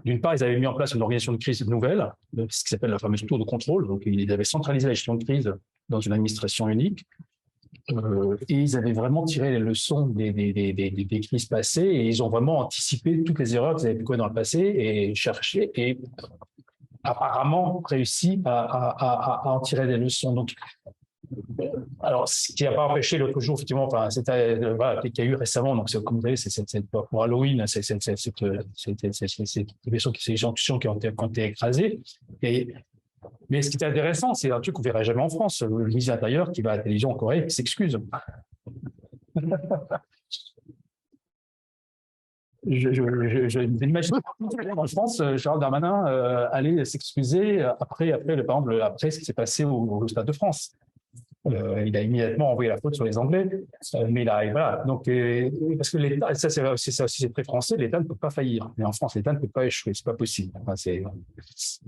d'une part, ils avaient mis en place une organisation de crise nouvelle, ce qui s'appelle la fameuse tour de contrôle. Donc, ils avaient centralisé la gestion de crise dans une administration unique. Et ils avaient vraiment tiré les leçons des crises passées et ils ont vraiment anticipé toutes les erreurs qu'ils avaient pu commettre dans le passé et cherché et apparemment réussi à en tirer des leçons. Donc, alors, ce qui n'a pas empêché l'autre jour, effectivement, enfin, voilà, qu'il y a eu récemment, donc comme vous savez, c'est pour Halloween, c'est des gens qui ont été écrasés. Mais ce qui est intéressant, c'est un truc qu'on ne verra jamais en France. Le ministre de l'Intérieur qui va à la télévision en Corée et qui s'excuse. Je m'imagine en France, Gérald Darmanin aller s'excuser après ce qui s'est passé au Stade de France. Il a immédiatement envoyé la faute sur les Anglais, mais voilà. Donc, parce que l'État, ça c'est très français, l'État ne peut pas faillir. Mais en France, l'État ne peut pas échouer, c'est pas possible. Enfin,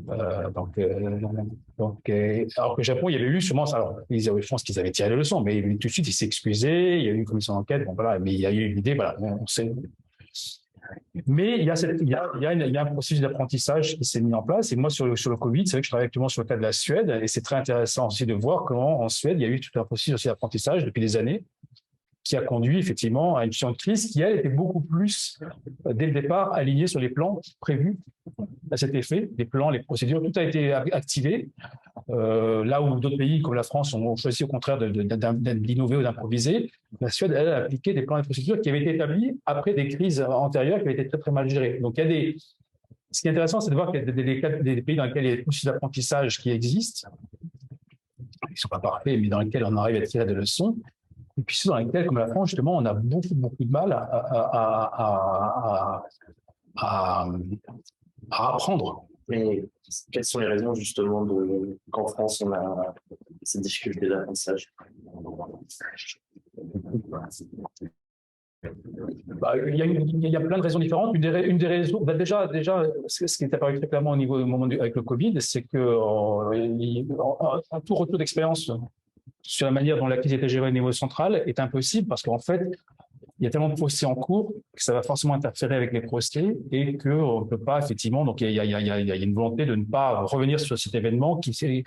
alors que le Japon, il y avait eu sûrement, alors, je pense qu'ils avaient tiré les leçons, mais tout de suite, il s'est excusé, il y a eu une commission d'enquête, bon voilà, mais il y a eu une idée, voilà, on sait. Mais il y a un processus d'apprentissage qui s'est mis en place. Et moi, sur le Covid, c'est vrai que je travaille actuellement sur le cas de la Suède. Et c'est très intéressant aussi de voir comment, en Suède, il y a eu tout un processus d'apprentissage depuis des années qui a conduit effectivement à une gestion de crise qui, elle, était beaucoup plus, dès le départ, alignée sur les plans prévus à cet effet. Les plans, les procédures, tout a été activé. Là où d'autres pays comme la France ont choisi au contraire d'innover ou d'improviser, la Suède, elle, a appliqué des plans et procédures qui avaient été établis après des crises antérieures qui avaient été très, très mal gérées. Donc, ce qui est intéressant, c'est de voir qu'il y a des pays dans lesquels il y a des processus d'apprentissage qui existent. Ils ne sont pas parfaits, mais dans lesquels on arrive à tirer des leçons. Et puis ceux dans lesquels, comme la France, justement, on a beaucoup de mal à apprendre. Mais quelles sont les raisons justement qu'en France on a ces difficultés d'apprentissage? Il y a plein de raisons différentes. Une des raisons, déjà, ce qui est apparu très clairement avec le Covid, c'est que un tout retour d'expérience sur la manière dont la crise était gérée au niveau central est impossible parce qu'en fait, il y a tellement de procès en cours que ça va forcément interférer avec les procès et qu'on ne peut pas, effectivement, donc il y a une volonté de ne pas revenir sur cet événement qui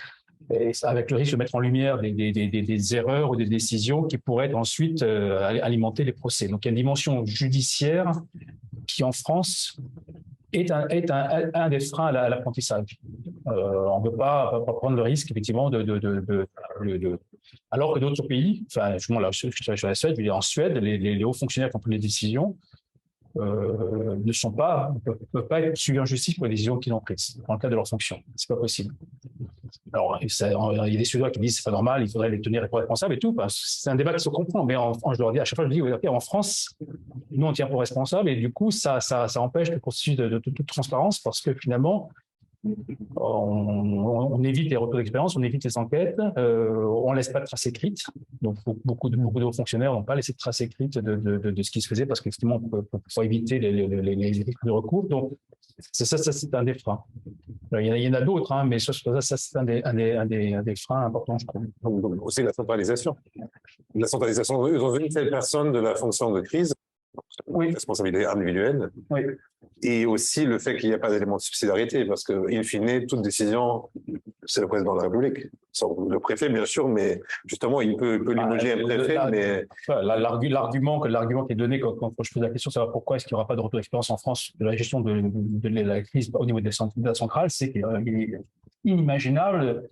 avec le risque de mettre en lumière des erreurs ou des décisions qui pourraient ensuite alimenter les procès. Donc il y a une dimension judiciaire qui, en France, est un des freins à l'apprentissage. On ne peut pas prendre le risque, effectivement, alors que d'autres pays, enfin, là, je suis sur la Suède, en Suède, les hauts fonctionnaires qui ont pris les décisions ne peuvent pas être suivis en justice pour les décisions qu'ils ont prises dans le cadre de leur fonction. C'est pas possible. Alors, il y a des Suédois qui disent c'est pas normal, il faudrait les tenir pour responsables et tout. C'est un débat qui se comprend, mais je leur dis à chaque fois, je dis okay, en France, nous on tient pour responsables et du coup ça empêche le processus de toute transparence parce que finalement on évite les retours d'expérience, on évite les enquêtes, on ne laisse pas de traces écrites. Donc, beaucoup de hauts fonctionnaires n'ont pas laissé de traces écrites de ce qui se faisait parce qu'effectivement, faut éviter les risques de recours. Donc, ça c'est un des freins. Il y en a d'autres, hein, mais ça c'est un des freins importants, je trouve. Donc, aussi la centralisation. La centralisation, ils ont vu une telle personne de la fonction de crise, oui. Responsabilité individuelle. Oui. Et aussi le fait qu'il n'y a pas d'élément de subsidiarité, parce que, in fine, toute décision, c'est le président de la République. Le préfet, bien sûr, mais justement, il peut limoger un préfet. Mais l'argument qui est donné quand je pose la question de savoir pourquoi est-ce qu'il n'y aura pas de retour d'expérience en France de la gestion de la crise au niveau de la centrale, c'est qu'il est inimaginable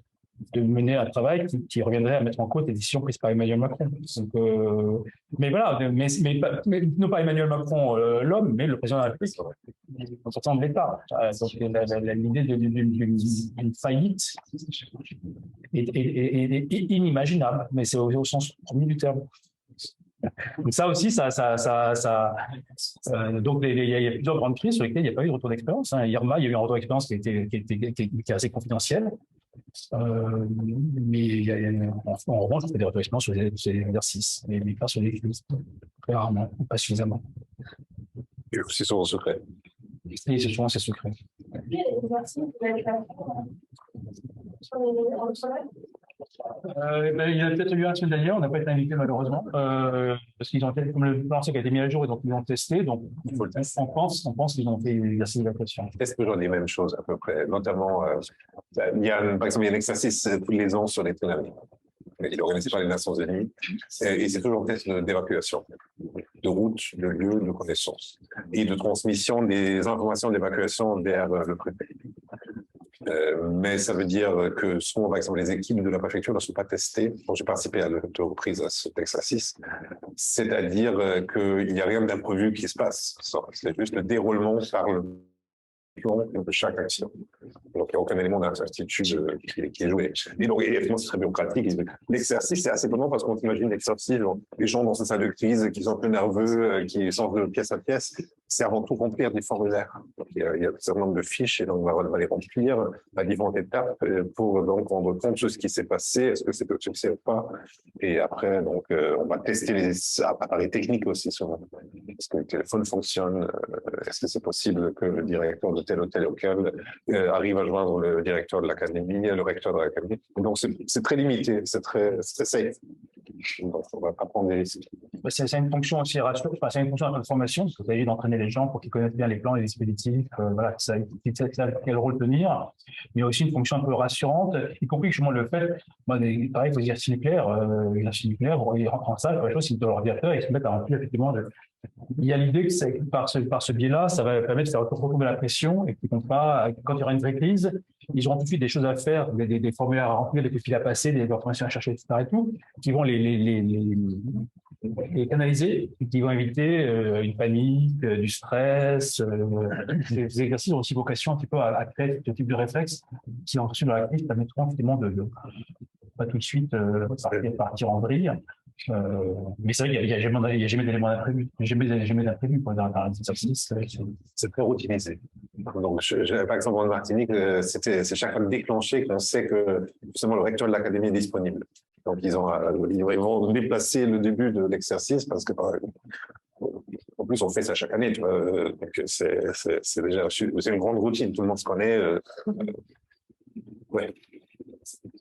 mener un travail qui reviendrait à mettre en cause les décisions prises par Emmanuel Macron. Donc, mais voilà, mais non pas Emmanuel Macron, l'homme, mais le président de la République, en sortant de l'État. Donc l'idée d'une faillite est inimaginable, mais c'est au sens premier du terme. Donc ça aussi, donc il y a plusieurs grandes crises sur lesquelles il n'y a pas eu de retour d'expérience. Irma, il y a eu un retour d'expérience qui est assez confidentiel. Mais en revanche, on fait des retours d'expérience sur les exercices, mais pas sur les crises. Très rarement, pas suffisamment. Et aussi souvent secret. Et c'est souvent c'est secret. Il y a peut-être eu un semaine dernière, on n'a pas été invité malheureusement, parce qu'ils ont comme le plan qui a été mis à jour et donc ils l'ont testé, donc on pense qu'ils ont fait l'exercice d'évacuation. C'est toujours les mêmes choses à peu près, notamment par exemple il y a un exercice tous les ans sur les tsunamis. Il est organisé par les Nations Unies et c'est toujours un test d'évacuation, de route, de lieu, de connaissance et de transmission des informations d'évacuation vers le préfet. Mais ça veut dire que souvent, par exemple, les équipes de la préfecture ne sont pas testées. Bon, j'ai participé à deux reprises à cet exercice. C'est-à-dire qu'il n'y a rien d'imprévu qui se passe. C'est juste le déroulement par le plan de chaque action. Donc, il n'y a aucun élément d'incertitude qui est joué. Et donc, effectivement, c'est très bureaucratique. L'exercice, c'est assez étonnant parce qu'on imagine l'exercice, les gens dans cette salle de crise qui sont un peu nerveux, qui sortent de pièce à pièce, c'est avant tout remplir des formulaires. Donc, il y a un certain nombre de fiches et donc on va les remplir à différentes étapes pour donc rendre compte de ce qui s'est passé, est-ce que c'est un succès ou pas. Et après, donc, on va tester les appareils techniques aussi. Est-ce que le téléphone fonctionne? Est-ce que c'est possible que le directeur de tel ou tel local arrive à joindre le directeur de l'académie, le recteur de l'académie? Donc, c'est très limité, c'est très safe. Donc, on ne va pas prendre des risques. C'est une fonction aussi rassurante, c'est une fonction d'information, parce qu'il s'agit d'entraîner les gens pour qu'ils connaissent bien les plans et les dispositifs, voilà, quel rôle tenir. Mais il y a aussi une fonction un peu rassurante, y compris justement le fait, pareil, pour l'exercice nucléaire, ils rentrent en salle, la chose, c'est de l'ordinateur, ils se mettent à remplir effectivement. Il y a l'idée que par ce biais-là, ça va permettre de faire retomber la pression et qu'ils ne comptent pas, quand il y aura une vraie crise, ils auront tout de suite des choses à faire, des formulaires à remplir, des coups de fil à passer, des informations à chercher, etc. et tout, qui vont les canaliser, qui vont éviter une panique, du stress. Ces exercices ont aussi vocation un petit peu à créer ce type de réflexe qui, ensuite, dans la crise, permettront effectivement de pas tout de suite partir en vrille. Mais c'est vrai qu'il n'y a jamais d'éléments d'imprévu. Jamais d'imprévu pour un exercice. C'est très routinisé. Donc, par exemple, en Martinique, c'est chaque fois déclenché qu'on sait que justement le recteur de l'académie est disponible. Donc, ils vont déplacer le début de l'exercice parce que, en plus, on fait ça chaque année. Tu vois, donc, c'est déjà une grande routine. Tout le monde se connaît. Ouais.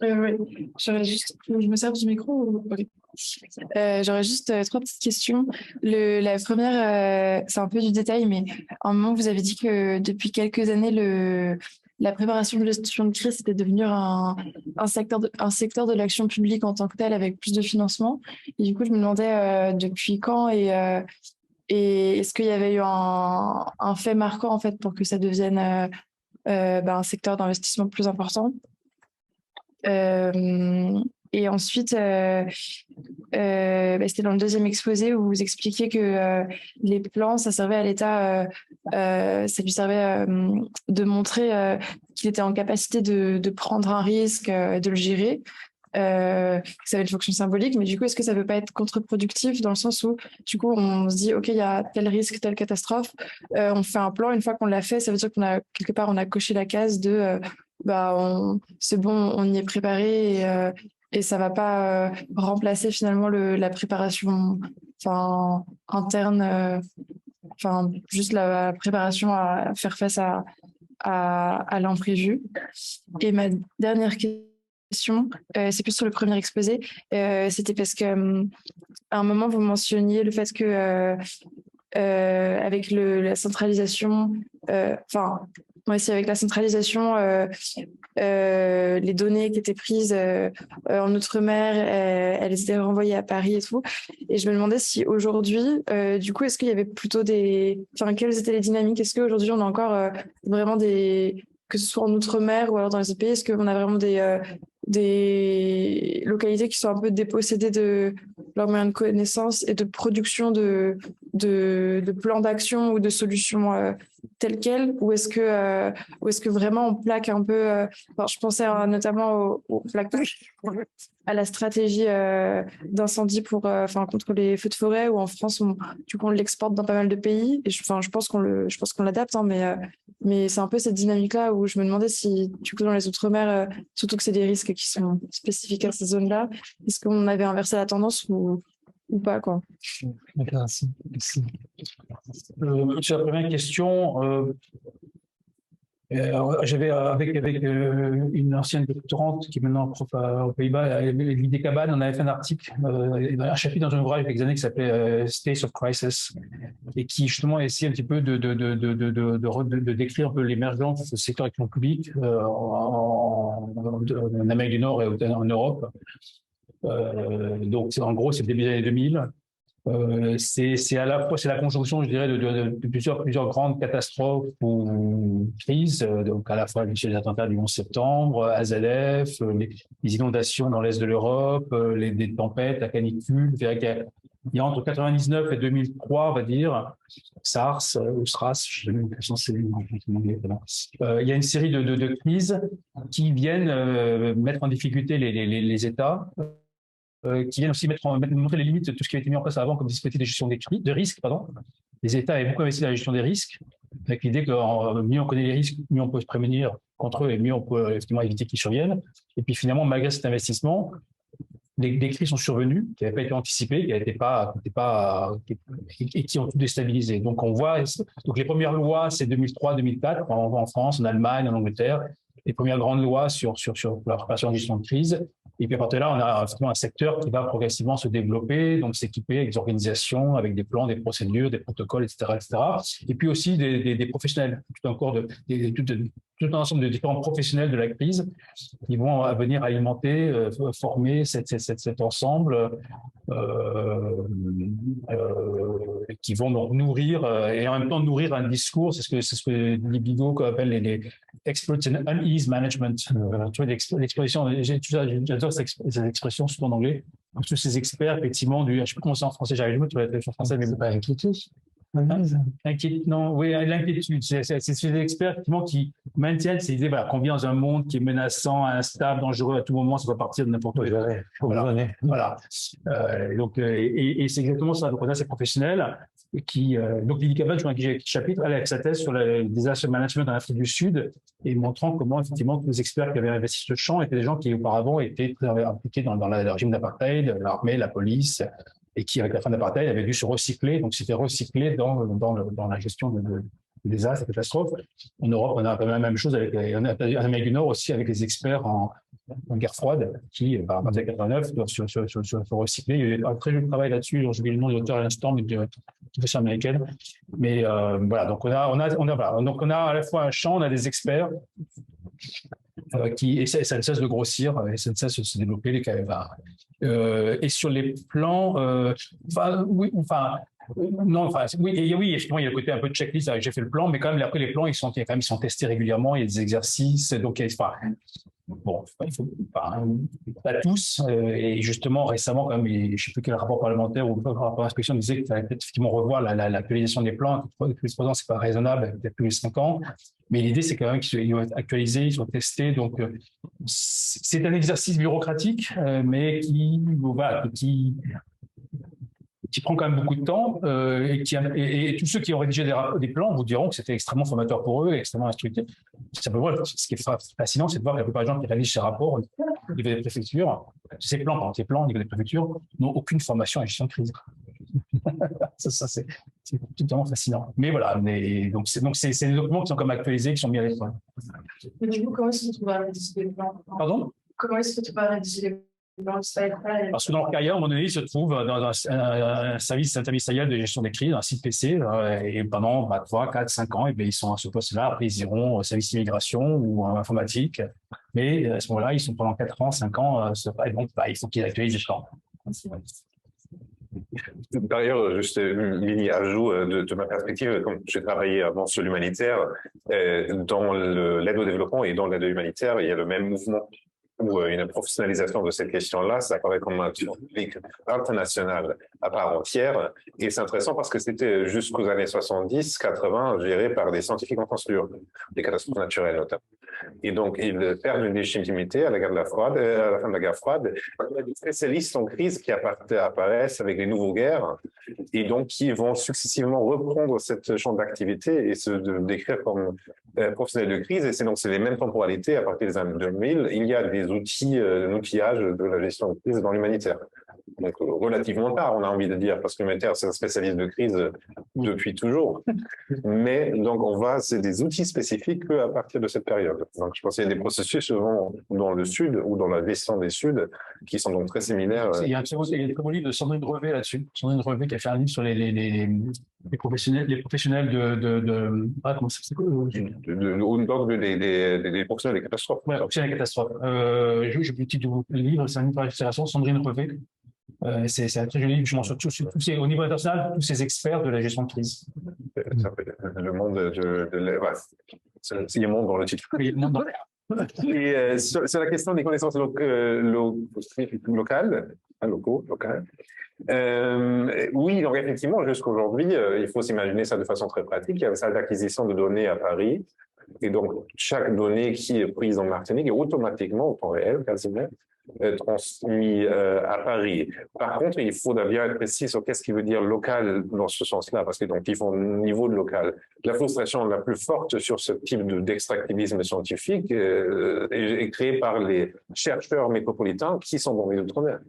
Oui, je me sers du micro. Okay. J'aurais juste trois petites questions. La première, c'est un peu du détail, mais à un moment, vous avez dit que depuis quelques années, la préparation de gestion de crise était devenue un secteur de l'action publique en tant que tel avec plus de financement. Et du coup, je me demandais depuis quand et est-ce qu'il y avait eu un fait marquant en fait pour que ça devienne un secteur d'investissement plus important. Et ensuite, c'était dans le deuxième exposé où vous expliquiez que les plans, ça servait à l'État, ça lui servait de montrer qu'il était en capacité de prendre un risque, de le gérer. Ça avait une fonction symbolique, mais du coup, est-ce que ça ne peut pas être contre-productif dans le sens où, du coup, on se dit, OK, il y a tel risque, telle catastrophe, on fait un plan, une fois qu'on l'a fait, ça veut dire qu'on a, quelque part, on a coché la case de c'est bon, on y est préparé et ça va pas remplacer finalement la préparation interne, juste la préparation à faire face à l'imprévu. Et ma dernière question, c'est plus sur le premier exposé, c'était parce que à un moment vous mentionniez le fait que avec la centralisation, avec la centralisation, les données qui étaient prises en Outre-mer, elles étaient renvoyées à Paris et tout. Et je me demandais si aujourd'hui, du coup, est-ce qu'il y avait plutôt quelles étaient les dynamiques? Est-ce qu'aujourd'hui, on a encore vraiment que ce soit en Outre-mer ou alors dans les autres pays, est-ce qu'on a vraiment des localités qui sont un peu dépossédées de leurs moyens de connaissance et de production de plans d'action ou de solutions telles quelles, ou est-ce que vraiment on plaque un peu je pensais notamment au plaquage, à la stratégie d'incendie contre les feux de forêt, où en France on l'exporte dans pas mal de pays, et je pense qu'on l'adapte, hein, mais c'est un peu cette dynamique-là où je me demandais si, du coup, dans les Outre-mer, surtout que c'est des risques qui sont spécifiques à ces zones-là, est-ce qu'on avait inversé la tendance ou pas, quoi. Merci. Sur la première question, j'avais avec une ancienne doctorante qui est maintenant prof aux Pays-Bas, l'idée Cabane, on avait fait un article, un chapitre dans un ouvrage il y a quelques années qui s'appelait States of Crisis, et qui justement essayait un petit peu de décrire un peu l'émergence de ce secteur d'action publique en Amérique du Nord et en Europe. Donc en gros, c'est le début des années 2000. C'est à la fois c'est la conjonction, je dirais, de plusieurs grandes catastrophes ou crises, donc à la fois les attentats du 11 septembre, AZF, les inondations dans l'est de l'Europe, des tempêtes, la canicule. Il y a entre 99 et 2003, on va dire, SARS ou SRAS, je sais il y a une série de crises qui viennent mettre en difficulté les États. Qui viennent aussi montrer les limites de tout ce qui a été mis en place avant comme dispositif de gestion de risques. Les États avaient beaucoup investi dans la gestion des risques, avec l'idée que mieux on connaît les risques, mieux on peut se prémunir contre eux et mieux on peut effectivement éviter qu'ils surviennent. Et puis finalement, malgré cet investissement, des crises sont survenues, qui n'avaient pas été anticipées, et qui ont tout déstabilisé. Donc on voit, donc les premières lois, c'est 2003-2004, en France, en Allemagne, en Angleterre, les premières grandes lois sur la préparation de gestion de crise. Et puis à partir de là, on a un secteur qui va progressivement se développer, donc s'équiper avec des organisations, avec des plans, des procédures, des protocoles, etc., etc. Et puis aussi des professionnels, tout un ensemble de différents professionnels de la crise qui vont venir alimenter, former cet ensemble, qui vont donc nourrir et en même temps nourrir un discours. C'est ce que les Bigot appellent les experts in unease management. Tu vois, l'expression, j'adore cette expression, souvent en anglais. Donc, tous ces experts, effectivement, je ne sais pas comment c'est en français, j'arrive jamais à la traduction française, mais c'est pas inquiétude. Non, oui, l'inquiétude. C'est ces experts effectivement qui maintiennent ces idées qu'on vit dans un monde qui est menaçant, instable, dangereux à tout moment, ça va partir de n'importe où. Voilà. Donc, et c'est exactement ça. Donc, on a ces professionnels qui. Donc, Lily Cabane, je crois, un chapitre, elle avec sa thèse sur le disaster management en Afrique du Sud et montrant comment, effectivement, tous les experts qui avaient investi ce champ étaient des gens qui, auparavant, étaient très impliqués dans le régime d'apartheid, l'armée, la police, et qui, avec la fin de l'apartheid, avait dû se recycler. Donc, c'était recyclé dans la gestion des désastres, des catastrophes. En Europe, on a la même chose en Amérique du Nord aussi, avec les experts en guerre froide, qui, en 1989, doivent se recycler. Il y a eu un très joli travail là-dessus. J'ai oublié le nom de l'auteur à l'instant, mais de professeur américaine. Mais voilà, donc on a à la fois un champ, on a des experts qui essaient, ça ne cesse de grossir, et ça ne cesse de se développer, les KFA. Et sur les plans, oui, effectivement, il y a le côté un peu de checklist. J'ai fait le plan, mais quand même, après, les plans, ils sont testés régulièrement. Il y a des exercices, donc bon, il faut pas tous. Et justement, récemment, quand même, je ne sais plus quel rapport parlementaire ou rapport d'inspection disait qu'il fallait peut-être effectivement revoir l'actualisation des plans. Tous les 3 ans, c'est pas raisonnable, peut-être tous les 5 ans. Mais l'idée, c'est quand même qu'ils vont être actualisés, ils sont testés. Donc, c'est un exercice bureaucratique, mais qui prend quand même beaucoup de temps et tous ceux qui ont rédigé des plans vous diront que c'était extrêmement formateur pour eux, extrêmement instructif. Simplement, ce qui est fascinant, c'est de voir que la plupart des gens qui rédigent ces rapports au niveau des préfectures, ces plans au niveau des préfectures, n'ont aucune formation en gestion de crise. ça c'est totalement fascinant. Mais voilà, donc c'est des documents qui sont comme actualisés, qui sont mis à l'épreuve. Mais du coup, comment est-ce que tu vas rédiger les plans? Pardon? Comment est-ce que tu vas rédiger les plans? Parce que dans leur carrière, à un moment donné, ils se trouvent dans un service interministériel de gestion des crises, un site PC, et pendant 3, 4, 5 ans, et bien, ils sont à ce poste-là. Après, ils iront au service d'immigration ou en informatique. Mais à ce moment-là, ils sont pendant 4 ans, 5 ans, et donc il faut qu'ils actualisent les plans. D'ailleurs, juste une ligne ajout de ma perspective, comme j'ai travaillé avant sur l'humanitaire, dans l'aide au développement et dans l'aide humanitaire, il y a le même mouvement ou une professionnalisation de cette question-là, ça apparaît comme un public international à part entière. Et c'est intéressant parce que c'était jusqu'aux années 70, 80, géré par des scientifiques en construction, des catastrophes naturelles notamment. Et donc, ils perdent une légitimité à la guerre de la froide, à la fin de la guerre froide. Il y a des spécialistes en crise qui apparaissent avec les nouveaux guerres et donc qui vont successivement reprendre cette champ d'activité et se décrire comme professionnels de crise. Et c'est les mêmes temporalités à partir des années 2000. Il y a des outils, un outillage de la gestion de crise dans l'humanitaire. Donc, relativement tard, on a envie de dire, parce que l'humanitaire, c'est un spécialiste de crise depuis toujours. Mais donc, c'est des outils spécifiques qu'à partir de cette période. Donc, je pense qu'il y a des processus souvent dans le Sud ou dans la gestion des Suds qui sont donc très similaires. Il y a un très beau livre de Sandrine Revet là-dessus. Sandrine Revet qui a fait un livre sur les professionnels comment ça s'appelle des professionnels des catastrophes. Oui, professionnels des catastrophes. Je le titre du livre, c'est un livre d'illustration, Sandrine Revet. C'est un très joli livre, justement, surtout au niveau international, tous ces experts de la gestion de crise. Le monde c'est le monde dans le titre. Oui, le monde dans... Et sur la question des connaissances locales, oui, donc effectivement, jusqu'aujourd'hui, il faut s'imaginer ça de façon très pratique. Il y a une salle d'acquisition de données à Paris. Et donc, chaque donnée qui est prise en Martinique est automatiquement, au temps réel, quasiment, transmis à Paris. Par contre, il faut bien être précis sur qu'est-ce qui veut dire local dans ce sens-là, parce que donc ils font au niveau de local. La frustration la plus forte sur ce type d'extractivisme scientifique est créée par les chercheurs métropolitains qui sont dans les outre-mer.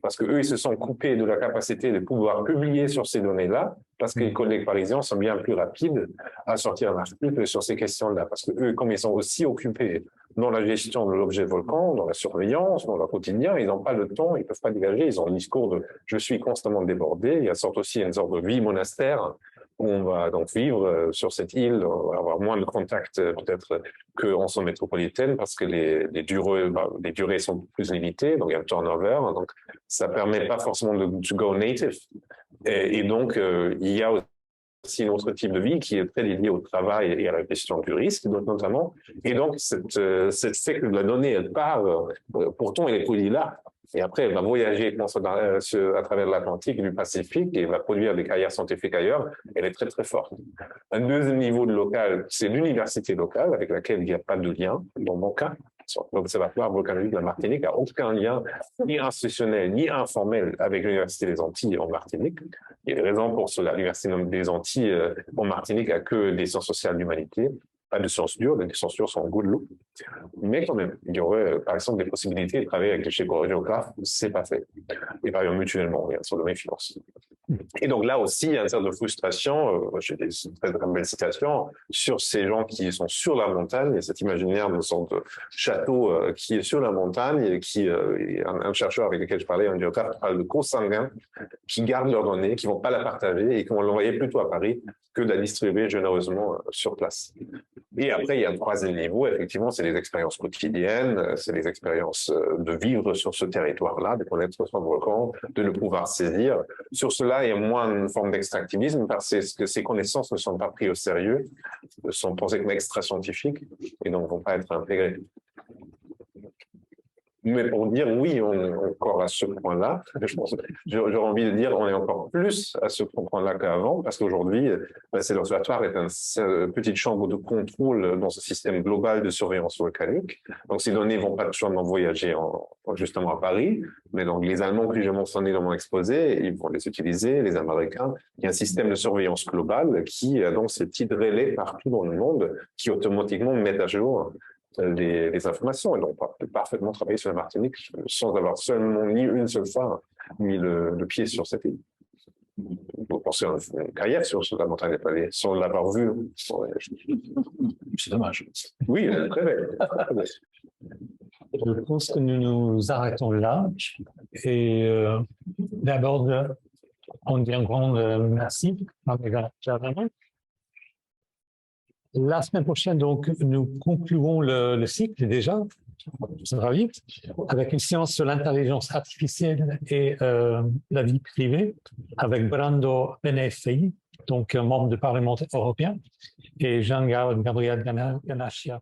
Parce qu'eux, ils se sont coupés de la capacité de pouvoir publier sur ces données-là, parce que les collègues parisiens sont bien plus rapides à sortir un article sur ces questions-là. Parce qu'eux, comme ils sont aussi occupés dans la gestion de l'objet volcan, dans la surveillance, dans leur quotidien, ils n'ont pas le temps, ils ne peuvent pas dégager, ils ont un discours de « je suis constamment débordé », il y a aussi une sorte de vie monastère, où on va donc vivre sur cette île, on va avoir moins de contacts peut-être qu'en zone métropolitaine parce que les durées sont plus limitées, donc il y a un turnover, donc ça permet pas forcément de go native. Et donc il y a aussi un autre type de vie qui est très lié au travail et à la gestion du risque, notamment. Et donc cette fait que la donnée elle part, pourtant elle est posée là. Et après, elle va voyager à travers l'Atlantique, du Pacifique, et va produire des carrières scientifiques ailleurs. Elle est très, très forte. Un deuxième niveau de local, c'est l'université locale, avec laquelle il n'y a pas de lien, dans mon cas. L'Observatoire volcanique de la Martinique n'a aucun lien, ni institutionnel, ni informel, avec l'Université des Antilles en Martinique. Il y a des raisons pour cela. L'Université des Antilles en Martinique n'a que des sciences sociales d'humanité. Pas de sciences dures, les sciences dures sont en good look. Mais quand même, il y aurait, par exemple, des possibilités de travailler avec les géographes, c'est pas fait. Et par exemple, mutuellement, bien sûr, dans les finances. Et donc là aussi, il y a une sorte de frustration, j'ai des très belles citations, sur ces gens qui sont sur la montagne, et cet imaginaire de sorte de château qui est sur la montagne, et qui, un chercheur avec lequel je parlais, un géographe, parle de consanguins, qui gardent leurs données, qui vont pas la partager, et qui vont l'envoyer plutôt à Paris que de la distribuer généreusement sur place. Et après, il y a un troisième niveau, effectivement, c'est les expériences quotidiennes, c'est les expériences de vivre sur ce territoire-là, de connaître son volcan, de le pouvoir saisir. Sur cela, il y a moins une forme d'extractivisme parce que ces connaissances ne sont pas prises au sérieux, sont pensées comme extra-scientifiques et donc ne vont pas être intégrées. Mais pour dire oui, on est encore à ce point-là, j'aurais envie de dire on est encore plus à ce point-là qu'avant, parce qu'aujourd'hui, l'observatoire est une petite chambre de contrôle dans ce système global de surveillance volcanique. Donc ces données ne vont pas seulement voyager justement à Paris, mais donc les Allemands que j'ai mentionnés dans mon exposé, ils vont les utiliser, les Américains. Il y a un système de surveillance globale qui a donc ces petits relais partout dans le monde qui automatiquement mettent à jour les informations. Et donc, on peut parfaitement travailler sur la Martinique sans avoir seulement ni une seule fois mis le pied sur cette île. Vous pensez à une carrière sur la montagne des Palais, sans l'avoir vue. C'est dommage. Oui, très belle. Je pense que nous nous arrêtons là. Et d'abord, on dit un grand merci. La semaine prochaine, donc, nous concluons le cycle déjà, ça va vite, avec une séance sur l'intelligence artificielle et la vie privée, avec Brando Benefei, donc membre du Parlement européen, et Jean-Gabriel Ganachia,